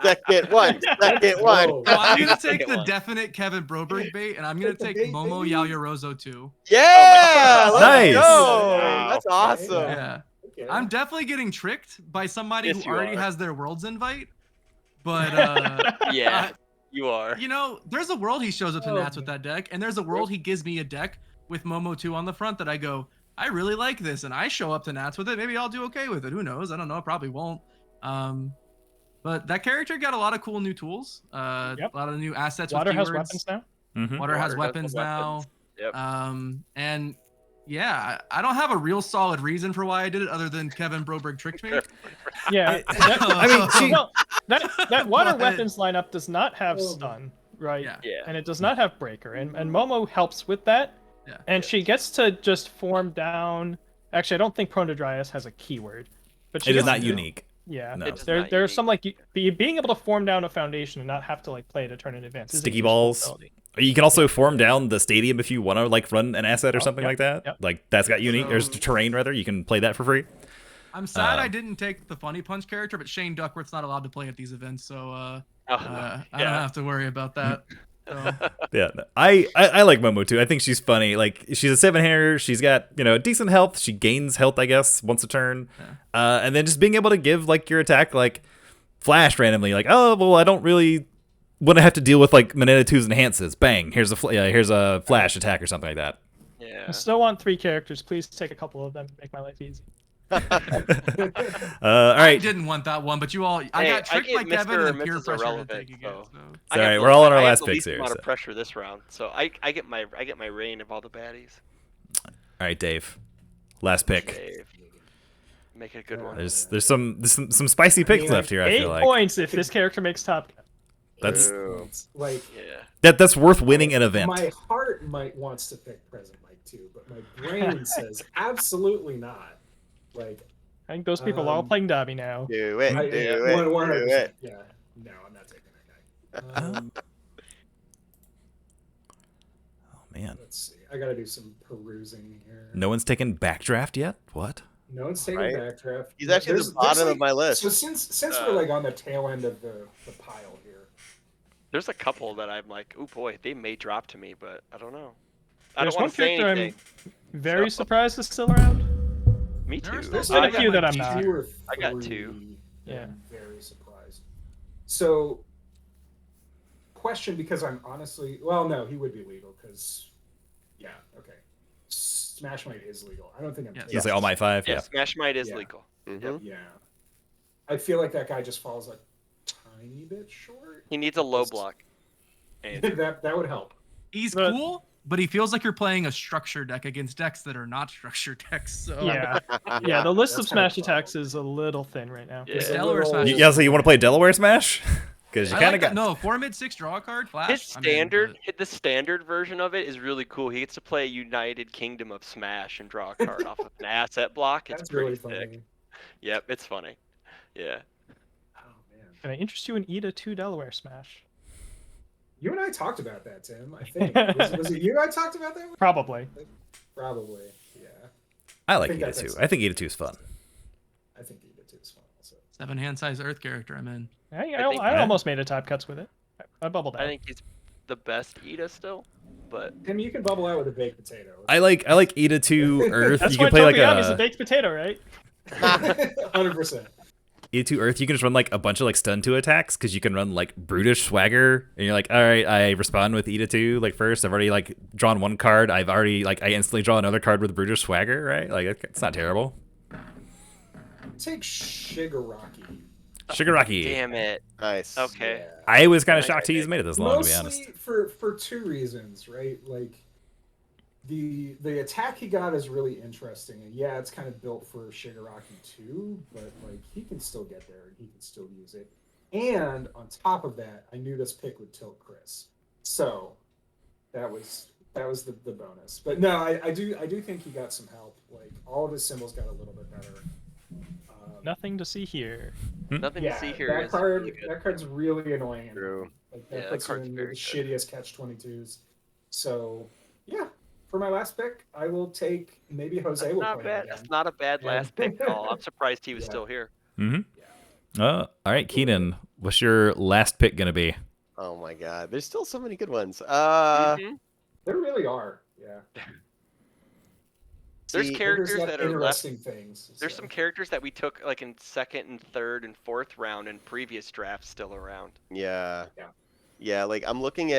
Second one. Whoa. So I'm gonna take Second the one. definite Kevin Broberg bait, and I'm gonna take Bait, Momo baby. Yaoyorozo too. Yeah, let's Nice. go. Wow. That's awesome. Yeah, Okay. I'm definitely getting tricked by somebody Yes, who you already are. has their world's invite. But Yeah, you are. you know, there's a world he shows up to Oh, Nats with that deck, and there's a world he gives me a deck with Momo 2 on the front that I go, I really like this, and I show up to Nats with it. Maybe I'll do okay with it. Who knows? I don't know. I probably won't. But that character got a lot of cool new tools. A lot of new assets. Water with has keywords. weapons now. Water has Water weapons now. weapons. Yep. And yeah, I don't have a real solid reason for why I did it other than Kevin Broberg tricked me. Yeah. I mean, she, Well, that water But- weapons lineup does not have stun, right? Yeah. Yeah. And it does not have breaker, and Momo helps with that. Yeah. And she gets to just form down. Actually, I don't think Prone to Dryas has a keyword, but she it is gets not to- unique. Yeah, No. It's there's not some unique. like being able to form down a foundation and not have to like play it a turn in advance. is a Sticky useful balls. ability. You can also form down the stadium if you want to like run an asset or something yep, like that. yep. Like that's got unique. There's So- terrain rather. You can play that for free. I'm sad I didn't take the Funny Punch character, but Shane Duckworth's not allowed to play at these events, so I don't have to worry about that. So, Yeah, I like Momo too. I think she's funny. Like she's a 7-hander. She's got decent health. She gains health, I guess, once a turn. And then just being able to give like your attack like flash randomly. Like oh well, I don't really want to have to deal with like Manana 2's enhances. Bang! Here's a flash attack or something like that. Yeah. I still want 3 characters. Please take a couple of them to make my life easy. All I right. didn't want that one, but you all, I Hey, got tricked get by Kevin Mr. and or peer Mrs. pressure to Irrelevant, taking it. so- So. I All have right, the- we're all on our I have last the picks least here, amount so- of pressure this round, so I get my reign of all the baddies. All right, Dave. Last pick. Dave. Make it a good one. There's some spicy picks left here. I 8 feel like points if this character makes top cut. that's Ooh. Like Yeah. that's worth winning an event. my heart wants to pick Present Mike too, but my brain says absolutely not. Like I think those people are all playing Dobby now. Do it. I- Do yeah, it. 100%. Do it. Yeah, no, I'm not taking that guy. Oh man, Let's see. I gotta do some perusing here. no one's taken backdraft yet. What? No one's taking Right. backdraft. He's actually There's- the bottom there's, of my list. So since we're like on the tail end of the pile here, There's a couple that I'm like, oh boy, they may drop to me, but I don't know. I There's don't one want to say character anything. I'm very So- surprised is still around. Me too. There's been a I got few my that I'm G- not. you were I got 3, 2. Yeah. I'm very surprised. So, question, because I'm honestly, well, no, he would be legal because, yeah, okay, Smash Might is legal. I don't think I'm. Yes. You say All Might 5? Yeah, Yeah. Smash Might is Yeah. legal. Mhm. Yeah, I feel like that guy just falls a tiny bit short. He needs a low block. And that would help. He's But- cool, but he feels like you're playing a structure deck against decks that are not structure decks. So Yeah. Yeah, the list of that's kind of smash attacks is a little thin right now. Yeah. It's a Delaware little- Smash. Yeah. So you want to play Delaware Smash? Because you I kind like of that. got. No, 4 mid 6 draw a card. Flash. his I'm in, standard, but- the standard version of it is really cool. He gets to play United Kingdom of Smash and draw a card off of an asset block. It's That's pretty really sick. funny. Yep, it's funny. Yeah. Oh man, Can I interest you in Ida 2 Delaware Smash? you and I talked about that, Tim. I think was it you I talked about that? Probably. Probably, yeah. I like I think Eda that's 2. I think Eda 2 is fun. I think you did too. Is fun also. 7-hand size Earth character. I'm in. I think- almost made a top cuts with it. I bubbled out. I think he's the best Ida still, but Tim, you can bubble out with a baked potato. I like Eda 2 Earth. That's You why can play like Tokugame's a a baked potato, right? 100%. Eda 2 Earth. You can just run like a bunch of like stun 2 attacks because you can run like Brutish Swagger, and you're like, all right, I respond with Eda 2 like first. I've already like drawn one card. I've already like I instantly draw another card with Brutish Swagger, right? Like it's not terrible. Take Shigaraki. Shigaraki. damn it. Nice. Okay. Yeah. I was kind of shocked he's made it this long, to be Mostly honest. for 2 reasons, right? Like, the attack he got is really interesting, and yeah, it's kind of built for Shigaraki too, but like he can still get there and he can still use it. And on top of that, I knew this pick would tilt Chris, so that was the bonus. But no, I do think he got some help. Like all of his symbols got a little bit better. Nothing to see here. Nothing Yeah, to see here. that is card really good. that card's really annoying. True. Like that Yeah, that puts you card's in the very good. shittiest catch-22s. So yeah, for my last pick, I will take maybe Jose That's will not play bad. him That's again. not a bad Yeah. last pick at all. I'm surprised he was Yeah. still here. All right, Keenan, what's your last pick gonna be? Oh my god, there's still so many good ones. Mhm. There really are. Yeah. There's See, But characters there's that are left. interesting things. There's so. some characters that we took like in second and third and fourth round in previous drafts still around. Yeah. Yeah. Yeah, like I'm looking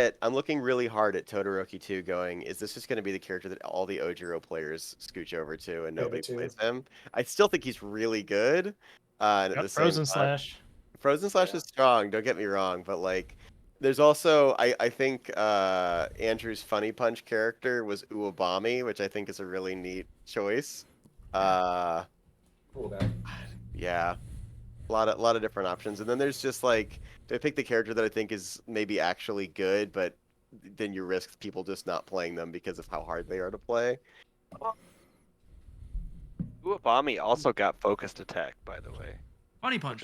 really hard at Todoroki 2 going, is this just going to be the character that all the Ojiro players scooch over to and nobody Pivot to. plays him? I still think he's really good. And at Got the same Frozen time, Slash. Frozen Slash Yeah. is strong, don't get me wrong, but like there's also I think Andrew's Funny Punch character was Uwabami, which I think is a really neat choice. Cool that. Yeah. A lot of different options. And then there's just like I pick the character that I think is maybe actually good, but then you risk people just not playing them because of how hard they are to play. Uwabami also got focused attack, by the way. Funny Punch.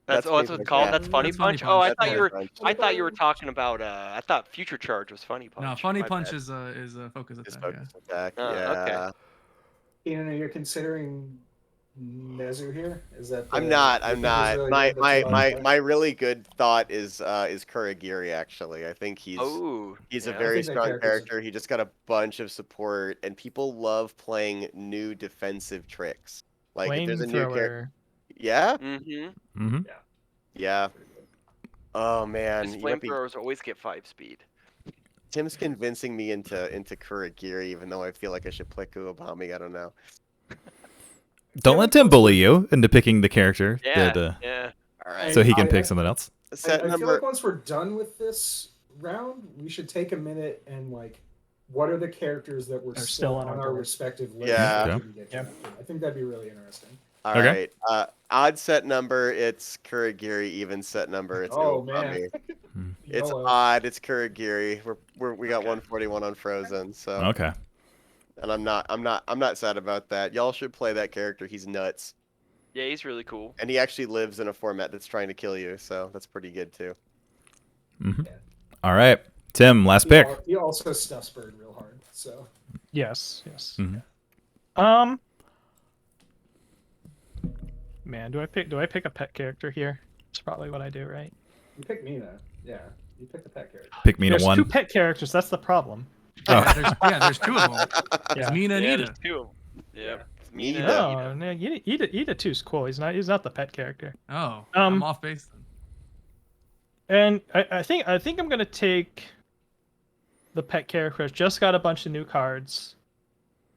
That's Funny what it's Punch, called. yeah. That's Funny That's Funny Punch. Oh, I Punch. thought That's you were. Funny Punch. I thought you were talking about. I thought Future Charge was Funny Punch. No, Funny My Punch bad. is a focus His attack. focus attack. Oh, Yeah. okay. Keenan, are you considering Nezu here? Is that I'm the- not. you I'm think not. he's really My good? That's my why- my really good thought is Kuragiri actually. I think he's Oh, He's yeah. a very think that strong character's- character. He just got a bunch of support, and people love playing new defensive tricks. Like if there's a new character, Flamethrower. yeah, Mm-hmm. yeah. Oh man, His you might be, flamethrowers always get 5 speed. Tim's convincing me into Kuragiri, even though I feel like I should play Kuwabami. I don't know. Don't let Tim bully you into picking the character Yeah. that, Yeah. All right, so he can I- pick something else. set I feel number. like once we're done with this round, we should take a minute and like, what are the characters that were They're still still on on our our board. respective lists? Yeah. after we get drafted? I think that'd be really interesting. All Okay. right, odd set number. It's Kuragiri. Even set number. It's Oh, Uwabami. man. It's YOLO. odd. It's Kuragiri. We got Okay. 141 on Frozen. So. Okay. And I'm not sad about that. Y'all should play that character. He's nuts. Yeah, he's really cool. And he actually lives in a format that's trying to kill you, so that's pretty good too. All right, Tim, last pick. He also stuffs Bird real hard. So Yes. Yes. Mhm. Man, do I pick a pet character here? That's probably what I do, right? you pick Mina. Yeah, you pick the pet character. Pick me to There's one. two pet characters. That's the problem. Oh. There's two of them. It's Yeah. Mina and Yeah, Ida. there's 2 of 'em. Yep. It's Mina. Mina. No, no, Ida 2's cool. He's not the pet character. Oh, Um, I'm off base then. And I think I'm gonna take the pet character. Just got a bunch of new cards,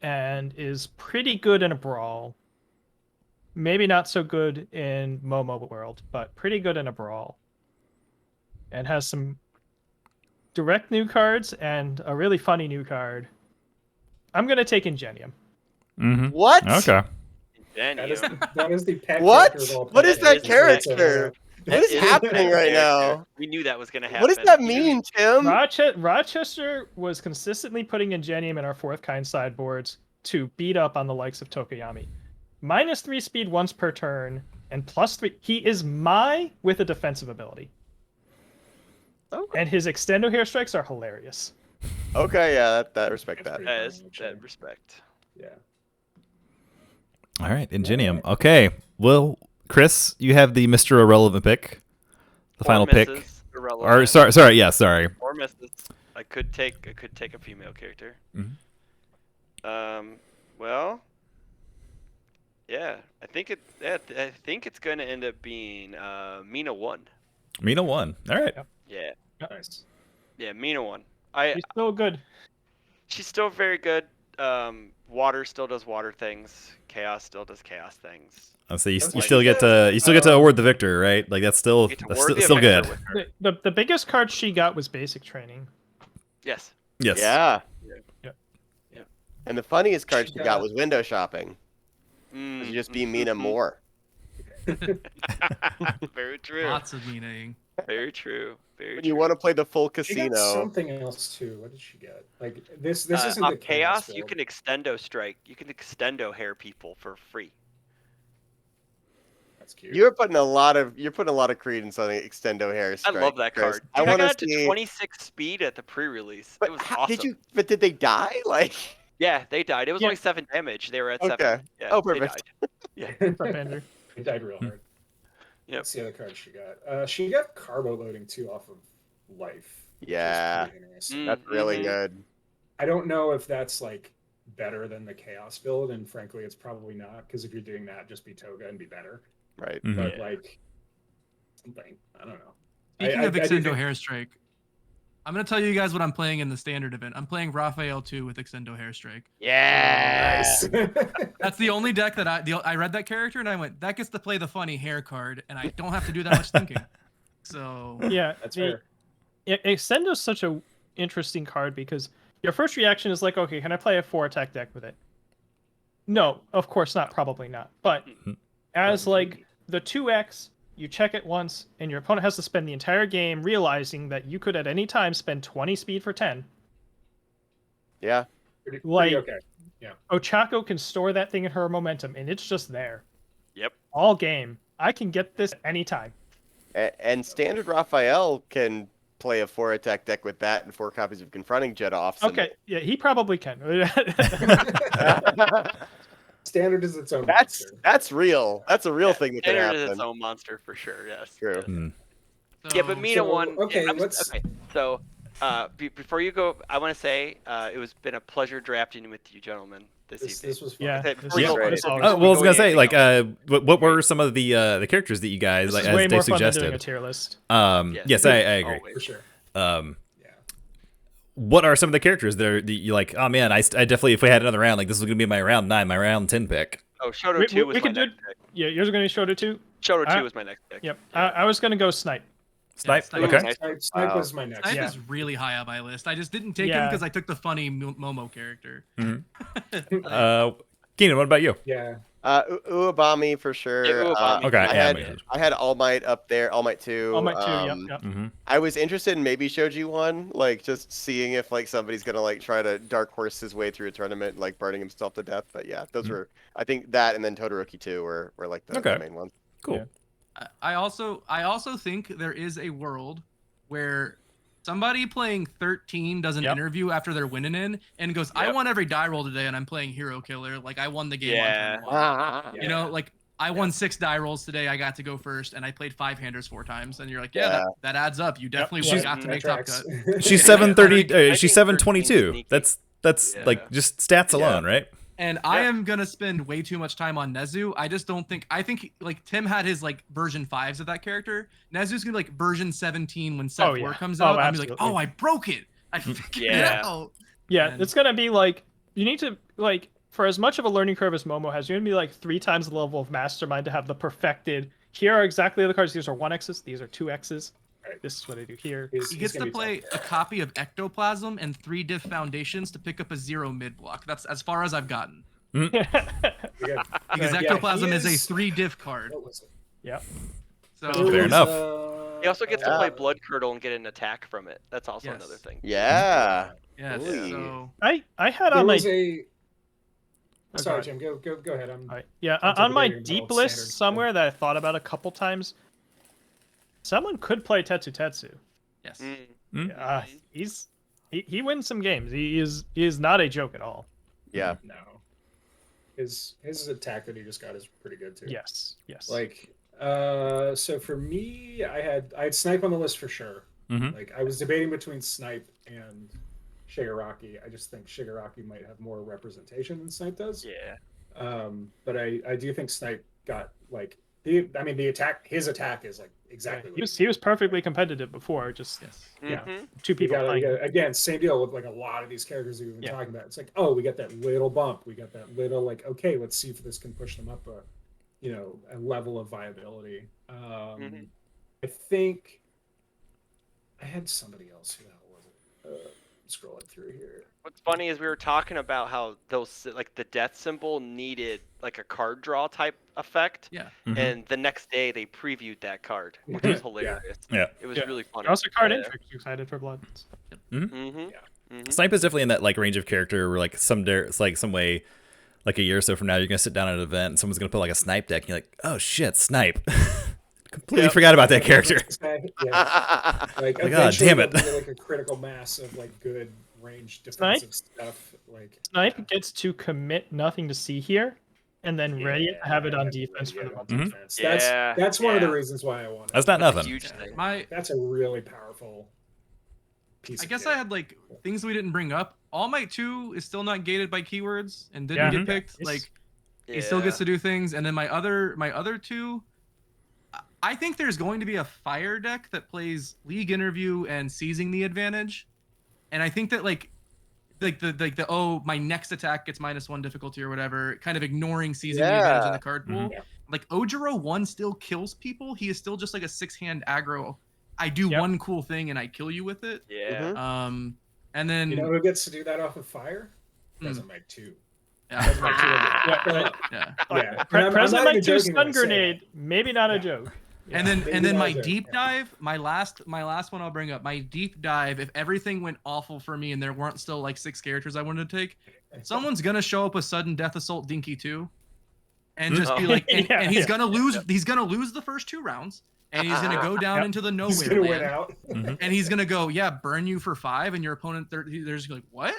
and is pretty good in a brawl. Maybe not so good in Momo World, but pretty good in a brawl. And has some direct new cards and a really funny new card. I'm gonna take Ingenium. Mm-hmm. What? Okay. Daniel. That is the pet What? character of all What pet is that characters. character? That What is the happening right character. now? We knew that was gonna happen. What does that mean, Tim? Rochester was consistently putting Ingenium in our fourth kind sideboards to beat up on the likes of Tokoyami. -3 speed once per turn, and +3. He is Mai with a defensive ability. Okay. And his extendo hair strikes are hilarious. Okay, yeah, that respect that. That's That is Actually. that respect. Yeah. All right, Ingenium. Okay. Well, Chris, you have the Mr. Irrelevant pick. The Four final pick. misses, irrelevant. Or sorry, sorry. 4 misses. I could take a female character. Mhm. Well, yeah, I think it's gonna end up being Mina 1. Mina 1. All right. Yeah, Nice. yeah, Mina 1. He's so good. She's still very good. Water still does water things. Chaos still does chaos things. So you That's still get to award the victor, right? Like that's still Get to that's award still, the still good. victor with her. The biggest card she got was basic training. Yes. Yes. Yeah. And the funniest card She she got got- was window shopping. You just be Mina more. Very true. Lots of meaning. Very true. Very When true. you want to play the full She got casino. something else too. What did she get? Like this isn't off the chaos, you build. can extendo strike. You can extendo hair people for free. That's cute. You're putting a lot of credence on the extendo hair I strike. love that Chris. card. I Dude, I want got to it to see. 26 speed at the pre-release. But It was awesome. did they die? Like. Yeah, they died. It was Yeah. only 7 damage. They were at Okay. 7. Yeah, Oh, they perfect. died. Yeah. Bender. It died real hard. Yep. That's the other card she got. She got carbo loading too off of life. which is Yeah. pretty interesting. That's really Mhm. good. I don't know if that's like better than the chaos build, and frankly, it's probably not, because if you're doing that, just be Toga and be better. Right. Mhm. But like something, I don't know. Speaking I of do Extendo think- Hairstrike, I'm gonna tell you guys what I'm playing in the standard event. I'm playing Raphael 2 with Extendo Hairstrike. Yeah. Nice. That's the only deck that I read that character and I went, that gets to play the funny hair card, and I don't have to do that much thinking. So Yeah, That's the, fair. Extendo's such a interesting card because your first reaction is like, okay, can I play a 4-attack deck with it? No, of course not, probably not. But as like the 2x, you check it once, and your opponent has to spend the entire game realizing that you could at any time spend 20 speed for 10. Yeah. Pretty Like- okay. Ochako can store that thing in her momentum, and it's just there. Yep. All game. I can get this anytime. And standard Raphael can play a 4-attack deck with that and 4 copies of Confronting Jet off. Okay, yeah, he probably can. Standard is its own That's monster. that's real. That's a real thing that can Standard is happen. its own monster for sure. Yes. True. yes. Mm. Yeah, but So- Mina So, won. okay, yeah, let's- Okay, so before you go, I want to say it was been a pleasure drafting with you, gentlemen, this evening. This was fun. Yeah, Okay, this before you is go- great. before Oh, we well, I was go gonna say, anything like, else. what were some of the characters that you guys This like is as way they more fun than doing a suggested? tier list. Yes, I agree. Always. For sure. Yeah. Yeah. What are some of the characters that you like? Oh man, I definitely, if we had another round, like this was gonna be my round 9, my round 10 pick. Oh, Shoto We- 2 we was my can do next it- pick. Yeah, yours are going to be Shoto 2? Shoto 2 I- was my next pick. Yep. I was going to go Snipe. Snipe. Snipe. Okay. Nice. Snipe Wow. was my next. Snipe Yeah. is really high on my list. I just didn't take him Yeah. because I took the funny Momo character. Keenan, what about you? Yeah. Uabami for sure. Yeah, Uabami. Okay, I yeah, had makes sense. I had All Might up there. All Might 2. All Might 2, yep. Mm-hmm. I was interested in maybe Shoji 1, like just seeing if like somebody's gonna like try to dark horse his way through a tournament, like burning himself to death. But yeah, those were, I think that and then Todoroki 2 were like the Okay. main ones. Cool. Yeah. I also think there is a world where somebody playing 13 does an Yep. interview after they're winning in and goes, I Yep. won every die roll today and I'm playing Hero Killer. Like I won the game. Yeah. on turn 1." Yeah. You know, like I won 6 die rolls today. I got to go first and I played 5-handers 4 times. And you're like, yeah, Yeah. that adds up. You definitely She's- got to That make top tracks. cut. She's Yeah. 730. I think She's 13 722. sneaky. That's Yeah. like just stats alone, right? And I Yeah. am gonna spend way too much time on Nezu. I just don't think. I think like Tim had his like version 5s of that character. Nezu's gonna be like version 17 when set 4 yeah. comes Oh, out. I'm like, absolutely. oh, I broke it. I figured Yeah. it out. Yeah, And- it's going to be like, you need to, like, for as much of a learning curve as Momo has, you're going to be like 3 times the level of Mastermind to have the perfected, here are exactly the cards. These are 1Xs, these are 2Xs. Right. This is what I do here. He gets to play a copy of Ectoplasm and 3 diff foundations to pick up a 0 mid block. That's as far as I've gotten. Because Yeah, Ectoplasm he is a is- 3 diff card. What was it? Yep. So Fair enough. He also gets to Yeah. play Blood Curdle and get an attack from it. That's also Yes. another thing. Yeah. yeah. Ooh. So I had There on my was a. Oh, Sorry, go Jim. Go ahead. I'm. All right. Yeah, I'm on my debating deep about list standard. somewhere that I thought about a couple times, someone could play Tetsu. yes. He wins some games. He is not a joke at all. Yeah. No. His attack that he just got is pretty good too. Yes. Like, so for me, I had Snipe on the list for sure. Mhm. Like, I was debating between Snipe and Shigaraki. I just think Shigaraki might have more representation than Snipe does. Yeah. But I do think Snipe got like the attack. His attack is like exactly. He was perfectly competitive before. Just Yes. Yeah. Mhm. 2 You people got, playing. again, same deal with like a lot of these characters we've been Yeah. talking about. It's like, oh, we got that little bump. We got that little like, okay, let's see if this can push them up a level of viability. Mhm. I think I had somebody else. Who the hell was it? scrolling through here. What's funny is we were talking about how those like the death symbol needed like a card draw type effect, Yeah. and the next day they previewed that card, which was hilarious. Yeah. It was Yeah. really funny. Also, card Yeah. intrigue. Excited for blood. Snipe is definitely in that like range of character where like it's like some way, like a year or so from now, you're gonna sit down at an event and someone's gonna put like a snipe deck, and you're like, oh shit, snipe. Completely forgot about that character. Yeah. Like, God damn it. there'll be, like a critical mass of like good range defensive stuff. Like Snipe gets to commit nothing to see here, and then ready to have it on defense for the multi. defense. Yeah, That's one of the reasons why I want it. That's not That's a nothing. huge thing. That's a really powerful piece. I guess I had like things we didn't bring up. All Might 2 is still not gated by keywords and didn't get picked. It's- Like he still gets to do things. And then my other two, I think there's going to be a fire deck that plays League Interview and Seizing the Advantage. And I think that like the oh, my next attack gets -1 difficulty or whatever, kind of ignoring Seizing the Advantage in the card pool. Like Ojiro 1 still kills people. He is still just like a 6-hand aggro. I do one cool thing and I kill you with it. Yeah. And then You know who gets to do that off of fire? President Mike 2. yeah. Yeah. President Mike 2 joking stun when I say grenade. Maybe not a joke. And then Maybe my not a joke, deep dive, my last one I'll bring up. My deep dive, if everything went awful for me and there weren't still like 6 characters I wanted to take, someone's gonna show up with Sudden Death Assault Dinky 2 and just be like and he's gonna lose the first 2 rounds. And he's gonna go down into the nowhere He's gonna win land, out. and he's gonna go, burn you for 5, and your opponent they're just like, what?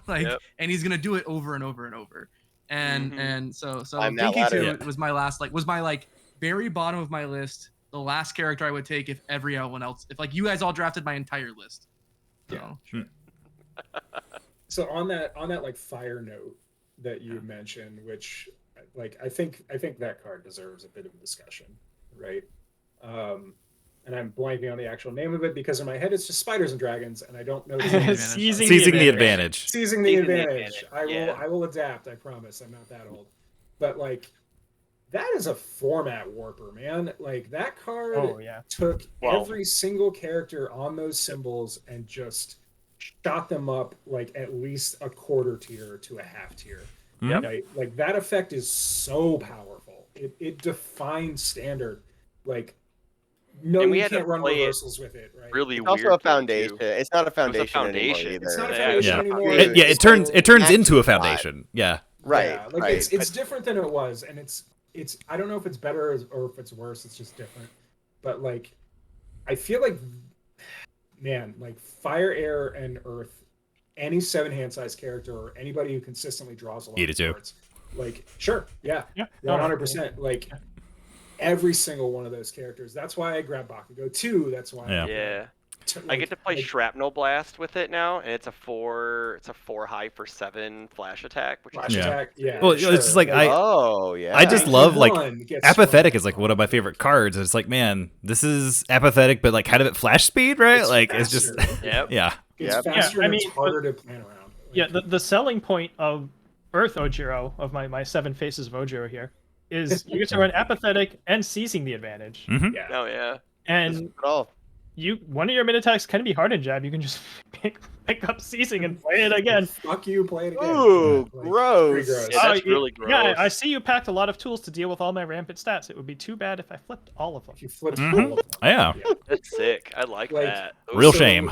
Like, and he's gonna do it over and over and over. And so Dinky 2 was my last was my very bottom of my list. The last character I would take if everyone else, if like you guys all drafted my entire list. So. Yeah. So on that like fire note that you mentioned, which like I think that card deserves a bit of a discussion, right? And I'm blanking on the actual name of it because in my head it's just Spiders and Dragons, and I don't know the name. Seizing the advantage. Seizing the advantage. I will adapt. I promise. I'm not that old, but like that is a format warper, man. Like that card took every single character on those symbols and just shot them up like at least a quarter tier to a half tier. Right? Like that effect is so powerful. It defines standard. Like no, you can't run reversals with it, right? Really it's weird. Also a foundation. It's not a foundation. It's not a foundation anymore. It turns into a foundation. Yeah. Right. Yeah, like it's different than it was, and it's I don't know if it's better or if it's worse. It's just different. But like, I feel like, man, like fire, air, and earth, any 7-hand size character or anybody who consistently draws a lot of cards, like sure, 100%. Like every single one of those characters. That's why I grabbed Bakugo 2. That's why. I get to play Shrapnel Blast with it now, and it's a 4 high for 7 flash attack. Which attack. Well, it's just like I just love like apathetic is like one of my favorite cards. It's like, man, this is apathetic, but like kind of at flash speed, right? It's like faster. It's just It's faster and it's harder to plan around. Like, the selling point of Earth Ojiro, of my 7 faces of Ojiro here, is you get to run apathetic and seizing the advantage. And one of your mid attacks can be hardened jab. You can just pick up seizing and play it again. Fuck you, play it again. Ooh, gross. That's really gross. Yeah, I see you packed a lot of tools to deal with all my rampant stats. It would be too bad if I flipped all of them. If you flipped all of them. Yeah. That's sick. I like that. Real shame.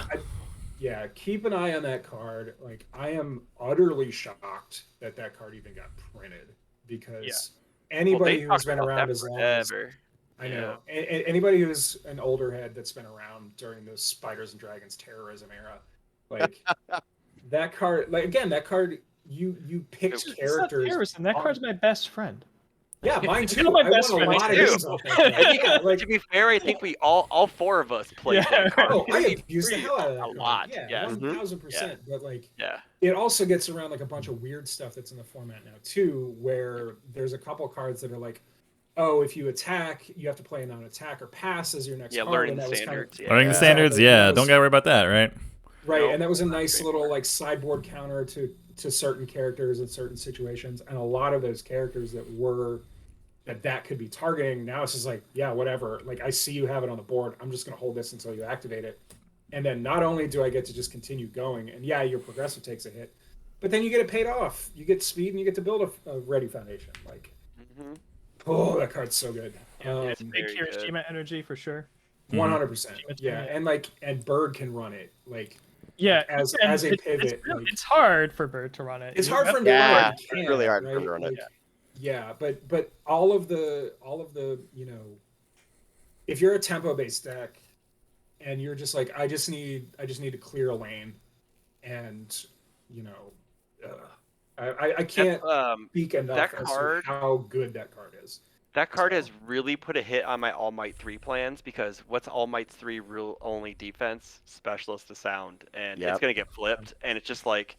Keep an eye on that card. Like, I am utterly shocked that card even got printed because anybody who's been around as long as I know. Anybody who's an older head that's been around during the Spiders and Dragons terrorism era, like that card. Like again, that card you picked characters. Terrorism. That card's my best friend. Yeah, mine too. My best friend. To be fair, I think we all 4 of us played that card. Oh, I abused the hell out of that card. A lot. Yeah, 1000%. But like, it also gets around like a bunch of weird stuff that's in the format now too, where there's a couple cards that are like, oh, if you attack, you have to play a non-attack or pass as your next card. Learning the standards. Learning the standards, don't gotta worry about that, right? Right, and that was a nice little like sideboard counter to certain characters in certain situations, and a lot of those characters that could be targeting. Now it's just like, whatever. Like I see you have it on the board. I'm just gonna hold this until you activate it. And then not only do I get to just continue going, and yeah, your progressive takes a hit, but then you get it paid off. You get speed and you get to build a ready foundation. Like, oh, that card's so good. It's big very good. Kirishima energy for sure. 100%. Yeah, and Bird can run it like Yeah, as a pivot. It's hard for Bird to run it. It's You hard have for him to- to run Yeah, it. He it's can, really hard for him right? to run it. Like, yeah, but all of the if you're a tempo based deck and you're just like I just need to clear a lane, and I can't speak enough that as card- to how good that card is. That card has really put a hit on my All Might 3 plans, because what's All Might's 3 rule only defense? Specialist to sound. And it's going to get flipped. And it's just like,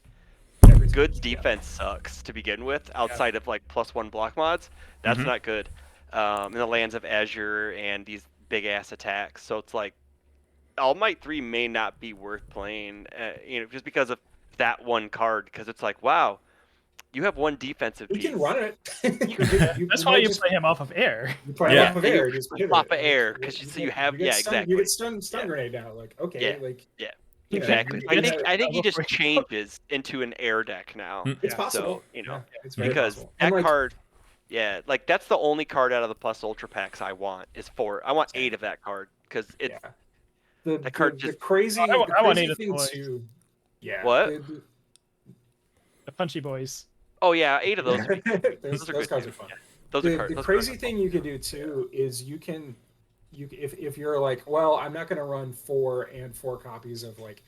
Good's defense sucks to begin with, outside of like +1 block mods. That's not good. In the lands of Azure and these big ass attacks. So it's like, All Might 3 may not be worth playing, just because of that one card. Because it's like, wow, you have one defensive piece. You can run it. That's why you play him off of air. You play Yeah. off of air. Just pivot. Off of air, 'cause you have- get exactly. You get stun grenade now. Like okay, like Exactly. Yeah. I think he just changes into an air deck now. it's possible. So, Yeah, it's very because possible. that And, like, card, like that's the only card out of the Plus Ultra packs I want is 4. I want 8 of that card, because it's that card the just. crazy, I want the crazy 8 of thing toys. too. Yeah. What? The Punchy Boys. Oh yeah, 8 of those. those, Those are those good cards too. are fun. Yeah. Those are cards. The those crazy cards are thing you can do too is if you're like, well, I'm not going to run 4 copies of like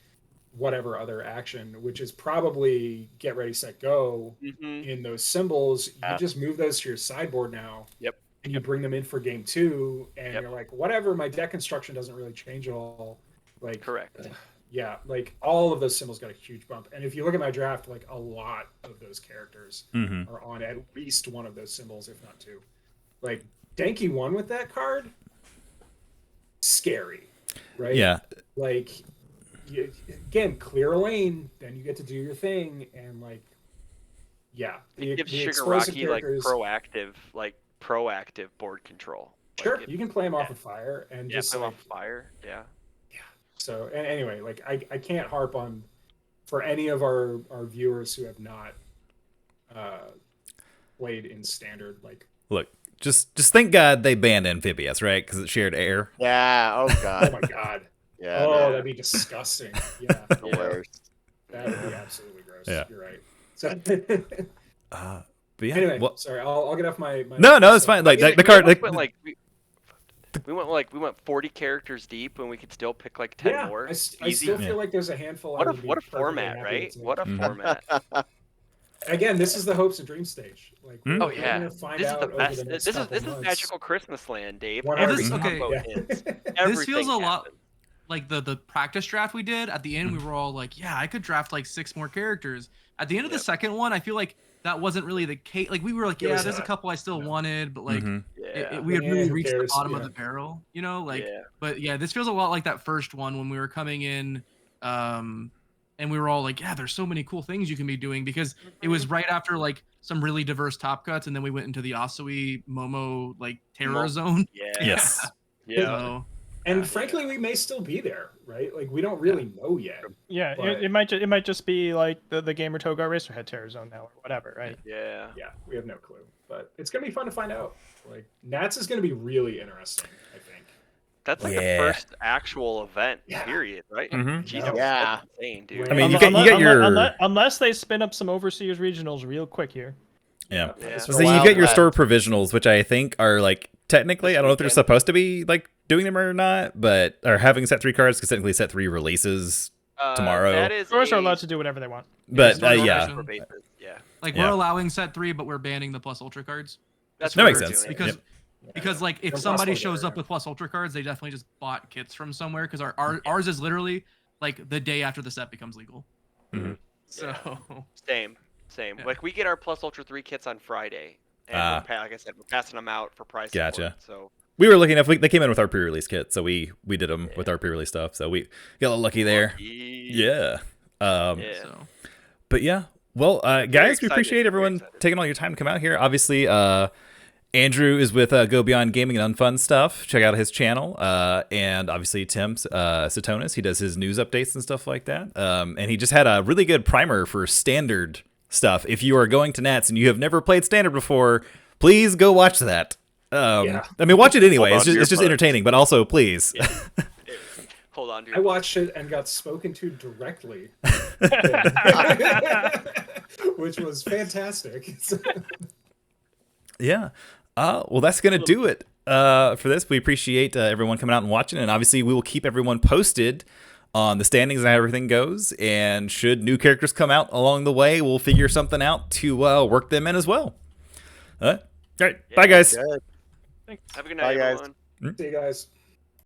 whatever other action, which is probably get ready, set, go in those symbols. You just move those to your sideboard now. Yep. And you bring them in for game 2, and you're like, whatever, my deck construction doesn't really change at all. Like, correct. Yeah, like all of those symbols got a huge bump. And if you look at my draft, like a lot of those characters are on at least one of those symbols, if not 2. Like Denki won with that card. Scary, right? Yeah. Like, again, clear a lane, then you get to do your thing, and like, yeah, It gives the explosive Shigaraki characters- proactive board control. Sure, Like, you can play them off of fire and just play 'em like, off fire. Yeah. So, and anyway, like I can't harp on for any of our viewers who have not played in standard. Like, Look, just thank God they banned Amphibious, right? Because it shared air. Yeah. Oh oh god. my god, Yeah. oh no, that'd be disgusting. Yeah, the worst. that would be absolutely gross. Yeah. You're right. So, But yeah. anyway, well, sorry, I'll get off my. no, it's fine. Like the card, like, We went 40 characters deep, and we could still pick like 10 yeah, more. I Easy. still feel like there's a handful. What I a would be what a perfectly format, happy right? to take. What a format. Again, this is the hopes and dreams stage. Like, Oh we're yeah, gonna find this is out the over best. the next This is couple this is months. magical Christmas land, Dave. 100%. Every Okay. combo Yeah. hits. This Everything feels a lot happens. like the practice draft we did. At the end, we were all like, yeah, I could draft like 6 more characters. At the end of the second one, I feel like that wasn't really the case. Like, we were like, It yeah, was there's a not. couple I still wanted, but like, Yeah. we had Yeah, really who reached the cares? bottom Yeah. of the barrel, you know? Like, Yeah. but yeah, this feels a lot like that first one when we were coming in, and we were all like, yeah, there's so many cool things you can be doing, because it was right after like some really diverse top cuts, and then we went into the Asui Momo like terror zone. Yeah. yes. Yeah. So, And frankly, we may still be there, right? Like, we don't really know yet. Yeah, But- it might just be like the Gamer Togar Racerhead Terror Zone now or whatever, right? Yeah. Yeah, we have no clue. But it's gonna be fun to find out. Like, Nats is gonna be really interesting, I think. That's like Yeah. the first actual event, Yeah. period, right? Mhm. Jeez, Yeah. that's insane, dude. I mean, you Unless- get your unless they spin up some overseas regionals real quick here. yeah. Yeah. So then you Wild get your West. store provisionals, which I think are like technically, I don't know if they're supposed to be like doing them or not, but are having set 3 cards because technically set 3 releases tomorrow. That is Stores are a- allowed to do whatever they want. But stores are yeah, allowed for bases, yeah. like, Yeah. we're allowing set 3, but we're banning the plus ultra cards. That's That what makes we're sense. doing. Because Yep. because like if From somebody Plus shows Ultra, up with plus ultra cards, they definitely just bought kits from somewhere, because ours is literally like the day after the set becomes legal. Mhm. So Same. Yeah. Like, we get our Plus Ultra 3 kits on Friday, and like I said, we're passing them out for price support, Gotcha. so we were lucky enough. They came in with our pre-release kit, so we did them with our pre-release stuff. So we got a little lucky there. Yeah. Yeah. so But yeah, well, guys, we excited, appreciate very everyone excited. taking all your time to come out here. Obviously, Andrew is with Go Beyond Gaming and Unfun Stuff. Check out his channel. And obviously Tim Centonis, he does his news updates and stuff like that. And he just had a really good primer for standard stuff. If you are going to Nats and you have never played standard before, please go watch that. I mean, watch it anyway. It's just entertaining, but also please. Yeah. Hold on, dude. I watched it and got spoken to directly, which was fantastic. Yeah. Well, that's going to do it for this. We appreciate everyone coming out and watching. And obviously, we will keep everyone posted on the standings and how everything goes. And should new characters come out along the way, we'll figure something out to work them in as well. All right. Yeah. Bye, guys. Good. Thanks. Have a good night, Bye, guys. everyone. See you guys.